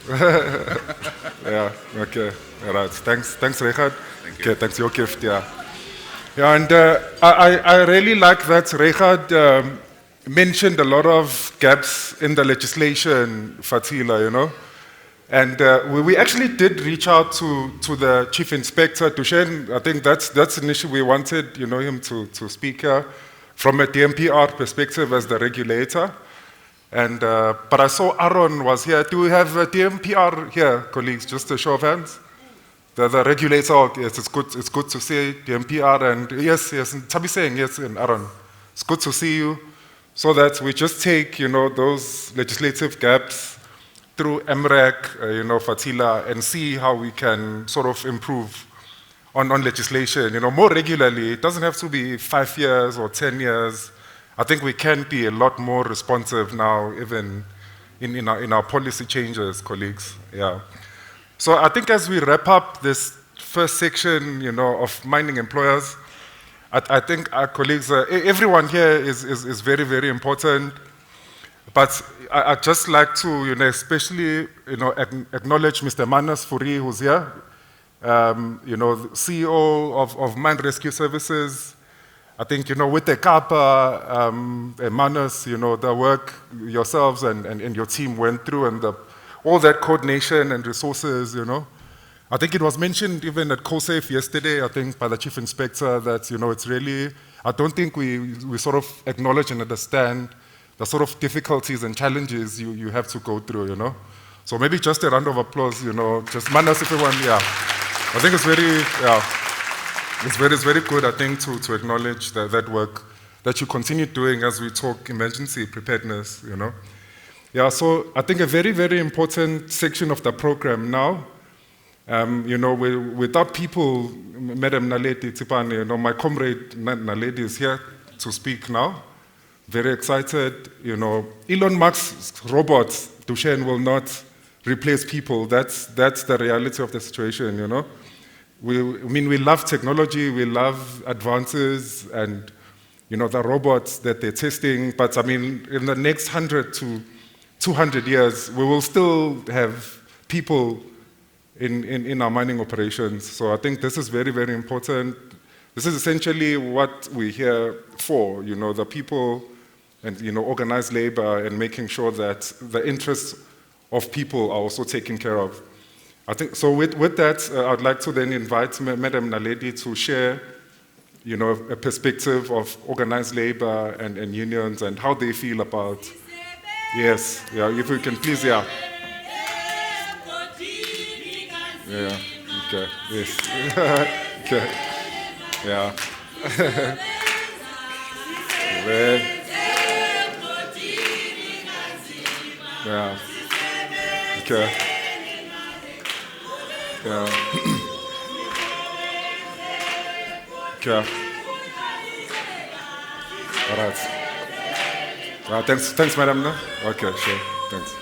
Yeah, okay, all right. Thanks, Richard. Thank you. Okay, thanks, your gift, yeah. Yeah, and I really like that Richard mentioned a lot of gaps in the legislation, Fatila, And we actually did reach out to the Chief Inspector, Dushen. I think that's an issue we wanted, him to speak here from a DMPR perspective as the regulator. And but I saw Aaron was here. Do we have a DMPR here, colleagues? Just a show of hands. The regulator. Yes, it's good to see DMPR. And yes, Tabi saying yes, and Aaron, it's good to see you. So that we just take those legislative gaps through MREC, Fatila, and see how we can sort of improve on legislation, more regularly. It doesn't have to be 5 years or 10 years. I think we can be a lot more responsive now, even in our policy changes, colleagues. Yeah. So I think as we wrap up this first section, of mining employers, I think our colleagues, everyone here is very, very important. But I'd just like to, especially, acknowledge Mr. Manas Furi, who's here, CEO of Mine Rescue Services. I think, with the Kappa, Manas, the work yourselves and your team went through, and all that coordination and resources, I think it was mentioned even at COSAFE yesterday, I think, by the Chief Inspector, that, it's really, I don't think we sort of acknowledge and understand the sort of difficulties and challenges you have to go through, So maybe just a round of applause, just Manas, everyone, yeah. I think it's very, yeah. It's very good, I think, to acknowledge that work that you continue doing as we talk emergency preparedness, Yeah, so I think a very, very important section of the program now, without people, Madam Naledi Tsipane, my comrade Naledi is here to speak now. Very excited, Elon Musk's robots, Dushen, will not replace people. That's the reality of the situation, We love technology, we love advances and, the robots that they're testing, but in the next 100 to 200 years, we will still have people in our mining operations. So I think this is very, very important. This is essentially what we're here for, the people and, organized labor and making sure that the interests of people are also taken care of. I think so. With that, I'd like to then invite Madam Naledi to share, a perspective of organized labor and unions and how they feel about. Yes, yeah. If we can please, yeah. Yeah. Okay. Yes. Okay. Yeah. Well, yeah. Okay. Yeah. Okay. All right. Thanks, madam. No? Okay, sure. Thanks.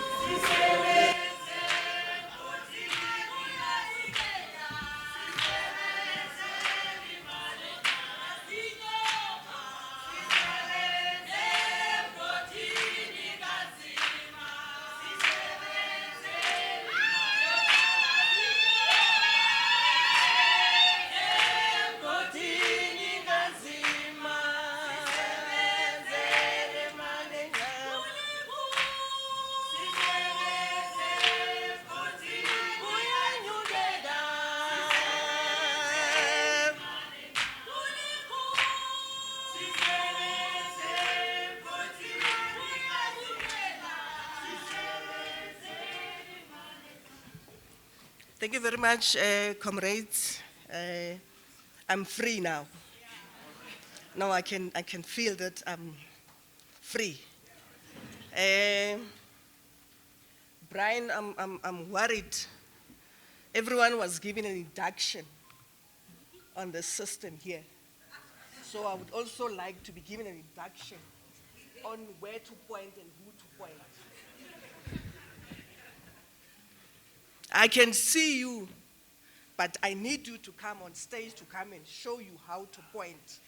Thank you very much, comrades. I'm free now. Now I can feel that I'm free. Brian, I'm worried. Everyone was given an induction on the system here. So I would also like to be given an induction on where to point and who to point. I can see you, but I need you to come on stage to come and show you how to point.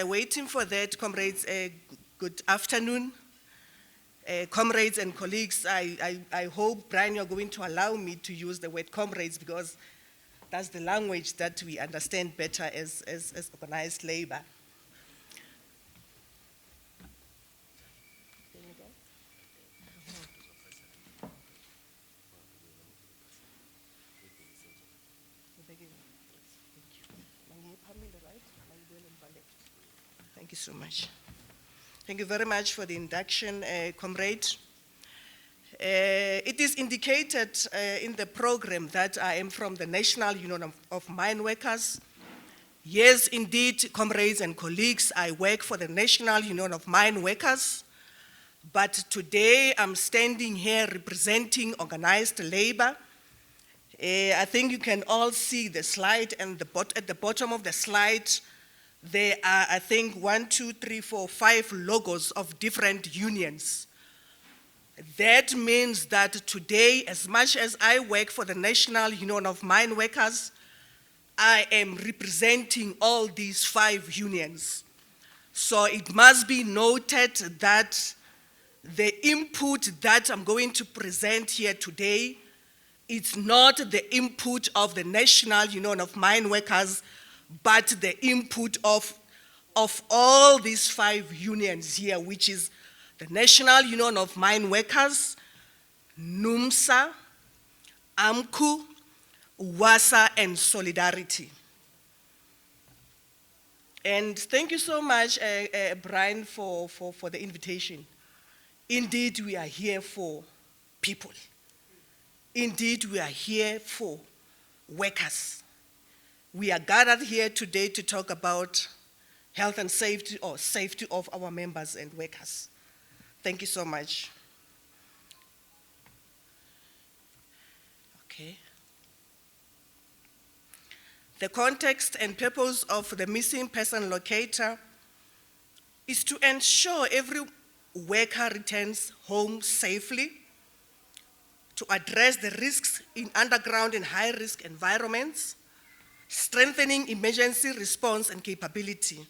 Waiting for that, comrades, good afternoon. Comrades and colleagues, I hope, Brian, you're going to allow me to use the word comrades because that's the language that we understand better as organized labor. Thank you so much. Thank you very much for the induction, comrade. It is indicated in the program that I am from the National Union of Mine Workers. Yes, indeed, comrades and colleagues, I work for the National Union of Mine Workers, but today I'm standing here representing organized labor. I think you can all see the slide, and at the bottom of the slide, there are, I think, 5 logos of different unions. That means that today, as much as I work for the National Union of Mine Workers, I am representing all these 5 unions. So it must be noted that the input that I'm going to present here today, it's not the input of the National Union of Mine Workers, but the input of all these 5 unions here, which is the National Union of Mine Workers, NUMSA, AMCU, UWASA, and Solidarity. And thank you so much, Brian, for the invitation. Indeed, we are here for people. Indeed, we are here for workers. We are gathered here today to talk about health and safety, or safety of our members and workers. Thank you so much. Okay. The context and purpose of the missing person locator is to ensure every worker returns home safely, to address the risks in underground and high-risk environments, strengthening emergency response and capability.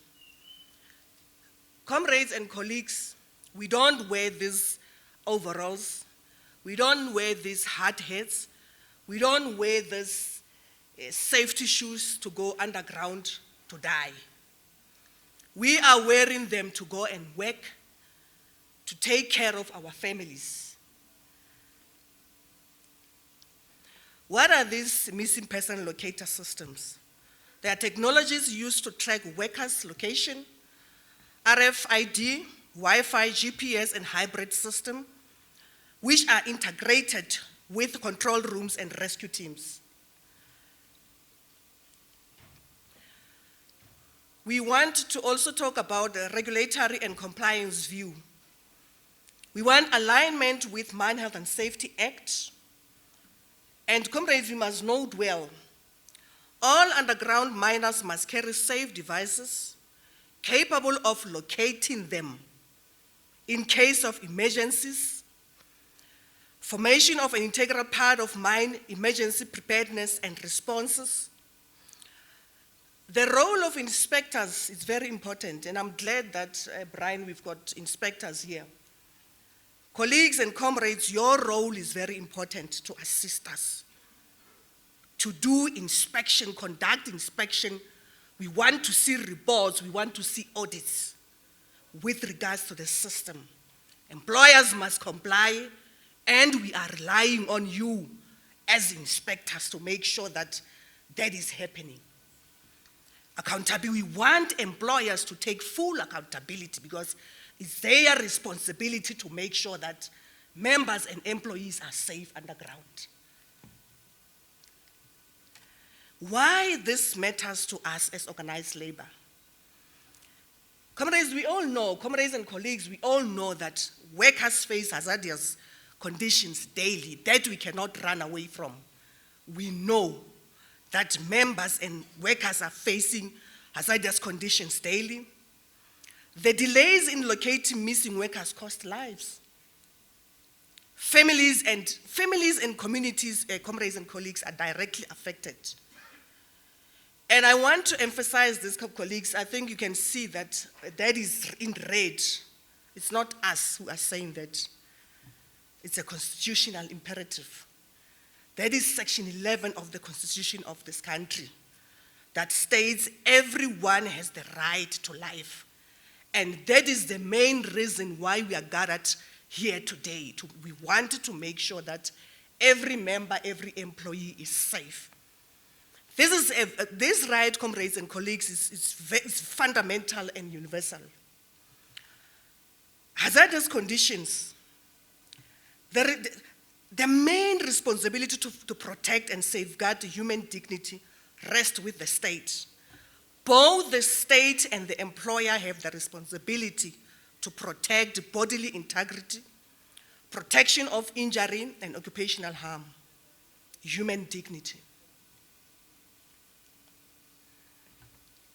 Comrades and colleagues, we don't wear these overalls, we don't wear these hard hats, we don't wear these safety shoes to go underground to die. We are wearing them to go and work, to take care of our families. What are these missing person locator systems? They are technologies used to track workers' location, RFID, Wi-Fi, GPS, and hybrid system, which are integrated with control rooms and rescue teams. We want to also talk about the regulatory and compliance view. We want alignment with Mine Health and Safety Act. And comrades, we must note well, all underground miners must carry safe devices capable of locating them in case of emergencies, formation of an integral part of mine emergency preparedness and responses. The role of inspectors is very important, and I'm glad that, Brian, we've got inspectors here. Colleagues and comrades, your role is very important to assist us. To do inspection, conduct inspection, we want to see reports, we want to see audits with regards to the system. Employers must comply, and we are relying on you as inspectors to make sure that that is happening. Accountability, we want employers to take full accountability because it's their responsibility to make sure that members and employees are safe underground. Why this matters to us as organized labor? Comrades, we all know, comrades and colleagues, we all know that workers face hazardous conditions daily that we cannot run away from. We know that members and workers are facing hazardous conditions daily. The delays in locating missing workers cost lives. Families and communities, comrades and colleagues, are directly affected. And I want to emphasize this, colleagues. I think you can see that that is in red. It's not us who are saying that. It's a constitutional imperative. That is Section 11 of the Constitution of this country that states everyone has the right to life. And that is the main reason why we are gathered here today. We wanted to make sure that every member, every employee is safe. This right, comrades and colleagues, is fundamental and universal. Hazardous conditions. The main responsibility to protect and safeguard human dignity rests with the state. Both the state and the employer have the responsibility to protect bodily integrity, protection of injury and occupational harm, human dignity.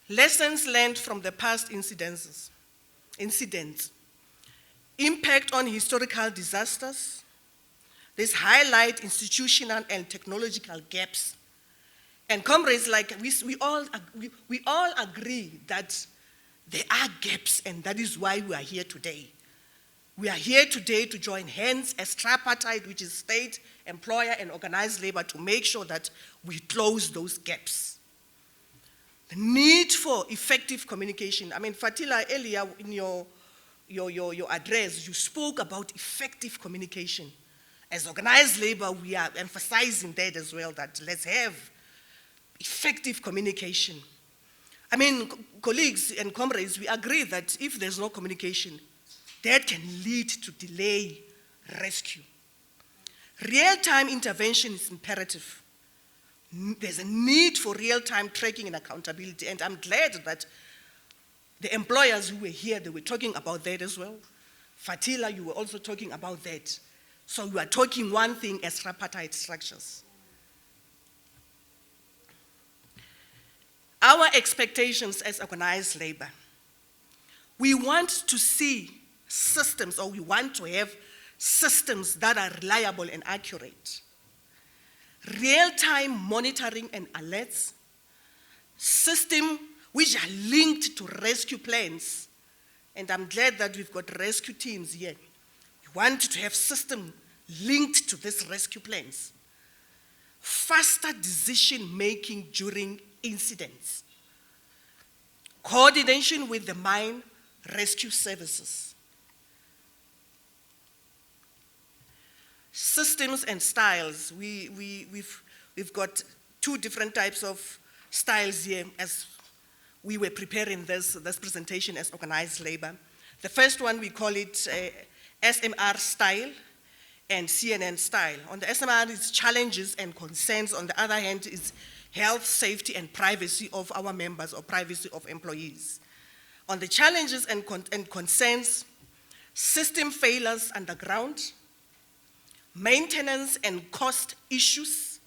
Lessons learned from the past incidents, impact on historical disasters. This highlight institutional and technological gaps. And comrades, like we all agree that there are gaps, and that is why we are here today. We are here today to join hands as tripartite, which is state, employer, and organized labor, to make sure that we close those gaps. The need for effective communication. I mean, Fatila, earlier in your address, you spoke about effective communication. As organized labor, we are emphasizing that as well, that let's have effective communication. I mean, colleagues and comrades, we agree that if there's no communication, that can lead to delay rescue. Real-time intervention is imperative. There's a need for real-time tracking and accountability, and I'm glad that the employers who were here, they were talking about that as well. Fatila, you were also talking about that. So we are talking one thing as tripartite structures. Our expectations as organized labor. We want to see systems, or we want to have systems that are reliable and accurate. Real-time monitoring and alerts, systems which are linked to rescue plans. And I'm glad that we've got rescue teams here. We want to have systems linked to these rescue plans. Faster decision-making during incidents. Coordination with the mine rescue services. Systems and styles. we've got two different types of styles here as we were preparing this presentation as organized labor. The first one, we call it SMR style and CNN style. On the SMR, it's challenges and concerns. On the other hand, it's health, safety, and privacy of our members or privacy of employees. On the challenges and concerns, system failures underground, maintenance and cost issues,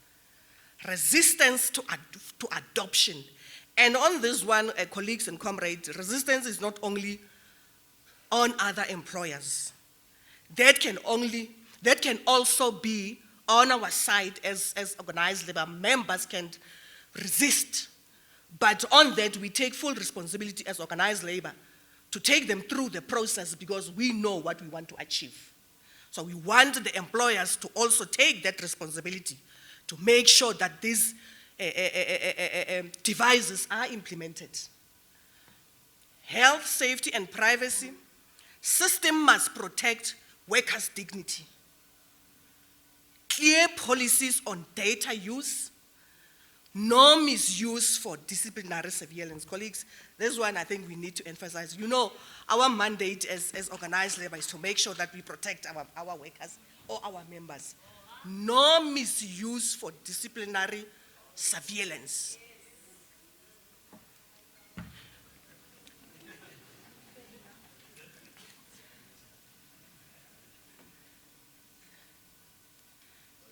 resistance to adoption. And on this one, colleagues and comrades, resistance is not only on other employers. That can also be on our side as organized labor. Members can resist. But on that, we take full responsibility as organized labor to take them through the process because we know what we want to achieve. So we want the employers to also take that responsibility to make sure that these devices are implemented. Health, safety, and privacy. System must protect workers' dignity. Clear policies on data use. No misuse for disciplinary surveillance. Colleagues, this one I think we need to emphasize. You know, our mandate as organized labor is to make sure that we protect our workers or our members. No misuse for disciplinary surveillance.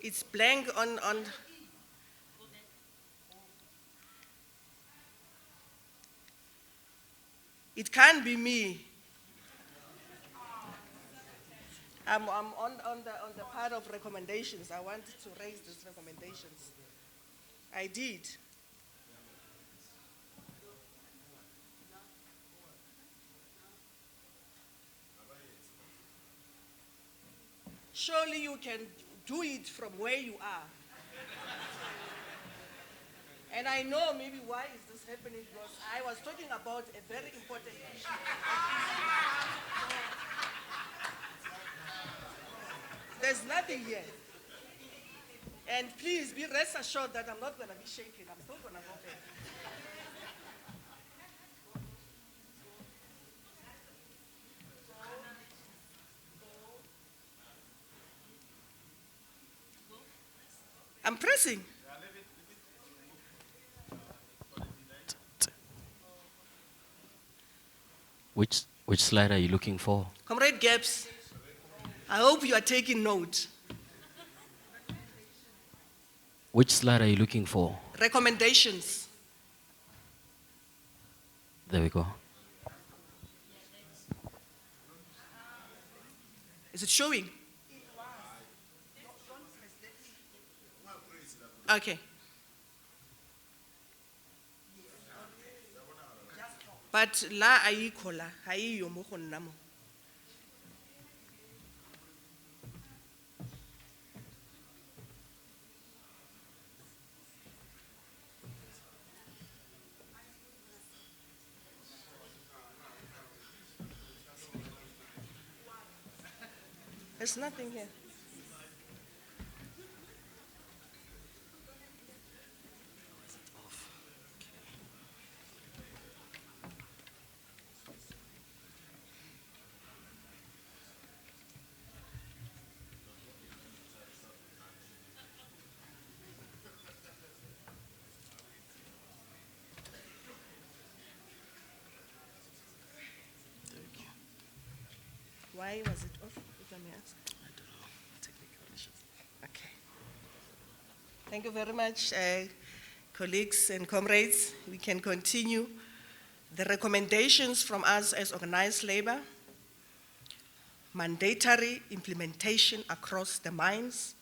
It's blank on it can't be me. I'm on the part of recommendations. I wanted to raise these recommendations. I did. Surely you can do it from where you are. And I know maybe why is this happening because I was talking about a very important issue. There's nothing here. And please be rest assured that I'm not going to be shaking. I'm still going to go back. I'm pressing. Which slide are you looking for? Comrade Gaps, I hope you are taking note. Which slide are you looking for? Recommendations. There we go. Is it showing? Okay. But la ayikho la, hayiyo mo go nna mo. There's nothing here. Why was it off, if I may ask? I don't know. Technical issues. Okay. Thank you very much, colleagues and comrades. We can continue. The recommendations from us as organized labor: mandatory implementation across the mines,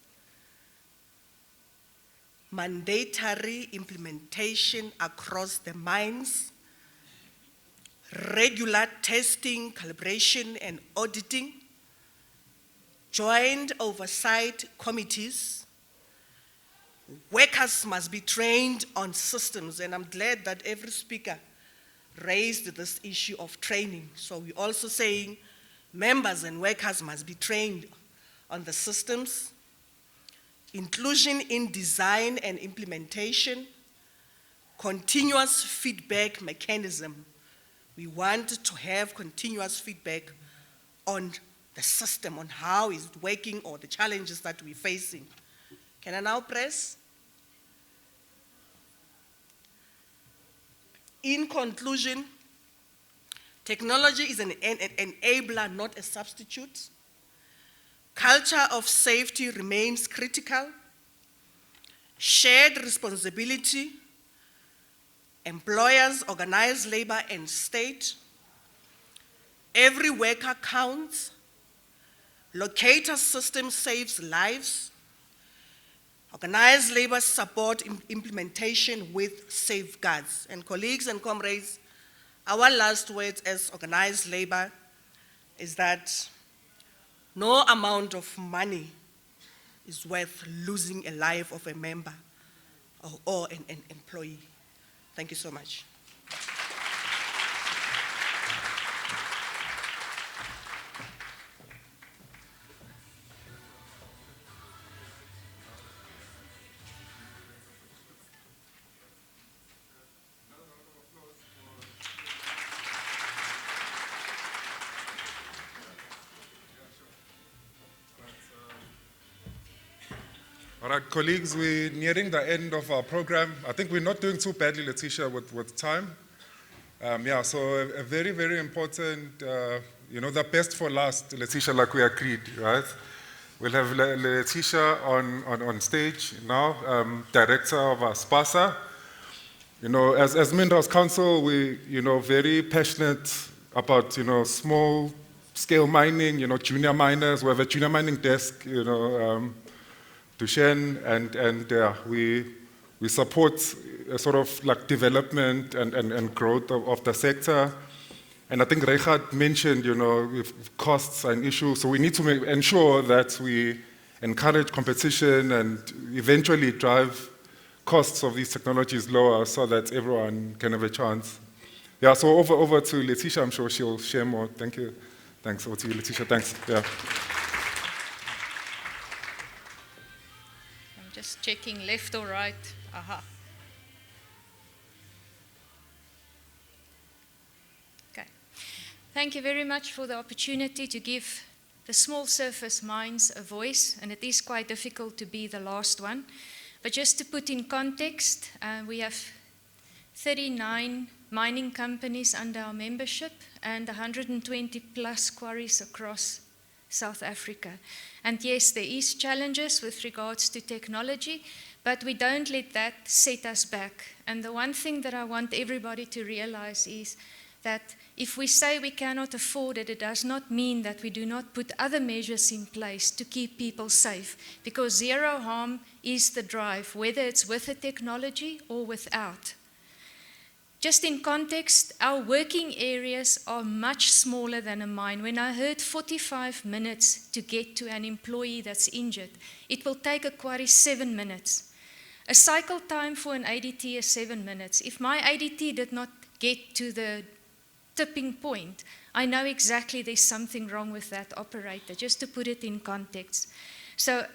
mandatory implementation across the mines, regular testing, calibration, and auditing, joint oversight committees. Workers must be trained on systems, and I'm glad that every speaker raised this issue of training. So we're also saying members and workers must be trained on the systems. inclusion in design and implementation, continuous feedback mechanism. We want to have continuous feedback on the system, on how it's working or the challenges that we're facing. Can I now press? In conclusion, technology is an enabler, not a substitute. Culture of safety remains critical. Shared responsibility, employers, organized labor, and state. Every worker counts. Locator system saves lives. Organized labor support implementation with safeguards. And colleagues and comrades, our last words as organized labor is that no amount of money is worth losing a life of a member or an employee. Thank you so much. All right, colleagues, we're nearing the end of our program. I think we're not doing too badly, Letitia, with time. So a very, very important, the best for last, Letitia, like we agreed, right? We'll have Letitia on stage now, Director of SPASA. As Minerals Council, we, very passionate about, small scale mining, junior miners. We have a junior mining desk, Dushen, and we support sort of like development and growth of the sector. And I think Reichardt mentioned, if costs are an issue, so we need to ensure that we encourage competition and eventually drive costs of these technologies lower so that everyone can have a chance. Yeah, so over to Letitia, I'm sure she'll share more. Thank you. Thanks, over to you, Letitia, thanks. Yeah. Just checking left or right. Aha. Okay. Thank you very much for the opportunity to give the small surface mines a voice, and it is quite difficult to be the last one. But just to put in context, we have 39 mining companies under our membership and 120 plus quarries across South Africa. And yes, there is challenges with regards to technology, but we don't let that set us back. And the one thing that I want everybody to realize is that if we say we cannot afford it, it does not mean that we do not put other measures in place to keep people safe, because zero harm is the drive, whether it's with the technology or without. Just in context, our working areas are much smaller than a mine. When I heard 45 minutes to get to an employee that's injured, it will take a quarry 7 minutes. A cycle time for an ADT is 7 minutes. If my ADT did not get to the tipping point, I know exactly there's something wrong with that operator, just to put it in context. So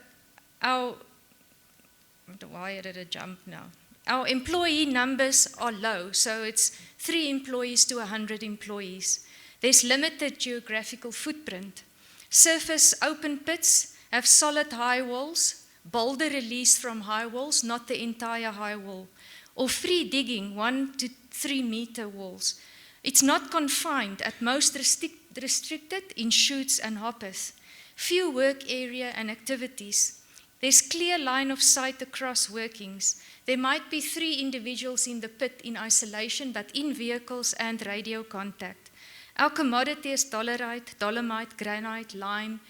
why did it jump now? Our employee numbers are low, so it's 3 employees to 100 employees. There's limited geographical footprint. Surface open pits have solid high walls, boulder release from high walls, not the entire high wall, or free digging 1 to 3 meter walls. It's not confined, at most restricted in chutes and hoppers. Few work area and activities. There's clear line of sight across workings. There might be 3 individuals in the pit in isolation, but in vehicles and radio contact. Our commodity is dolerite, dolomite, granite, lime,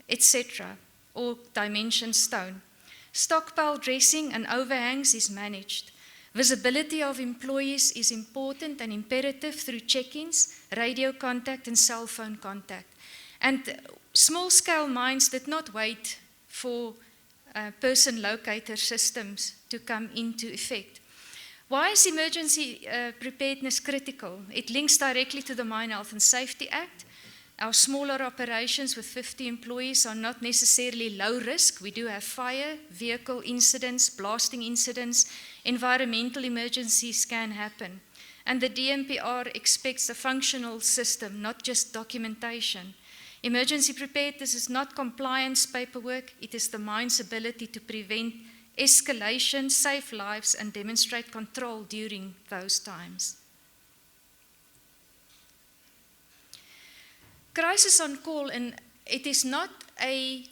etc., or dimension stone. Stockpile dressing and overhangs is managed. Visibility of employees is important and imperative through check-ins, radio contact, and cell phone contact. And small-scale mines did not wait for person locator systems to come into effect. Why is emergency preparedness critical? It links directly to the Mine Health and Safety Act. Our smaller operations with 50 employees are not necessarily low risk. We do have fire, vehicle incidents, blasting incidents, environmental emergencies can happen. And the DMPR expects a functional system, not just documentation. Emergency preparedness is not compliance paperwork, it is the mine's ability to prevent escalation, save lives, and demonstrate control during those times. Crisis on call, and it is not a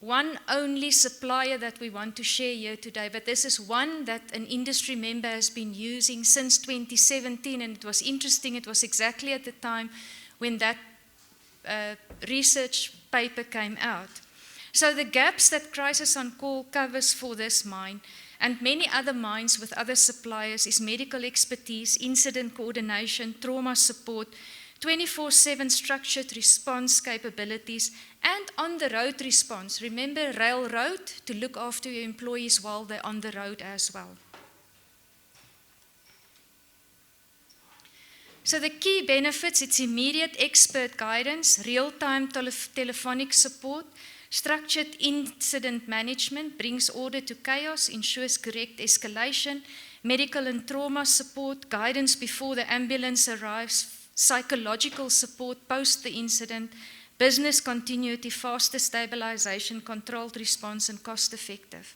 one only supplier that we want to share here today, but this is one that an industry member has been using since 2017, and it was interesting, it was exactly at the time when that research paper came out. So the gaps that Crisis on Call covers for this mine and many other mines with other suppliers is medical expertise, incident coordination, trauma support, 24/7 structured response capabilities, and on-the-road response. Remember, railroad, to look after your employees while they're on the road as well. So the key benefits, it's immediate expert guidance, real-time telephonic support, structured incident management, brings order to chaos, ensures correct escalation, medical and trauma support, guidance before the ambulance arrives, psychological support post the incident, business continuity, faster stabilization, controlled response, and cost-effective.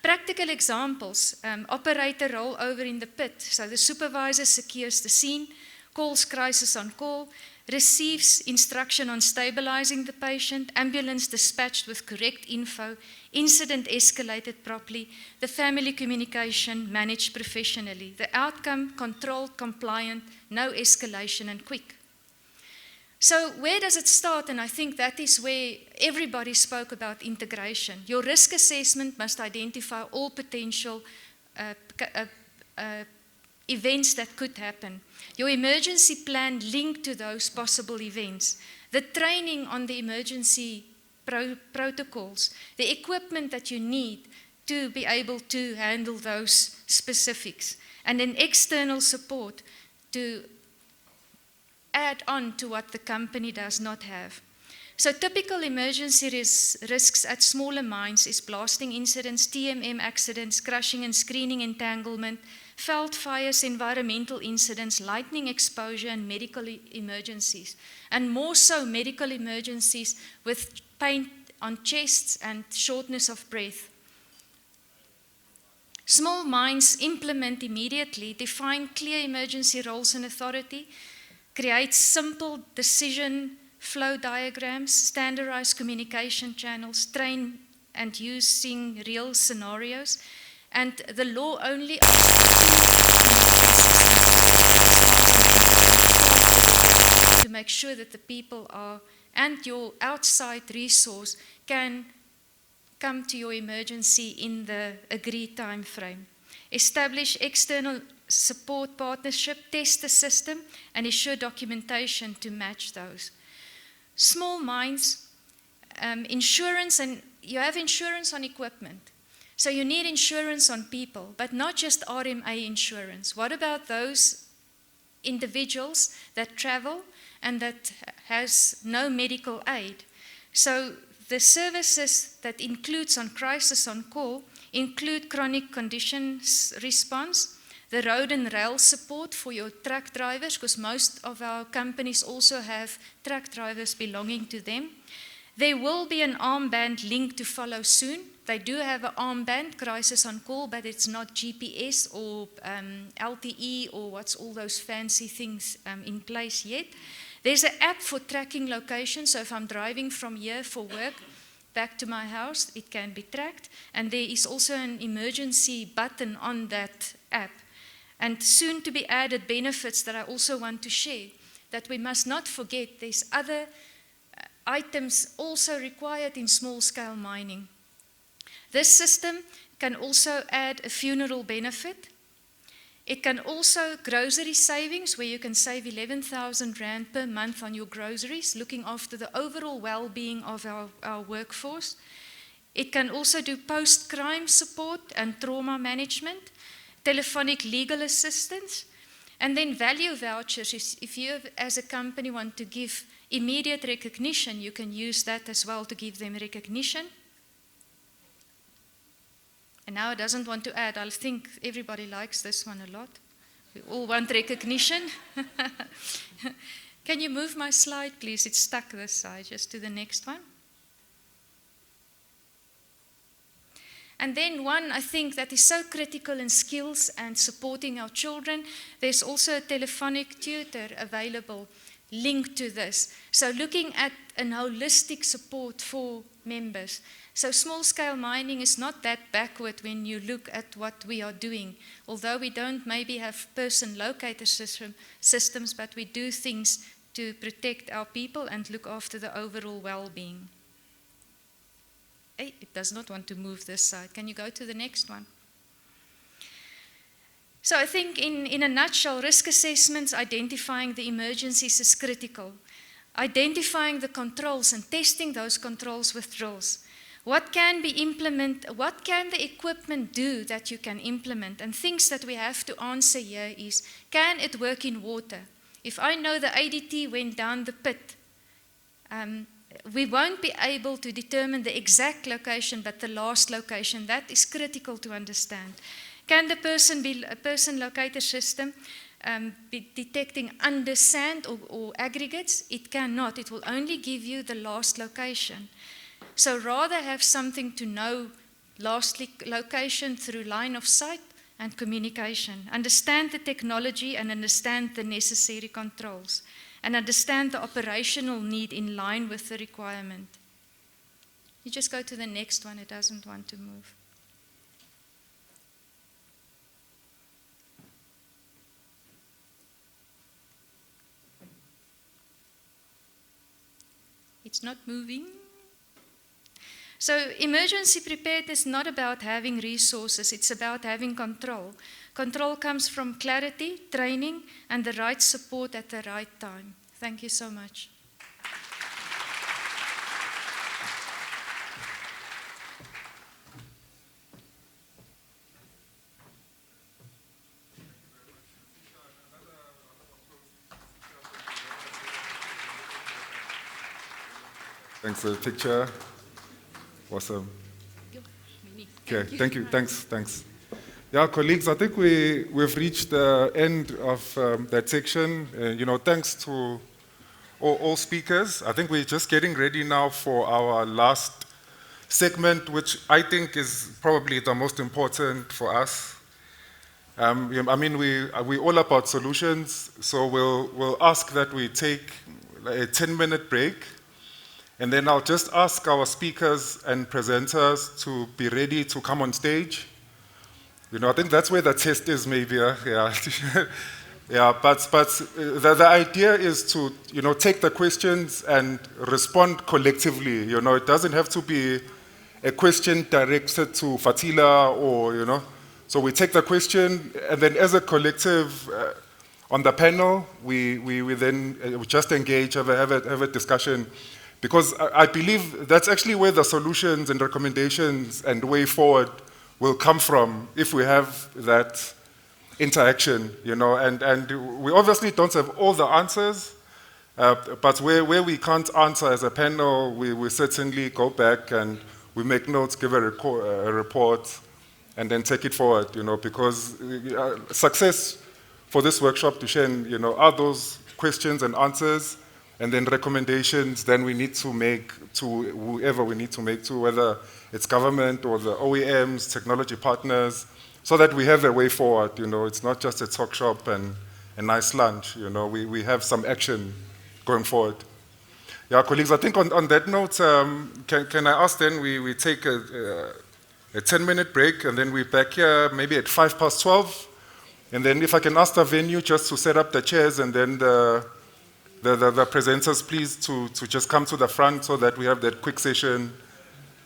Practical examples, operator rollover in the pit. So the supervisor secures the scene, calls crisis on call, receives instruction on stabilizing the patient, ambulance dispatched with correct info, incident escalated properly, the family communication managed professionally, the outcome controlled, compliant, no escalation, and quick. So where does it start? And I think that is where everybody spoke about integration. Your risk assessment must identify all potential events that could happen. Your emergency plan linked to those possible events. The training on the emergency protocols. The equipment that you need to be able to handle those specifics. And then external support to add on to what the company does not have. So typical emergency risks at smaller mines is blasting incidents, TMM accidents, crushing and screening entanglement, veld fires, environmental incidents, lightning exposure, and medical emergencies. And more so medical emergencies with pain on chests and shortness of breath. Small mines implement immediately, define clear emergency roles and authority, create simple decision flow diagrams, standardized communication channels, train and using real scenarios, and the law only to make sure that the people are, and your outside resource can come to your emergency in the agreed time frame. Establish external support partnership, test the system, and ensure documentation to match those. Small mines, insurance, and you have insurance on equipment. So you need insurance on people, but not just RMA insurance. What about those individuals that travel and that has no medical aid? So the services that includes on crisis on call include chronic conditions response, the road and rail support for your truck drivers, because most of our companies also have truck drivers belonging to them. There will be an armband link to follow soon. They do have an armband, crisis on call, but it's not GPS or LTE or what's all those fancy things in place yet. There's an app for tracking location, so if I'm driving from here for work back to my house, it can be tracked. And there is also an emergency button on that app. And soon to be added benefits that I also want to share, that we must not forget there's other items also required in small-scale mining. This system can also add a funeral benefit. It can also grocery savings, where you can save 11,000 Rand per month on your groceries, looking after the overall well-being of our workforce. It can also do post-crime support and trauma management, telephonic legal assistance, and then value vouchers. If you as a company want to give Immediate recognition, you can use that as well to give them recognition. And now it doesn't want to add. I think everybody likes this one a lot. We all want recognition. Can you move my slide, please? It's stuck this side, just to the next one. And then one, I think, that is so critical in skills and supporting our children, there's also a telephonic tutor available linked to this. So looking at a holistic support for members. So small-scale mining is not that backward when you look at what we are doing. Although we don't maybe have person locator systems, but we do things to protect our people and look after the overall well-being. Hey, it does not want to move this side. Can you go to the next one? So I think in a nutshell, risk assessments, identifying the emergencies is critical. Identifying the controls and testing those controls with drills. What can the equipment do that you can implement? And things that we have to answer here is, can it work in water? If I know the ADT went down the pit, we won't be able to determine the exact location, but the last location. That is critical to understand. Can the person locator system be detecting under sand or aggregates? It cannot. It will only give you the last location. So rather have something to know last location through line of sight and communication. Understand the technology and understand the necessary controls. And understand the operational need in line with the requirement. You just go to the next one. It doesn't want to move. It's not moving. So emergency preparedness is not about having resources, it's about having control. Control comes from clarity, training, and the right support at the right time. Thank you so much. Thanks for the picture. Awesome. Okay, thank you. Thanks. Yeah, colleagues, I think we've reached the end of that section. Thanks to all speakers. I think we're just getting ready now for our last segment, which I think is probably the most important for us. We're all about solutions, so we'll ask that we take a 10-minute break. And then I'll just ask our speakers and presenters to be ready to come on stage. I think that's where the test is maybe, yeah. Yeah, but the idea is to, take the questions and respond collectively. It doesn't have to be a question directed to Fatila or, So we take the question and then as a collective on the panel, we then just engage, have a discussion. Because I believe that's actually where the solutions and recommendations and way forward will come from if we have that interaction, and we obviously don't have all the answers, but where we can't answer as a panel, we certainly go back and we make notes, give a report, and then take it forward, because success for this workshop, Dushen, are those questions and answers, and then recommendations then we need to make to whoever we need to make to, whether it's government or the OEMs, technology partners, so that we have a way forward. It's not just a talk shop and a nice lunch. We have some action going forward. Yeah, colleagues, I think on that note, can I ask then we take a 10-minute break and then we're back here maybe at 12:05. And then if I can ask the venue just to set up the chairs and then the presenters, please, to just come to the front so that we have that quick session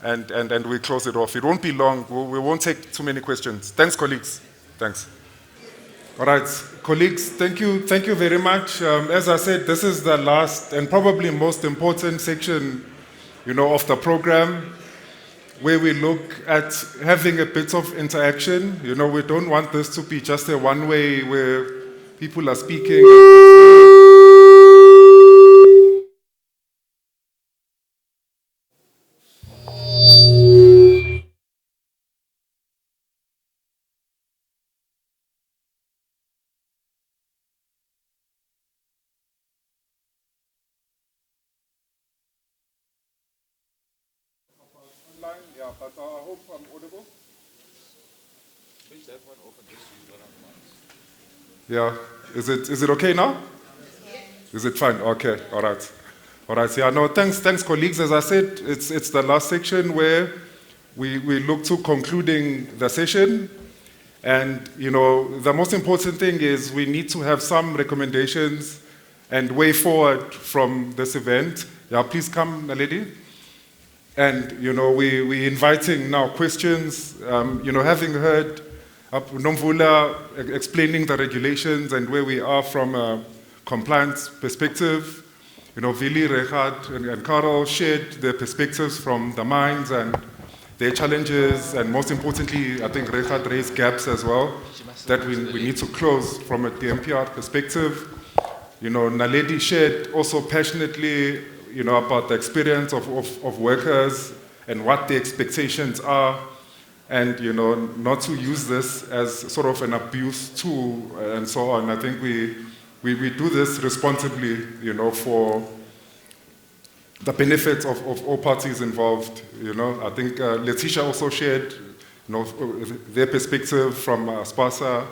and we close it off. It won't be long. We won't take too many questions. Thanks, colleagues. Thanks. All right, colleagues, thank you very much. As I said, this is the last and probably most important section, of the program, where we look at having a bit of interaction. We don't want this to be just a one-way where people are speaking. but I hope I'm audible. Yeah, is it okay now? Is it fine? Okay, all right. All right, yeah, no, thanks, colleagues. As I said, it's the last section where we look to concluding the session. And, you know, the most important thing is we need to have some recommendations and way forward from this event. Yeah, please come, Naledi. And, you know, we're inviting now questions, you know, having heard Nomvula explaining the regulations and where we are from a compliance perspective. You know, Vili, Rehad, and Carol shared their perspectives from the mines and their challenges, and most importantly, I think Rehad raised gaps as well that we need to close from a DMPR perspective. You know, Naledi shared also passionately, you know, about the experience of workers and what the expectations are, and, you know, not to use this as sort of an abuse tool and so on. I think we do this responsibly, you know, for the benefits of all parties involved. You know, I think Letitia also shared, you know, their perspective from SPASA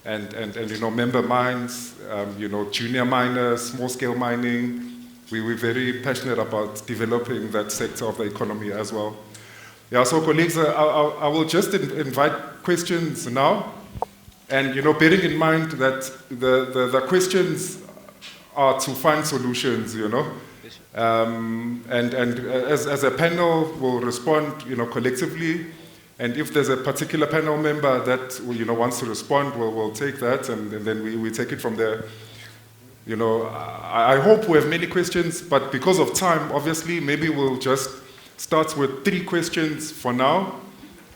and you know, member mines, you know, junior miners, small-scale mining. We're very passionate about developing that sector of the economy as well. Yeah, so colleagues, I will just invite questions now. And, you know, bearing in mind that the questions are to find solutions, you know. And as a panel, we'll respond, you know, collectively. And if there's a particular panel member that, you know, wants to respond, we'll take that, and then we take it from there. You know, I hope we have many questions, but because of time, obviously, maybe we'll just start with 3 questions for now,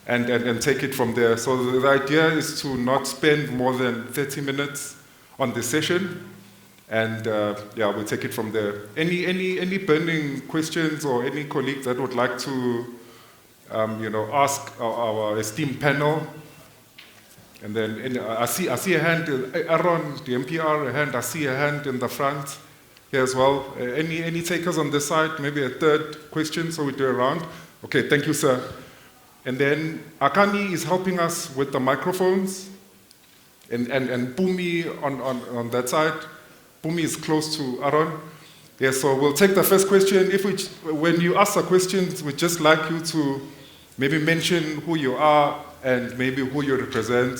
and take it from there. So the idea is to not spend more than 30 minutes on this session, and yeah, we'll take it from there. Any burning questions or any colleague that would like to, you know, ask our esteemed panel? And then I see a hand, Aaron, the MPR, a hand. I see a hand in the front here as well. Any takers on this side? Maybe a third question, so we do a round. Okay, thank you, sir. And then Akani is helping us with the microphones, and Pumi on that side. Pumi is close to Aaron. Yeah, so we'll take the first question. When you ask the questions, we'd just like you to maybe mention who you are and maybe who you represent,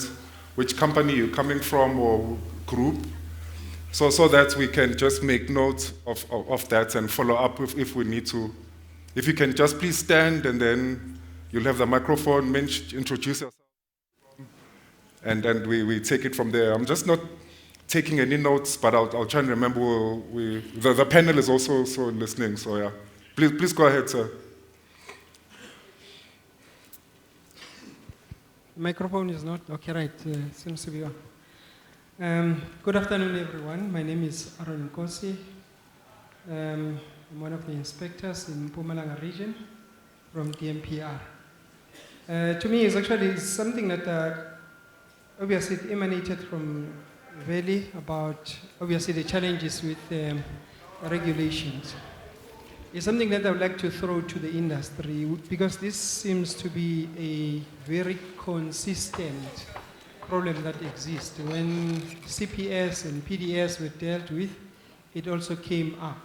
which company you're coming from or group, so that we can just make note of that and follow up if we need to. If you can just please stand, and then you'll have the microphone, introduce yourself, and then we take it from there. I'm just not taking any notes, but I'll try and remember. The panel is also listening, so yeah. Please go ahead, sir. Microphone is not okay, right? Seems to be on. Good afternoon, everyone. My name is Aaron Nkosi. I'm one of the inspectors in Mpumalanga region from DMPR. To me, it's actually something that obviously it emanated from Veli about obviously the challenges with regulations. It's something that I would like to throw to the industry, because this seems to be a very consistent problem that exists. When CPS and PDS were dealt with, it also came up.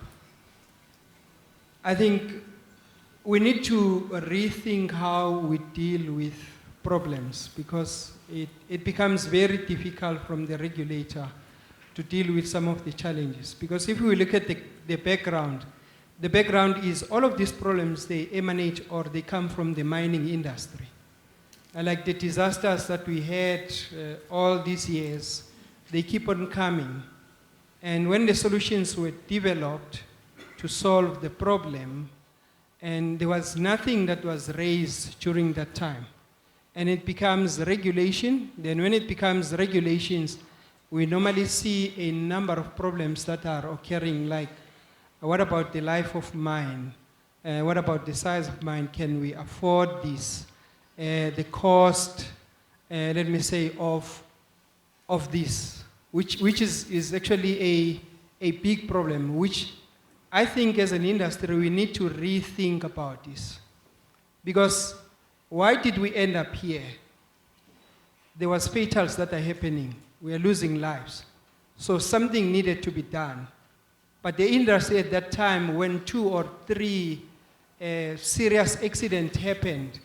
I think we need to rethink how we deal with problems, because it becomes very difficult from the regulator to deal with some of the challenges. Because if we look at the background is all of these problems, they emanate or they come from the mining industry. Like the disasters that we had all these years, they keep on coming. And when the solutions were developed to solve the problem, and there was nothing that was raised during that time, and it becomes regulation, then when it becomes regulations, we normally see a number of problems that are occurring, like what about the life of mine? What about the size of mine? Can we afford this? The cost, let me say, of this, which is actually a big problem, which I think as an industry we need to rethink about this. Because Why did we end up here? There was fatals that are happening. We are losing lives. So something needed to be done. But the industry at that time, when 2 or 3 serious accidents happened,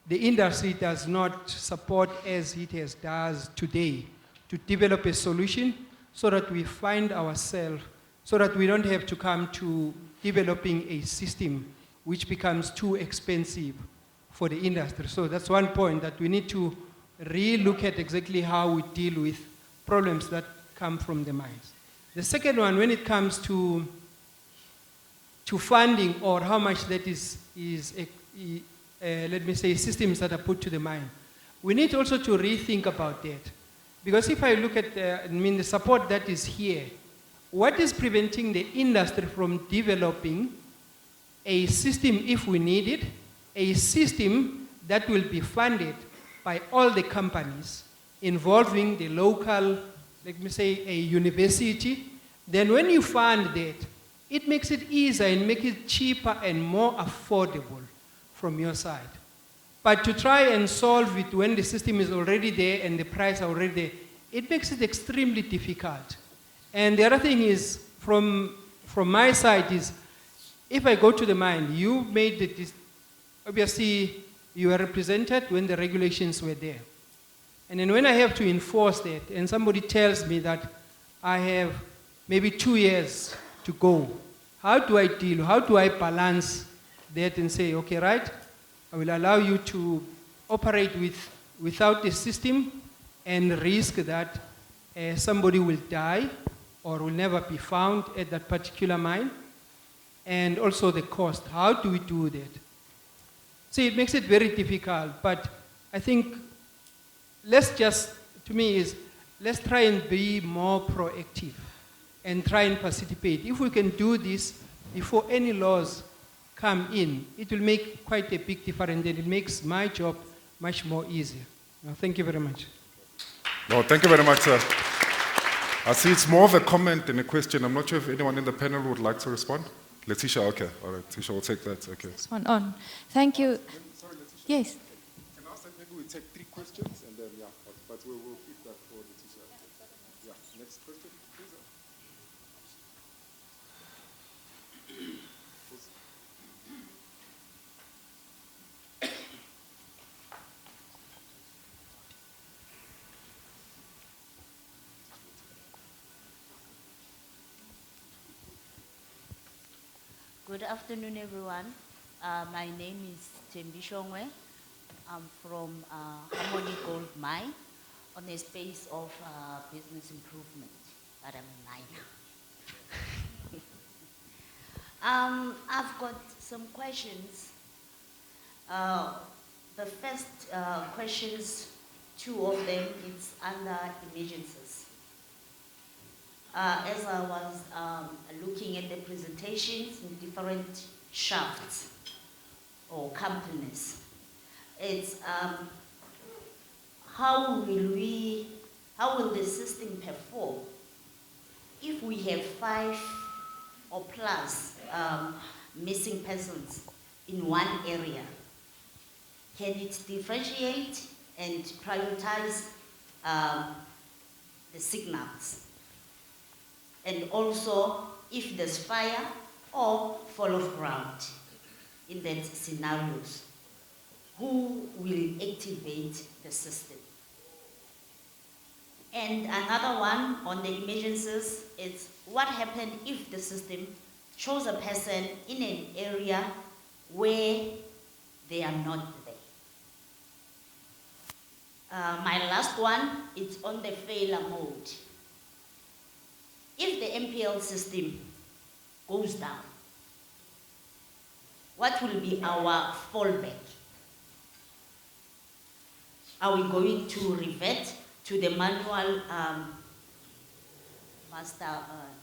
the industry does not support as it does today to develop a solution so that we find ourselves, so that we don't have to come to developing a system which becomes too expensive for the industry. So that's one point, that we need to re-look at exactly how we deal with problems that come from the mines. The second one, when it comes to funding, or how much that is let me say, systems that are put to the mine, we need also to rethink about that. Because if I look at the support that is here, what is preventing the industry from developing a system, if we need it, a system that will be funded by all the companies involving the local, let me say, a university? Then when you fund that, it makes it easier and make it cheaper and more affordable from your side. But to try and solve it when the system is already there and the price are already there, it makes it extremely difficult. And the other thing is, from my side is, if I go to the mine, you made it, obviously you are represented when the regulations were there. And then when I have to enforce that, and somebody tells me that I have maybe 2 years to go, how do I deal, how do I balance that and say, okay, right, I will allow you to operate without the system and risk that somebody will die or will never be found at that particular mine, and also the cost. How do we do that? See, it makes it very difficult, but I think let's try and be more proactive and try and participate. If we can do this before any laws come in, it will make quite a big difference, and it makes my job much more easier. Thank you very much. No, thank you very much, sir. I see it's more of a comment than a question. I'm not sure if anyone in the panel would like to respond. Letitia, okay. All right, Letitia, we'll take that. Okay. This one on. Thank you. Sorry, Letitia. Yes. Can I ask that maybe we take 3 questions and then, yeah, but we'll keep that for Letitia. Yeah, next question, please. Good afternoon, everyone. My name is Tembi Shongwe. I'm from Harmony Gold Mine on a space of business improvement, but I'm a miner. I've got some questions. The first questions, 2 of them, is under emergencies. As I was looking at the presentations in different shafts or companies, it's how will the system perform if we have 5 or plus missing persons in one area? Can it differentiate and prioritize the signals? And also, if there's fire or fall of ground in that scenarios, who will activate the system? And another one on the emergencies is what happened if the system shows a person in an area where they are not there? My last one is on the failure mode. If the MPL system goes down, what will be our fallback? Are we going to revert to the manual master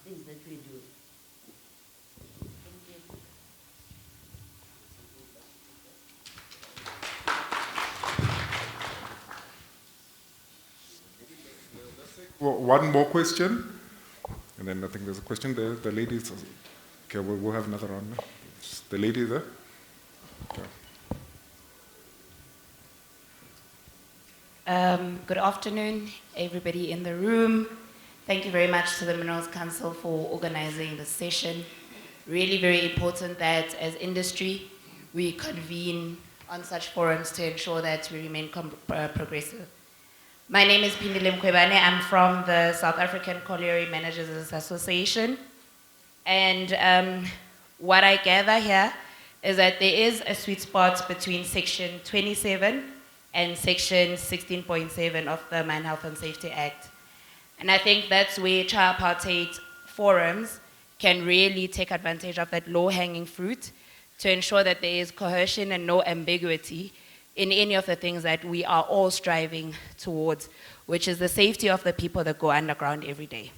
things that we do? Thank you. One more question. And then I think there's a question there. The ladies. Okay, we'll have another round. The lady there. Okay. Good afternoon, everybody in the room. Thank you very much to the Minerals Council for organizing this session. Really very important that as industry, we convene on such forums to ensure that we remain progressive. My name is Pindile Mkhwebane. I'm from the South African Colliery Managers Association. And what I gather here is that there is a sweet spot between Section 27 and Section 16.7 of the Mine Health and Safety Act. And I think that's where tripartite forums can really take advantage of that low-hanging fruit to ensure that there is cohesion and no ambiguity in any of the things that we are all striving towards, which is the safety of the people that go underground every day.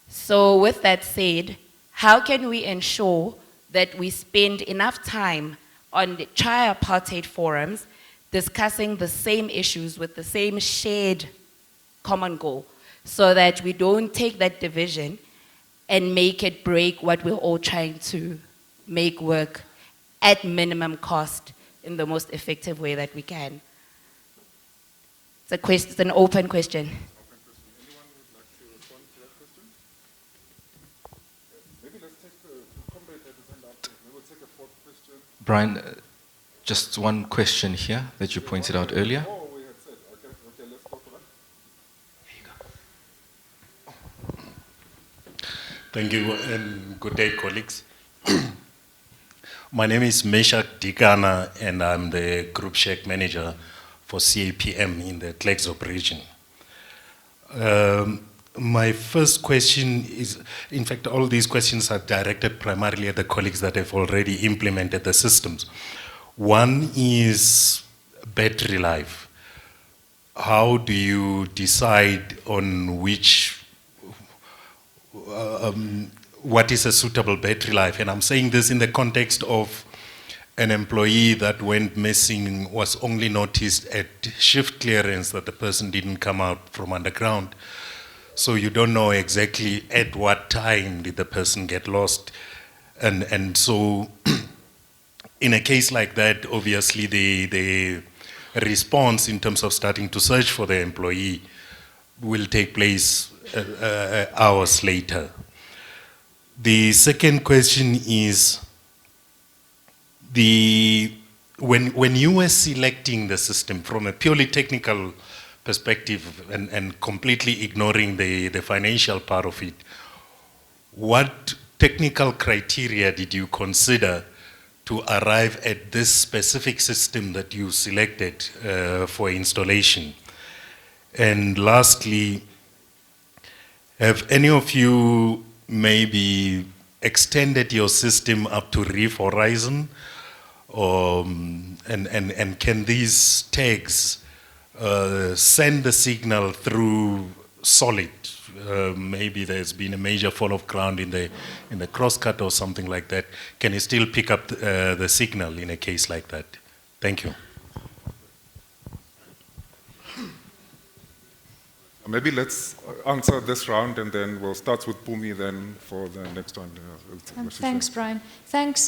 So with that said, how can we ensure that we spend enough time on the tripartite forums discussing the same issues with the same shared common goal, so that we don't take that division and make it break what we're all trying to make work at minimum cost in the most effective way that we can? It's an open question. Anyone would like to respond to that question? Maybe let's take the comrade that is hand up. Maybe we'll take a fourth question. Brian, just one question here that you pointed out earlier. Oh, we had said, okay, let's go for that. Thank you and good day, colleagues. My name is Meshach Dikana and I'm the Group Shack Manager for CAPM in the Klerksdorp region. My first question is, in fact, all these questions are directed primarily at the colleagues that have already implemented the systems. One is battery life. How do you decide on what is a suitable battery life? And I'm saying this in the context of an employee that went missing, was only noticed at shift clearance that the person didn't come out from underground. So you don't know exactly at what time did the person get lost. And so in a case like that, obviously the response in terms of starting to search for the employee will take place hours later. The second question is, when you were selecting the system from a purely technical perspective and completely ignoring the financial part of it, what technical criteria did you consider to arrive at this specific system that you selected for installation? And lastly, have any of you maybe extended your system up to Reef Horizon? And can these tags send the signal through solid? Maybe there's been a major fall of ground in the crosscut or something like that. Can you still pick up the signal in a case like that? Thank you. Maybe let's answer this round and then we'll start with Pumi then for the next one. Thanks, Brian. Thanks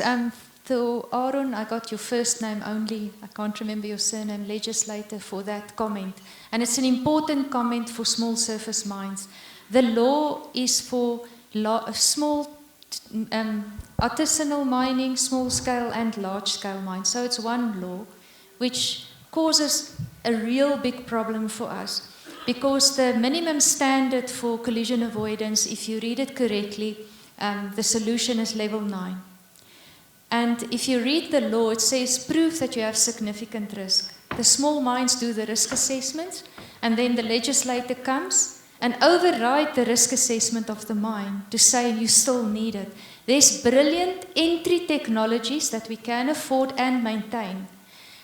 to Aaron. I got your first name only. I can't remember your surname, legislator, for that comment. And it's an important comment for small surface mines. The law is for small artisanal mining, small scale and large scale mines. So it's one law which causes a real big problem for us. Because the minimum standard for collision avoidance, if you read it correctly, the solution is level 9. And if you read the law, it says prove that you have significant risk. The small mines do the risk assessments, and then the legislator comes and override the risk assessment of the mine to say you still need it. There's brilliant entry technologies that we can afford and maintain.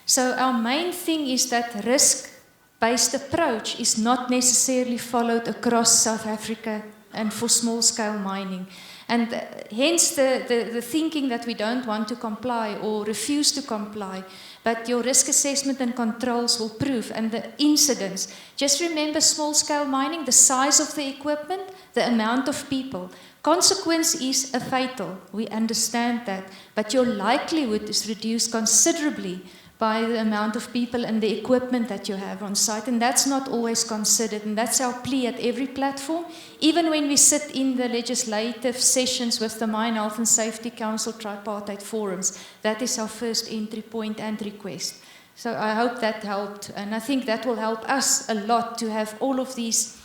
So our main thing is that risk-based approach is not necessarily followed across South Africa and for small-scale mining. And hence the thinking that we don't want to comply or refuse to comply, but your risk assessment and controls will prove, and the incidents. Just remember small-scale mining, the size of the equipment, the amount of people. Consequence is a fatal, we understand that, but your likelihood is reduced considerably by the amount of people and the equipment that you have on site, and that's not always considered, and that's our plea at every platform. Even when we sit in the legislative sessions with the Mine Health and Safety Council tripartite forums, that is our first entry point and request. So I hope that helped, and I think that will help us a lot to have all of these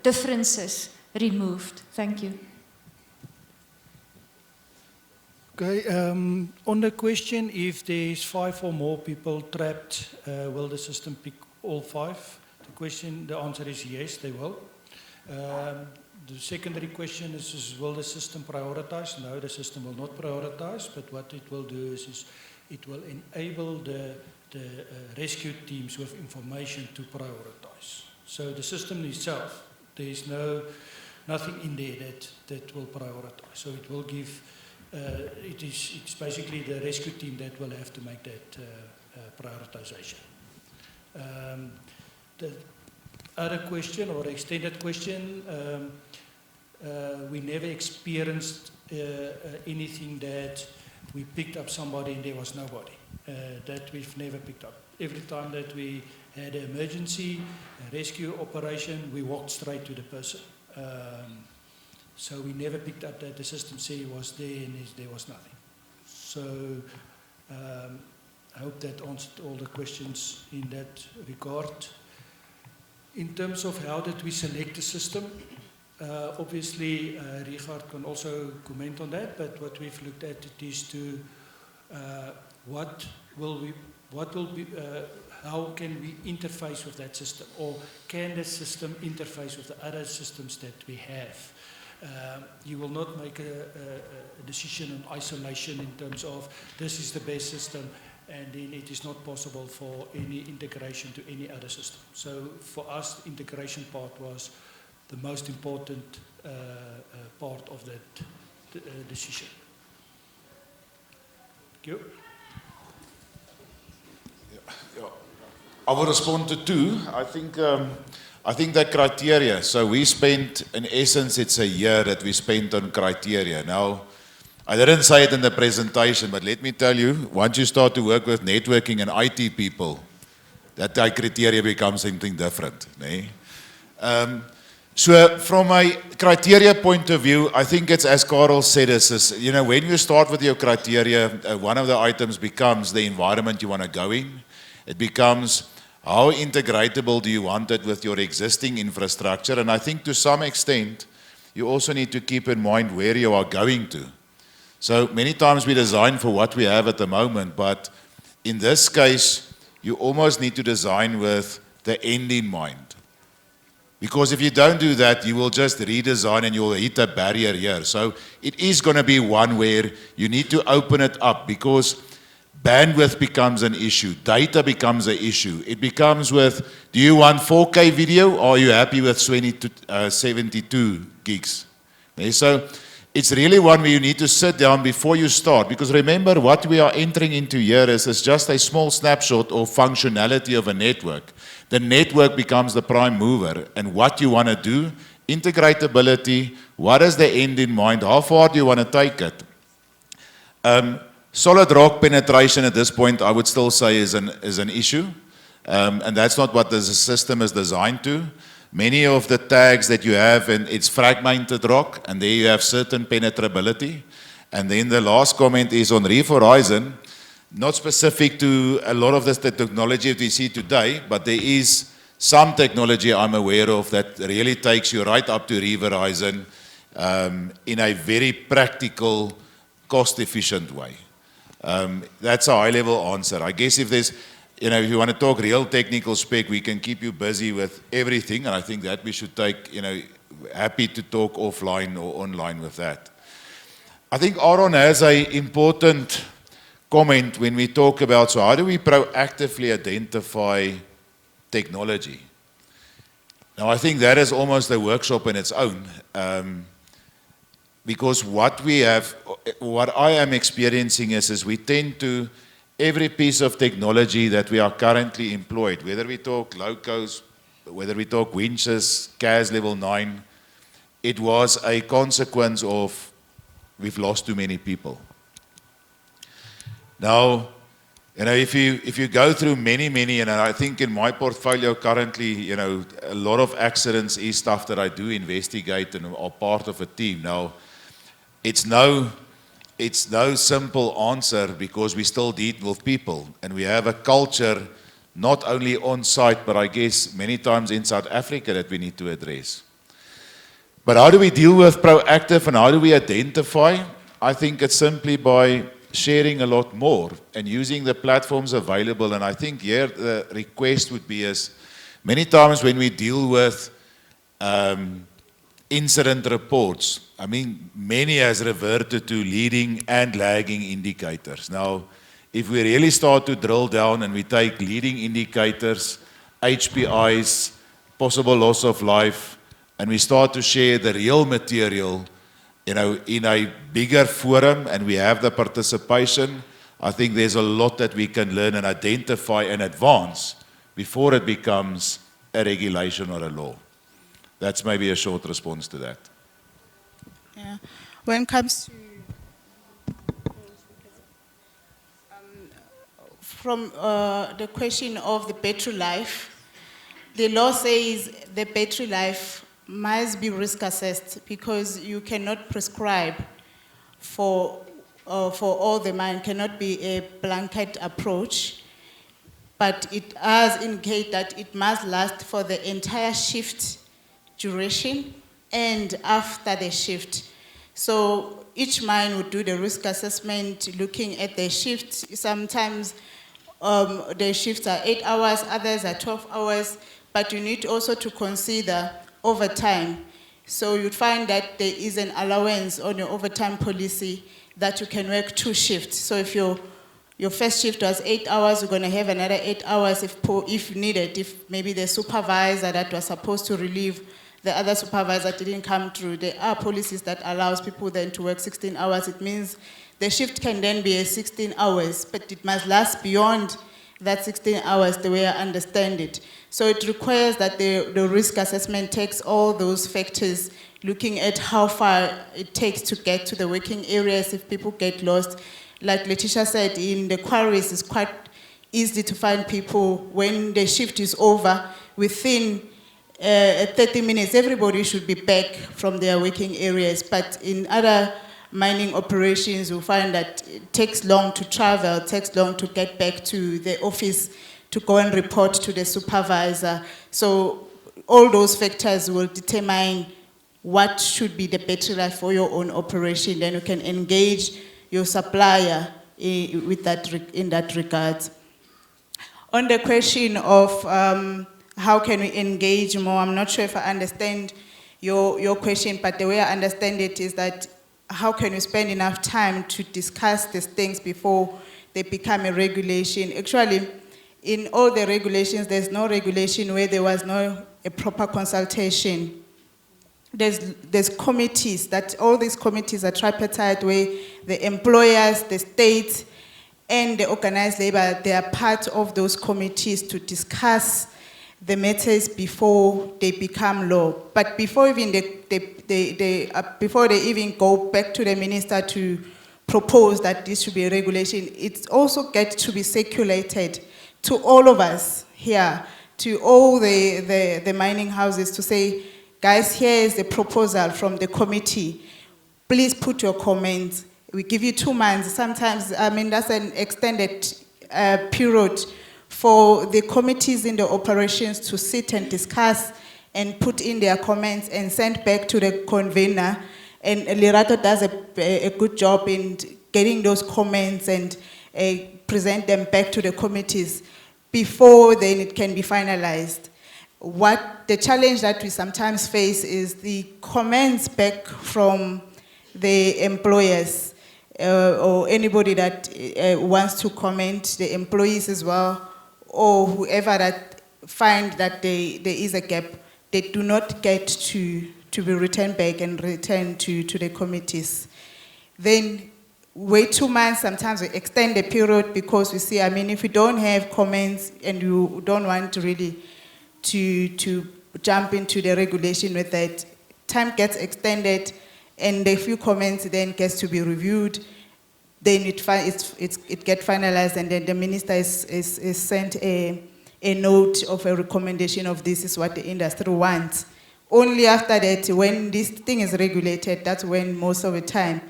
differences removed. Thank you. Okay, on the question, if there's 5 or more people trapped, will the system pick all 5? The answer is yes, they will. The secondary question is will the system prioritize? No, the system will not prioritize, but what it will do is it will enable the rescue teams with information to prioritize. So the system itself, there's nothing in there that will prioritize. So it will give, it's basically the rescue team that will have to make that prioritization. The other question or extended question, we never experienced anything that we picked up somebody and there was nobody. That we've never picked up. Every time that we had an emergency, a rescue operation, we walked straight to the person. So we never picked up that the system said it was there and there was nothing. So I hope that answered all the questions in that regard. In terms of how did we select the system, obviously Richard can also comment on that, but what we've looked at it is to how can we interface with that system, or can the system interface with the other systems that we have? You will not make a decision on isolation in terms of this is the best system and then it is not possible for any integration to any other system. So for us, the integration part was the most important part of that decision. Thank you. Yeah. I will respond to 2. I think that criteria, so we spent, in essence, it's a year that we spent on criteria. Now, I didn't say it in the presentation, but let me tell you, once you start to work with networking and IT people, that criteria becomes something different. So from a criteria point of view, I think it's as Carl said, when you start with your criteria, one of the items becomes the environment you want to go in. It becomes how integratable do you want it with your existing infrastructure? And I think to some extent, you also need to keep in mind where you are going to. So many times we design for what we have at the moment, but in this case, you almost need to design with the end in mind. Because if you don't do that, you will just redesign and you'll hit a barrier here. So it is going to be one where you need to open it up because bandwidth becomes an issue. Data becomes an issue. It becomes with, do you want 4K video or are you happy with 72 gigs? So it's really one where you need to sit down before you start. Because remember, what we are entering into here is just a small snapshot of functionality of a network. The network becomes the prime mover. And what you want to do, integratability, what is the end in mind, how far do you want to take it? Solid rock penetration at this point, I would still say is an issue. And that's not what the system is designed to. Many of the tags that you have, and it's fragmented rock, and there you have certain penetrability. And then the last comment is on Reef Horizon, not specific to a lot of the technology that we see today, but there is some technology I'm aware of that really takes you right up to Reef Horizon in a very practical, cost-efficient way. That's a high-level answer. I guess if there's, if you want to talk real technical spec, we can keep you busy with everything, and I think that we should take, happy to talk offline or online with that. I think Aaron has an important comment when we talk about, so how do we proactively identify technology? Now, I think that is almost a workshop in its own, because what I am experiencing is we tend to, every piece of technology that we are currently employed, whether we talk locos, whether we talk winches, CAS level 9, it was a consequence of we've lost too many people. Now, You know, if you go through many, and I think in my portfolio currently, you know, a lot of accidents is stuff that I do investigate and are part of a team. Now, it's no simple answer because we still deal with people and we have a culture not only on site, but I guess many times in South Africa that we need to address. But how do we deal with proactive and how do we identify? I think it's simply by sharing a lot more and using the platforms available. And I think here the request would be is many times when we deal with incident reports, I mean, many has reverted to leading and lagging indicators. Now, if we really start to drill down and we take leading indicators, HPIs, possible loss of life, and we start to share the real material, you know, in a bigger forum and we have the participation, I think there's a lot that we can learn and identify and advance before it becomes a regulation or a law. That's maybe a short response to that. Yeah. When it comes to from the question of the battery life, the law says the battery life must be risk assessed because you cannot prescribe for all the mine, cannot be a blanket approach, but it does indicate that it must last for the entire shift duration and after the shift. So each mine would do the risk assessment looking at the shift. Sometimes the shifts are 8 hours, others are 12 hours, but you need also to consider overtime. So you'd find that there is an allowance on your overtime policy that you can work 2 shifts. So if your first shift was 8 hours, you're going to have another 8 hours if needed, if maybe the supervisor that was supposed to relieve the other supervisor didn't come through. There are policies that allows people then to work 16 hours. It means the shift can then be 16 hours, but it must last beyond that 16 hours the way I understand it. So it requires that the risk assessment takes all those factors, looking at how far it takes to get to the working areas if people get lost. Like Letitia said, in the quarries it's quite easy to find people when the shift is over. Within 30 minutes, everybody should be back from their working areas. But in other mining operations, you'll find that it takes long to travel, it takes long to get back to the office to go and report to the supervisor. So all those factors will determine what should be the battery life for your own operation. Then you can engage your supplier in that regard. On the question of how can we engage more, I'm not sure if I understand your question, but the way I understand it is that how can we spend enough time to discuss these things before they become a regulation? Actually, in all the regulations, there's no regulation where there was no a proper consultation. There's committees, that all these committees are tripartite where the employers, the state, and the organized labor, they are part of those committees to discuss the matters before they become law. But before even before they even go back to the minister to propose that this should be a regulation, it also gets to be circulated to all of us here, to all the mining houses to say, guys, here is the proposal from the committee. Please put your comments. We give you 2 months. Sometimes, I mean, that's an extended period for the committees in the operations to sit and discuss and put in their comments and send back to the convener. And Lerato does a good job in getting those comments and present them back to the committees before then it can be finalized. What the challenge that we sometimes face is the comments back from the employers or anybody that wants to comment, the employees as well, or whoever that find that there is a gap, they do not get to be returned back and returned to the committees. Then wait 2 months, sometimes we extend the period because we see, I mean, if we don't have comments and you don't want to really to jump into the regulation with that, time gets extended and the few comments then gets to be reviewed. then it get finalized, and then the minister is sent a note of a recommendation of this is what the industry wants. Only after that, when this thing is regulated, that's when most of the time,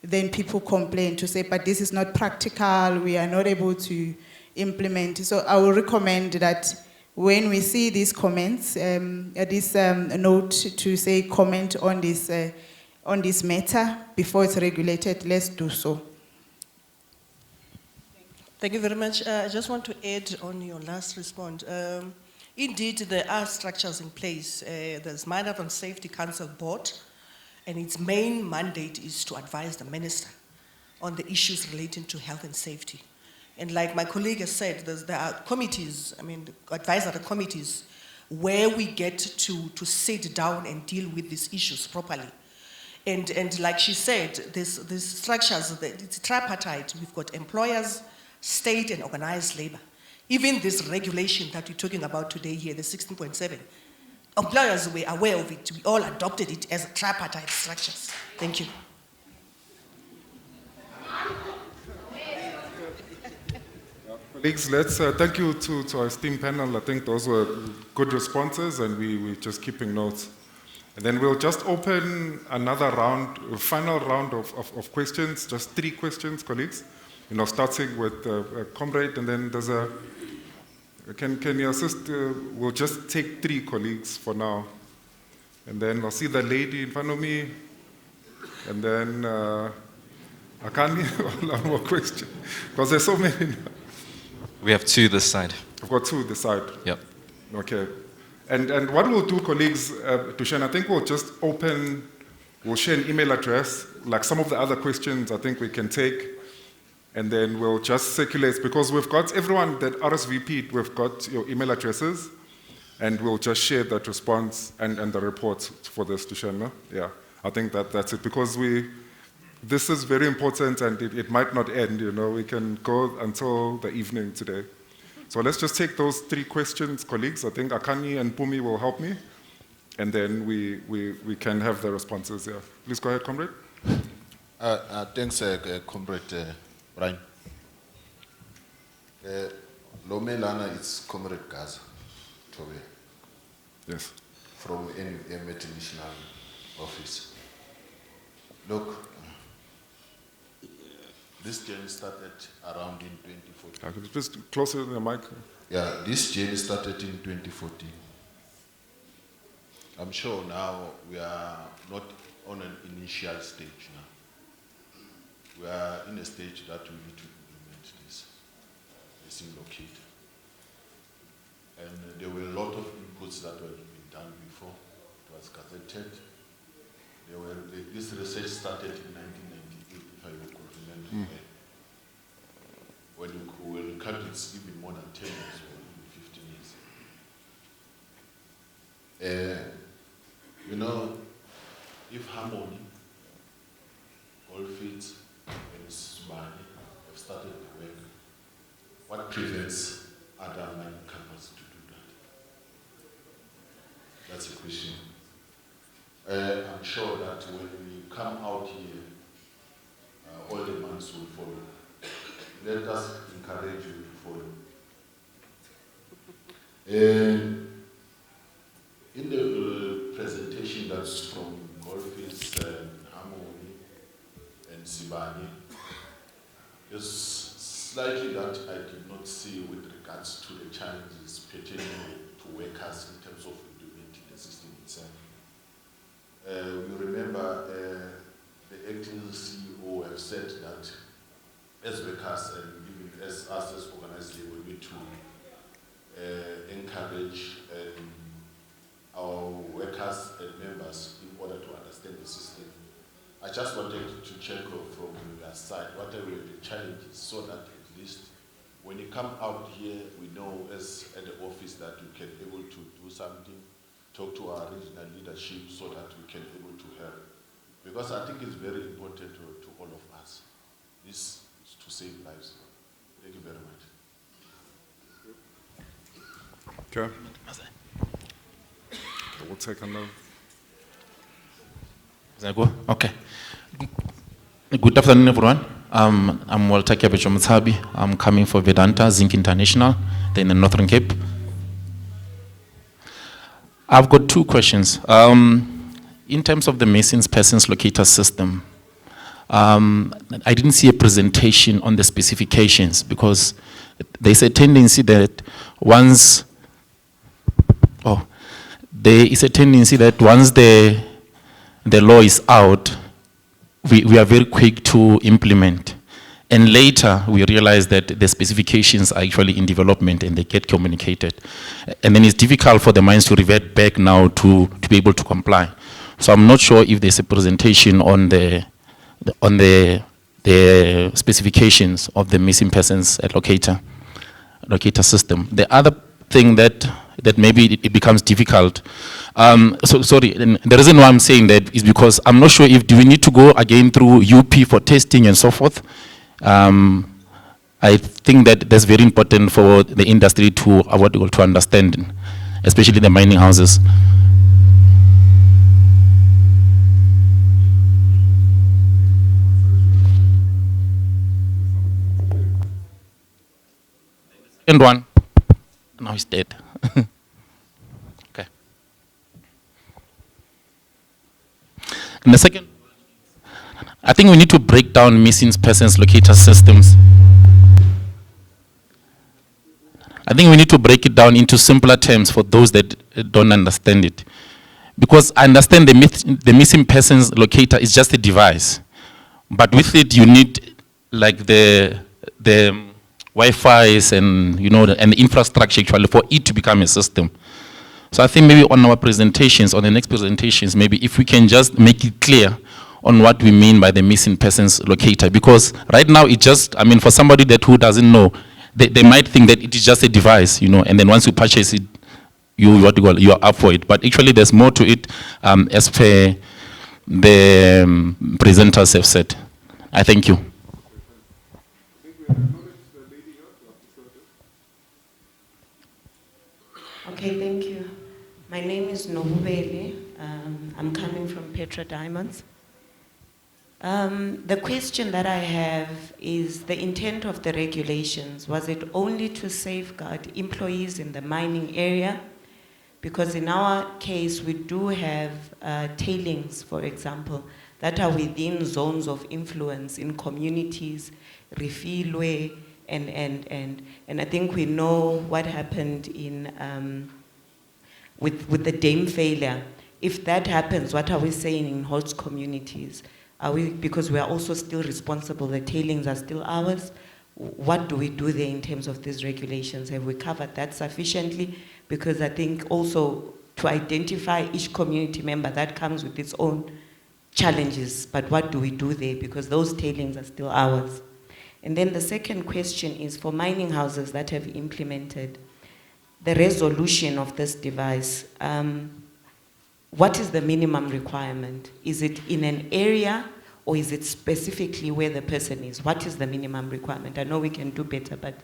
then people complain to say, but this is not practical, we are not able to implement. So I will recommend that when we see these comments, this note to say comment on this matter before it's regulated, let's do so. Thank you very much. I just want to add on your last response. Indeed, there are structures in place. There's Mine Health and Safety Council Board, and its main mandate is to advise the minister on the issues relating to health and safety. And like my colleague has said, there are committees, advisory committees, where we get to sit down and deal with these issues properly. And like she said, these structures, it's tripartite. We've got employers, state, and organized labor. Even this regulation that we're talking about today here, the 16.7, employers were aware of it. We all adopted it as a tripartite structures. Thank you. Colleagues, let's thank you to our esteemed panel. I think those were good responses, and we're just keeping notes. And then we'll just open another round, a final round of questions, just 3 questions, colleagues. Starting with a comrade, and then there's a, can you assist, we'll just take 3 colleagues for now. And then I'll see the lady in front of me, and then Akani, one more question, because there's so many. We have 2 this side. I've got 2 this side. Yep. Okay. And what we'll do, colleagues, Tushan, I think we'll just open, we'll share an email address, like some of the other questions I think we can take, and then we'll just circulate, because we've got everyone that RSVP'd, we've got your email addresses, and we'll just share that response and the report for this, Tushan, no? Yeah, I think that's it, because this is very important, and it might not end, we can go until the evening today. So let's just take those 3 questions, colleagues. I think Akani and Pumi will help me, and then we can have the responses, yeah. Please go ahead, comrade. Thanks, Comrade Brian. Lomelana is Comrade Gaza, Tobe. Yes. From NUM International Office. Look, this journey started around in 2014. Just closer to the mic. Yeah, this journey started in 2014. I'm sure now we are not on an initial stage now. We are in a stage that we need to implement this in Locator. And there were a lot of inputs that were being done before. It was gazetted. This research started in 1998, if I recall, remember. When you count, it's even more than 10 years or even 15 years. If Harmony, Goldfields, and Sibani have started the work, what prevents other mining companies to do that? That's a question. I'm sure that when we come out here, all the months will follow. Let us encourage you to follow. In the presentation that's from Goldfields and Harmony and Sibani, there's slightly that I did not see with regards to the challenges pertaining to workers in terms of implementing the system itself. We remember the acting CEO have said that as workers and even as us as organized labor, we need to encourage our workers and members in order to understand the system. I just wanted to check from your side what are the challenges so that at least when you come out here, we know as at the office that we can be able to do something, talk to our regional leadership so that we can be able to help. Because I think it's very important to all of us. This is to save lives. Thank you very much. Okay. We'll take another. Okay. Good afternoon, everyone. I'm Walter Kebechomutsabi. I'm coming for Vedanta Zinc International, in the Northern Cape. I've got two questions. In terms of the missing persons locator system, I didn't see a presentation on the specifications because there's a tendency that once the law is out, we are very quick to implement. And later, we realize that the specifications are actually in development and they get communicated. And then it's difficult for the mines to revert back now to be able to comply. So I'm not sure if there's a presentation on the specifications of the missing persons locator system. The other thing that maybe it becomes difficult. Sorry, and the reason why I'm saying that is because I'm not sure if do we need to go again through UP for testing and so forth. I think that that's very important for the industry to to understand, especially the mining houses. Second one, now he's dead. Okay. And the second, I think we need to break down missing persons locator systems. I think we need to break it down into simpler terms for those that don't understand it. Because I understand the missing persons locator is just a device. But with it, you need like the Wi-Fi's and and the infrastructure actually for it to become a system. So I think maybe on our presentations, on the next presentations, maybe if we can just make it clear on what we mean by the missing persons locator, because right now it just, I mean, for somebody who doesn't know, they might think that it is just a device, and then once you purchase it, you're up for it. But actually, there's more to it, as per the presenters have said. I thank you. Okay, thank you. My name is Nohubele. I'm coming from Petra Diamonds. The question that I have is the intent of the regulations. Was it only to safeguard employees in the mining area? Because in our case, we do have tailings, for example, that are within zones of influence in communities, Refilwe, and I think we know what happened in with the dam failure. If that happens, what are we saying in host communities? Because we are also still responsible, the tailings are still ours. What do we do there in terms of these regulations? Have we covered that sufficiently? Because I think also to identify each community member, that comes with its own challenges, but what do we do there? Because those tailings are still ours. And then the second question is for mining houses that have implemented the resolution of this device. What is the minimum requirement? Is it in an area or is it specifically where the person is? What is the minimum requirement? I know we can do better, but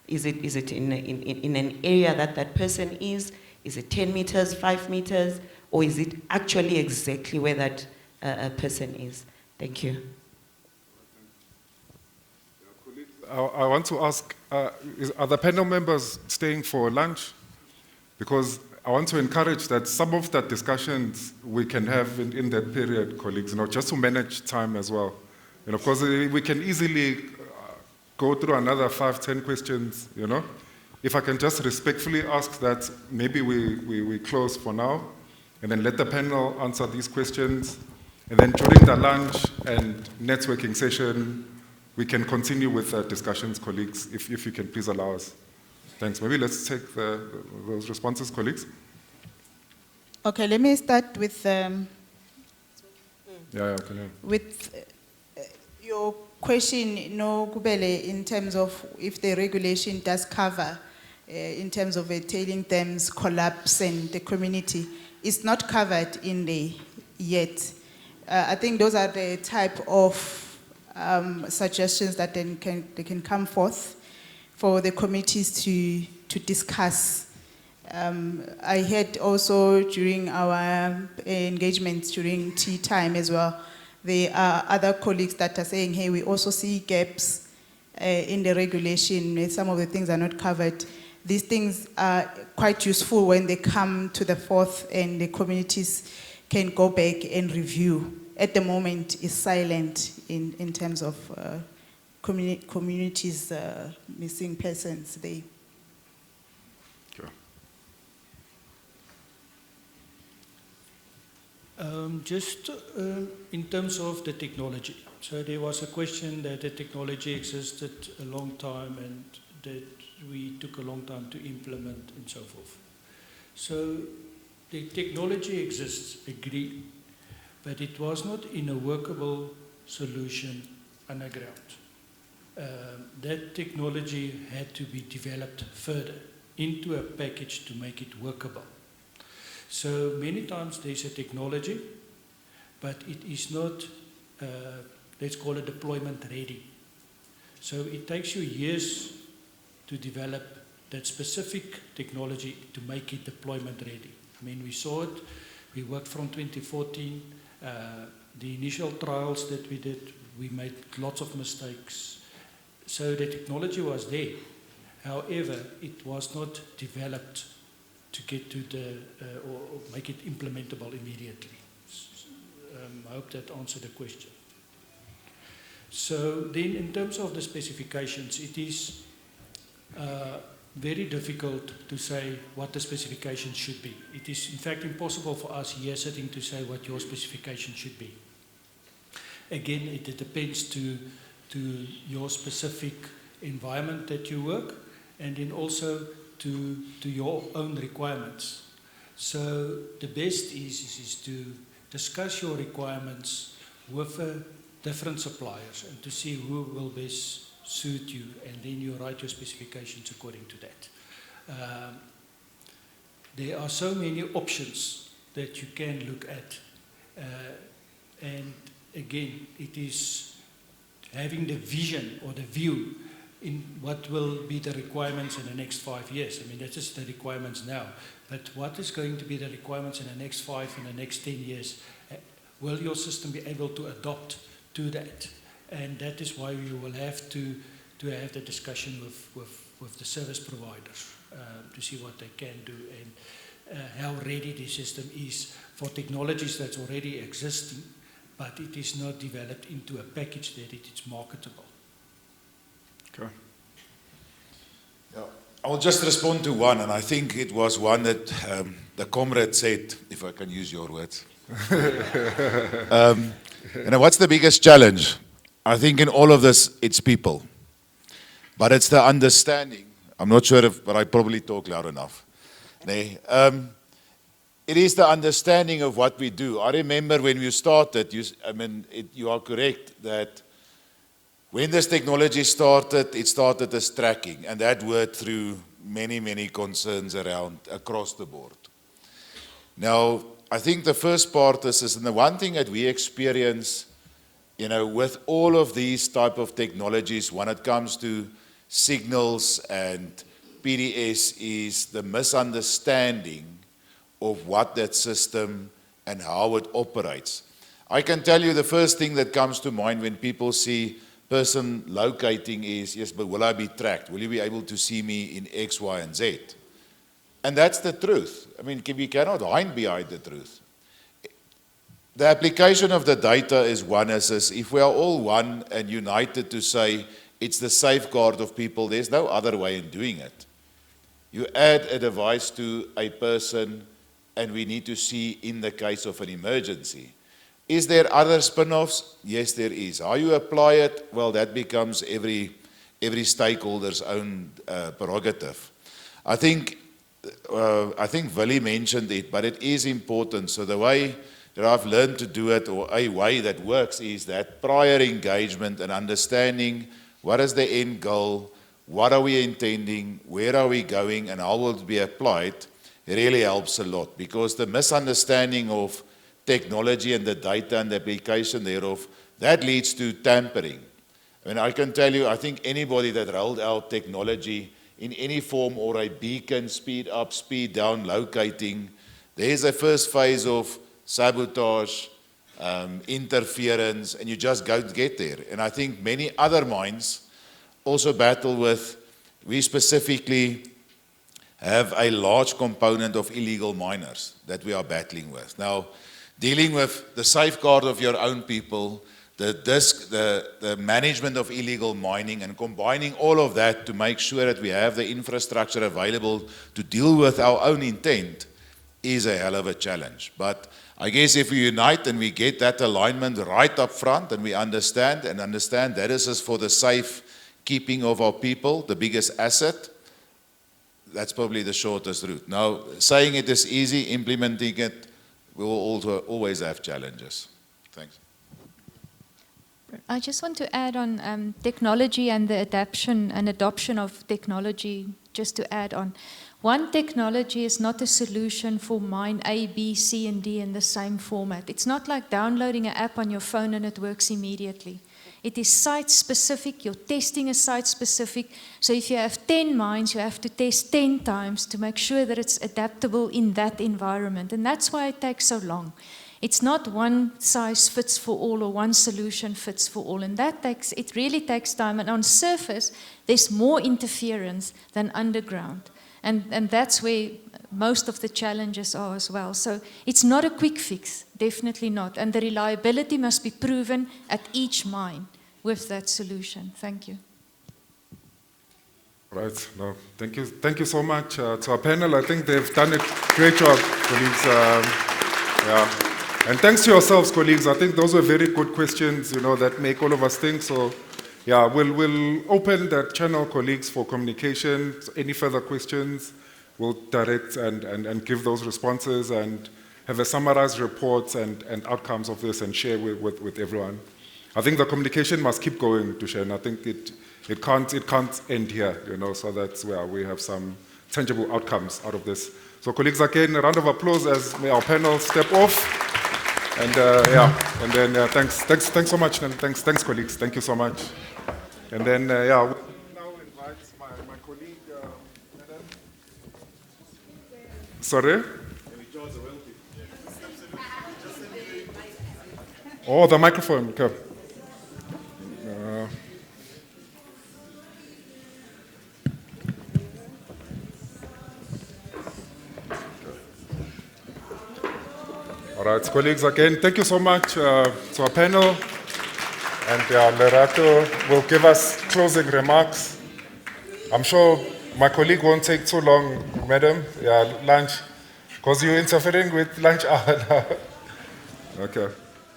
is it in an area that person is? Is it 10 meters, 5 meters, or is it actually exactly where that person is? Thank you. I want to ask, are the panel members staying for lunch? Because I want to encourage that some of the discussions we can have in that period, colleagues, just to manage time as well. And of course, we can easily go through another 5, 10 questions, If I can just respectfully ask that maybe we close for now, and then let the panel answer these questions, and then during the lunch and networking session, we can continue with the discussions, colleagues, if you can please allow us. Thanks. Maybe let's take those responses, colleagues. Okay, let me start with with your question, Kubele, in terms of if the regulation does cover, in terms of a tailing dams collapse and the community. It's not covered in there yet. I think those are the type of suggestions that they can come forth for the committees to discuss. I had also during our engagements during tea time as well, There are other colleagues that are saying, hey, we also see gaps in the regulation, where some of the things are not covered. These things are quite useful when they come to the forth and the communities can go back and review. At the moment, it's silent in terms of communities missing persons. Just in terms of the technology. So there was a question that the technology existed a long time and that we took a long time to implement and so forth. So the technology exists, agreed, but it was not in a workable solution underground. That technology had to be developed further into a package to make it workable. So many times there's a technology, but it is not, let's call it deployment ready. So it takes you years to develop that specific technology to make it deployment ready. I mean, we saw it, we worked from 2014, the initial trials that we did, we made lots of mistakes. So the technology was there. However, it was not developed to get to the, or make it implementable immediately. I hope that answered the question. So then in terms of the specifications, it is very difficult to say what the specifications should be. It is in fact impossible for us here sitting to say what your specification should be. Again, it depends to your specific environment that you work, and then also to your own requirements. So the best is to discuss your requirements with different suppliers and to see who will best suit you, and then you write your specifications according to that. There are so many options that you can look at, and again, it is having the vision or the view in what will be the requirements in the next 5 years. I mean, that is the requirements now. But what is going to be the requirements in the next 5, in the next 10 years? Will your system be able to adopt to that? And that is why you will have to have the discussion with the service providers to see what they can do and how ready the system is for technologies that's already existing, but it is not developed into a package that it is marketable. Okay. Yeah, I'll just respond to one, and I think it was one that the comrade said, if I can use your words. What's the biggest challenge? I think in all of this, it's people. But it's the understanding. I'm not sure if, but I probably talk loud enough. Nee. It is the understanding of what we do. I remember when we started, you are correct that when this technology started, it started as tracking, and that worked through many, many concerns across the board. Now, I think the first part is, and the one thing that we experience, with all of these type of technologies, when it comes to signals and PDS, is the misunderstanding of what that system and how it operates. I can tell you the first thing that comes to mind when people see person locating is, yes, but will I be tracked? Will you be able to see me in X, Y, and Z? And that's the truth. I mean, we cannot hide behind the truth. The application of the data is one, as if we are all one and united to say it's the safeguard of people, there's no other way in doing it. You add a device to a person, and we need to see in the case of an emergency. Is there other spin-offs? Yes, there is. How you apply it, well, that becomes every stakeholder's own prerogative. I think Willie mentioned it, but it is important. So the way that I've learned to do it, or a way that works, is that prior engagement and understanding what is the end goal, what are we intending, where are we going, and how will it be applied, really helps a lot. Because the misunderstanding of technology and the data and the application thereof, that leads to tampering. I mean, I can tell you, I think anybody that rolled out technology in any form, or a beacon, speed up, speed down, locating, there's a first phase of sabotage, interference, and you just don't get there. And I think many other mines also battle with, we specifically have a large component of illegal miners that we are battling with. Now, dealing with the safeguard of your own people, the management of illegal mining, and combining all of that to make sure that we have the infrastructure available to deal with our own intent is a hell of a challenge. But I guess if we unite and we get that alignment right up front, and we understand that this is for the safe keeping of our people, the biggest asset, that's probably the shortest route. Now, saying it is easy, implementing it, we will also always have challenges. Thanks. I just want to add on technology and the adoption of technology, just to add on. One technology is not a solution for mine A, B, C, and D in the same format. It's not like downloading an app on your phone and it works immediately. It is site-specific, your testing is site-specific. So if you have 10 mines, you have to test 10 times to make sure that it's adaptable in that environment. And that's why it takes so long. It's not one size fits for all or one solution fits for all. And it really takes time. And on surface, there's more interference than underground. And that's where most of the challenges are as well. So it's not a quick fix, definitely not. And the reliability must be proven at each mine with that solution. Thank you. Right. No, thank you so much to our panel. I think they've done a great job, colleagues. And thanks to yourselves, colleagues. I think those were very good questions, that make all of us think. So, yeah, we'll open that channel, colleagues, for communication. Any further questions, we'll direct and give those responses and have a summarized reports and outcomes of this and share with everyone. I think the communication must keep going, Dushen. I think it can't end here, so that's where we have some tangible outcomes out of this. So, colleagues, again, a round of applause as our panel step off. And and then thanks so much, and thanks colleagues, thank you so much. And then we'll now invite my colleague. Sorry. Oh, the microphone. Okay. All right, colleagues, again, thank you so much to our panel. And Lerato will give us closing remarks. I'm sure my colleague won't take too long, madam. Lunch, because you're interfering with lunch hour now. Okay.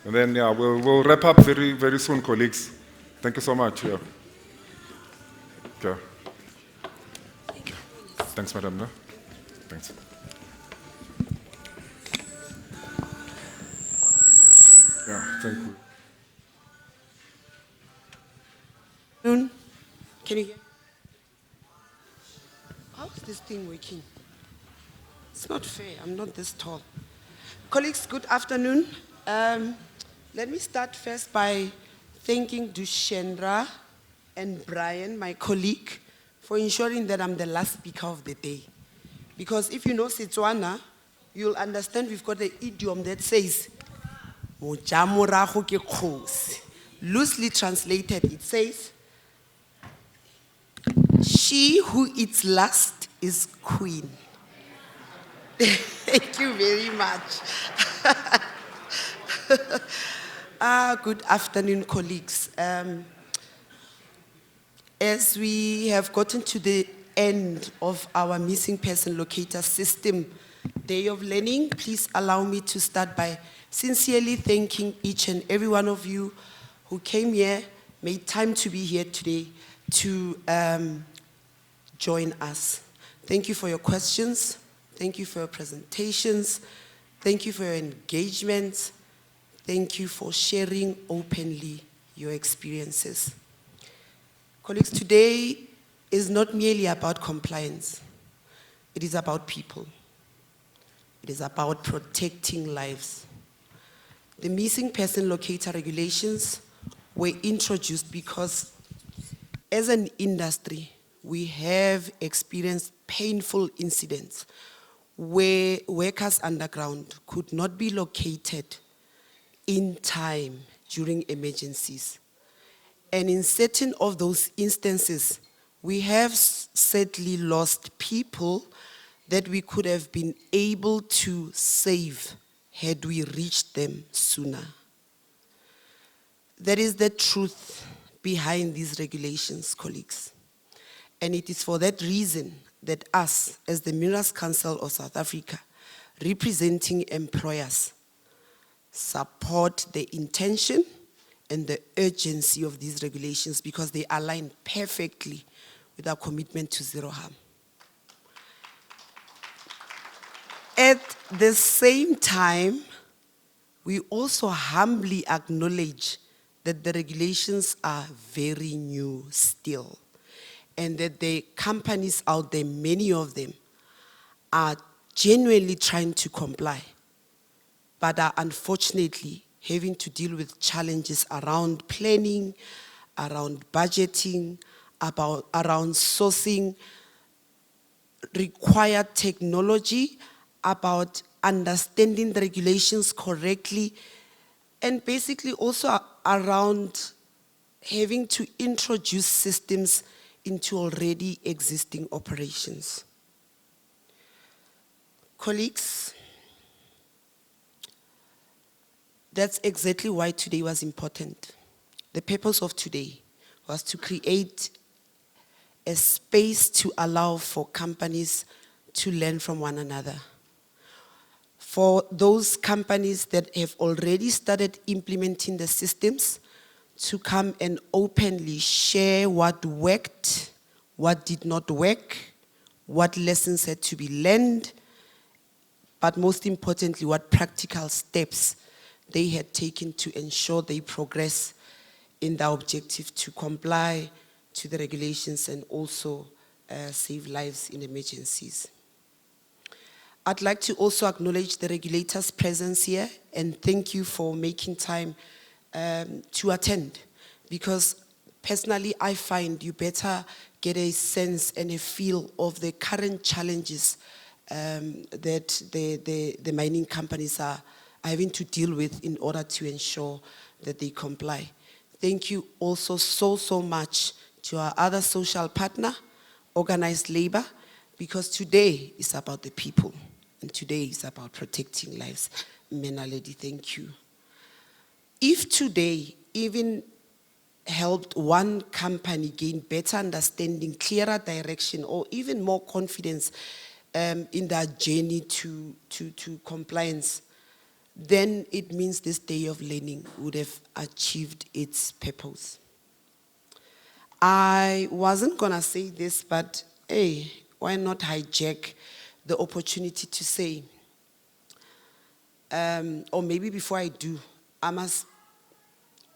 And then, we'll wrap up very, very soon, colleagues. Thank you so much. Yeah. Okay. Thanks, madam. No? Thanks. Yeah, thank you. Can you hear? How's this thing working? It's not fair. I'm not this tall. Colleagues, good afternoon. Let me start first by thanking Dushendra and Brian, my colleague, for ensuring that I'm the last speaker of the day. Because if you know Setswana, you'll understand we've got an idiom that says, loosely translated, it says, she who eats last is queen. Thank you very much. Good afternoon, colleagues. As we have gotten to the end of our missing person locator system day of learning, please allow me to start by sincerely thanking each and every one of you who came here, made time to be here today to join us. Thank you for your questions. Thank you for your presentations. Thank you for your engagement. Thank you for sharing openly your experiences. Colleagues, today is not merely about compliance. It is about people. It is about protecting lives. The missing person locator regulations were introduced because as an industry, we have experienced painful incidents where workers underground could not be located in time during emergencies. And in certain of those instances, we have sadly lost people that we could have been able to save had we reached them sooner. That is the truth behind these regulations, colleagues. And it is for that reason that us, as the Minerals Council of South Africa, representing employers, support the intention and the urgency of these regulations because they align perfectly with our commitment to zero harm. At the same time, we also humbly acknowledge that the regulations are very new still, and that the companies out there, many of them, are genuinely trying to comply, but are unfortunately having to deal with challenges around planning, around budgeting, around sourcing required technology, about understanding the regulations correctly, and basically also around having to introduce systems into already existing operations. Colleagues, that's exactly why today was important. The purpose of today was to create a space to allow for companies to learn from one another. For those companies that have already started implementing the systems, to come and openly share what worked, what did not work, what lessons had to be learned, but most importantly, what practical steps they had taken to ensure they progress in their objective to comply to the regulations and also save lives in emergencies. I'd like to also acknowledge the regulator's presence here and thank you for making time to attend, because personally I find you better get a sense and a feel of the current challenges that the mining companies are having to deal with in order to ensure that they comply. Thank you also so much to our other social partner, organized labor, because today is about the people and today is about protecting lives. Menaledi, thank you. If today even helped one company gain better understanding, clearer direction, or even more confidence in their journey to compliance, then it means this day of learning would have achieved its purpose. I wasn't gonna say this, but hey, why not hijack the opportunity to say, or maybe before I do, I must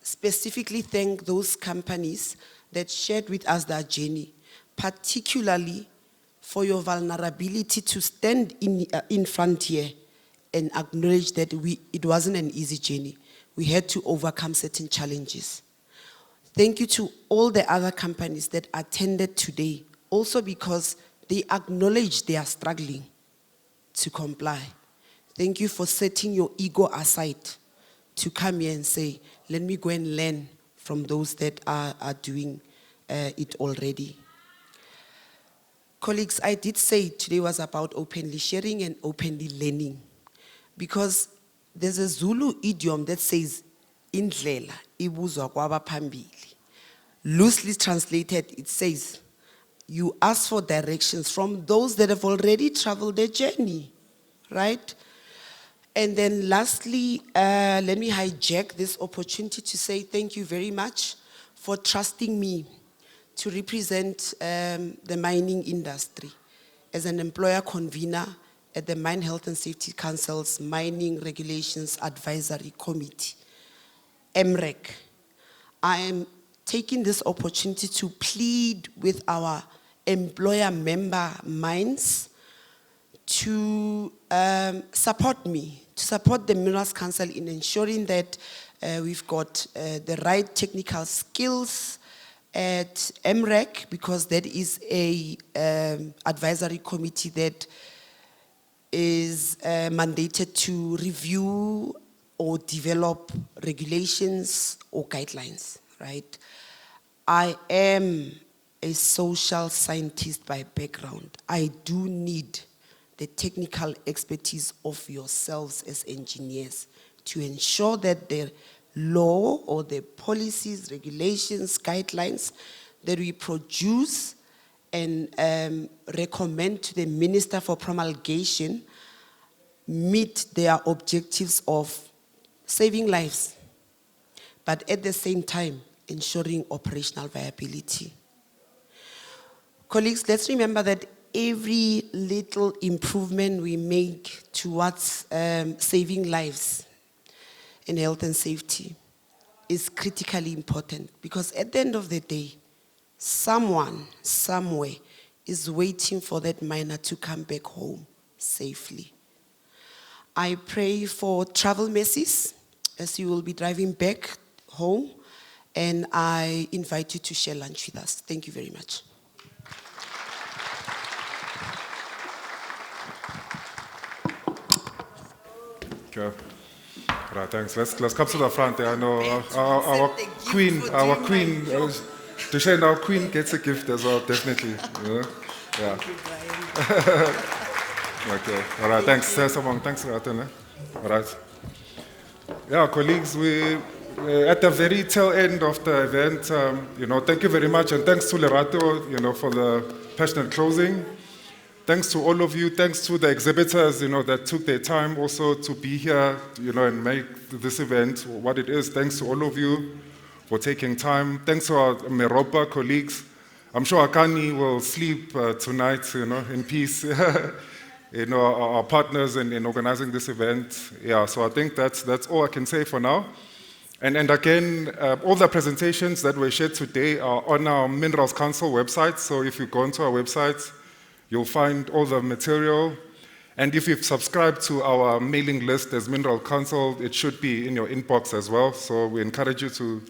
specifically thank those companies that shared with us their journey, particularly for your vulnerability to stand in front here and acknowledge that it wasn't an easy journey. We had to overcome certain challenges. Thank you to all the other companies that attended today, also because they acknowledge they are struggling to comply. Thank you for setting your ego aside to come here and say, let me go and learn from those that are doing it already. Colleagues, I did say today was about openly sharing and openly learning, because there's a Zulu idiom that says, indlela ibuzwa kwabaphambili. Loosely translated, it says, you ask for directions from those that have already traveled their journey, right? And then lastly, let me hijack this opportunity to say thank you very much for trusting me to represent the mining industry as an employer convener at the Mine Health and Safety Council's Mining Regulations Advisory Committee, MREC. I am taking this opportunity to plead with our employer member mines to support me, to support the Minerals Council in ensuring that we've got the right technical skills at MREC, because that is a advisory committee that is mandated to review or develop regulations or guidelines, right? I am a social scientist by background. I do need the technical expertise of yourselves as engineers to ensure that the law or the policies, regulations, guidelines that we produce and recommend to the Minister for promulgation meet their objectives of saving lives, but at the same time, ensuring operational viability. Colleagues, let's remember that every little improvement we make towards saving lives in health and safety is critically important, because at the end of the day, someone, somewhere, is waiting for that miner to come back home safely. I pray for travel mercies as you will be driving back home, and I invite you to share lunch with us. Thank you very much. Okay. Right, thanks. Let's come to the front. I know our queen, our queen gets a gift as well, definitely. Yeah. Okay. All right. Thanks, Samong. Thanks, Ratan. All right. Yeah, colleagues, we at the very tail end of the event. Thank you very much, and thanks to Lerato, for the passionate closing. Thanks to all of you. Thanks to the exhibitors, that took their time also to be here, and make this event what it is. Thanks to all of you for taking time. Thanks to our Meropa colleagues. I'm sure Akani will sleep tonight, in peace. Our partners in organizing this event. Yeah, so I think that's all I can say for now. And again, all the presentations that were shared today are on our Minerals Council website. So if you go onto our website, you'll find all the material. And if you've subscribed to our mailing list as Mineral Council, it should be in your inbox as well. So we encourage you to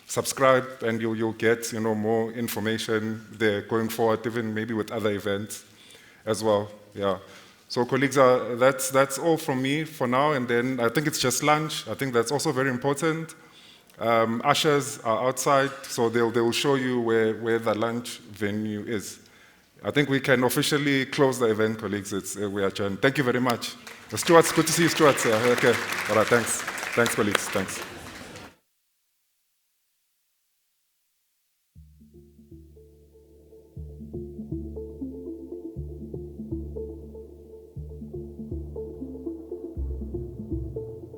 subscribe, and you'll get more information there going forward, even maybe with other events as well. Yeah. So colleagues, that's all from me for now. And then I think it's just lunch. I think that's also very important. Ushers are outside, so they will show you where the lunch venue is. I think we can officially close the event, colleagues. We are adjourned. Thank you very much. Stuart, good to see you, Stuart. Okay. All right, thanks. Thanks, colleagues. Thanks.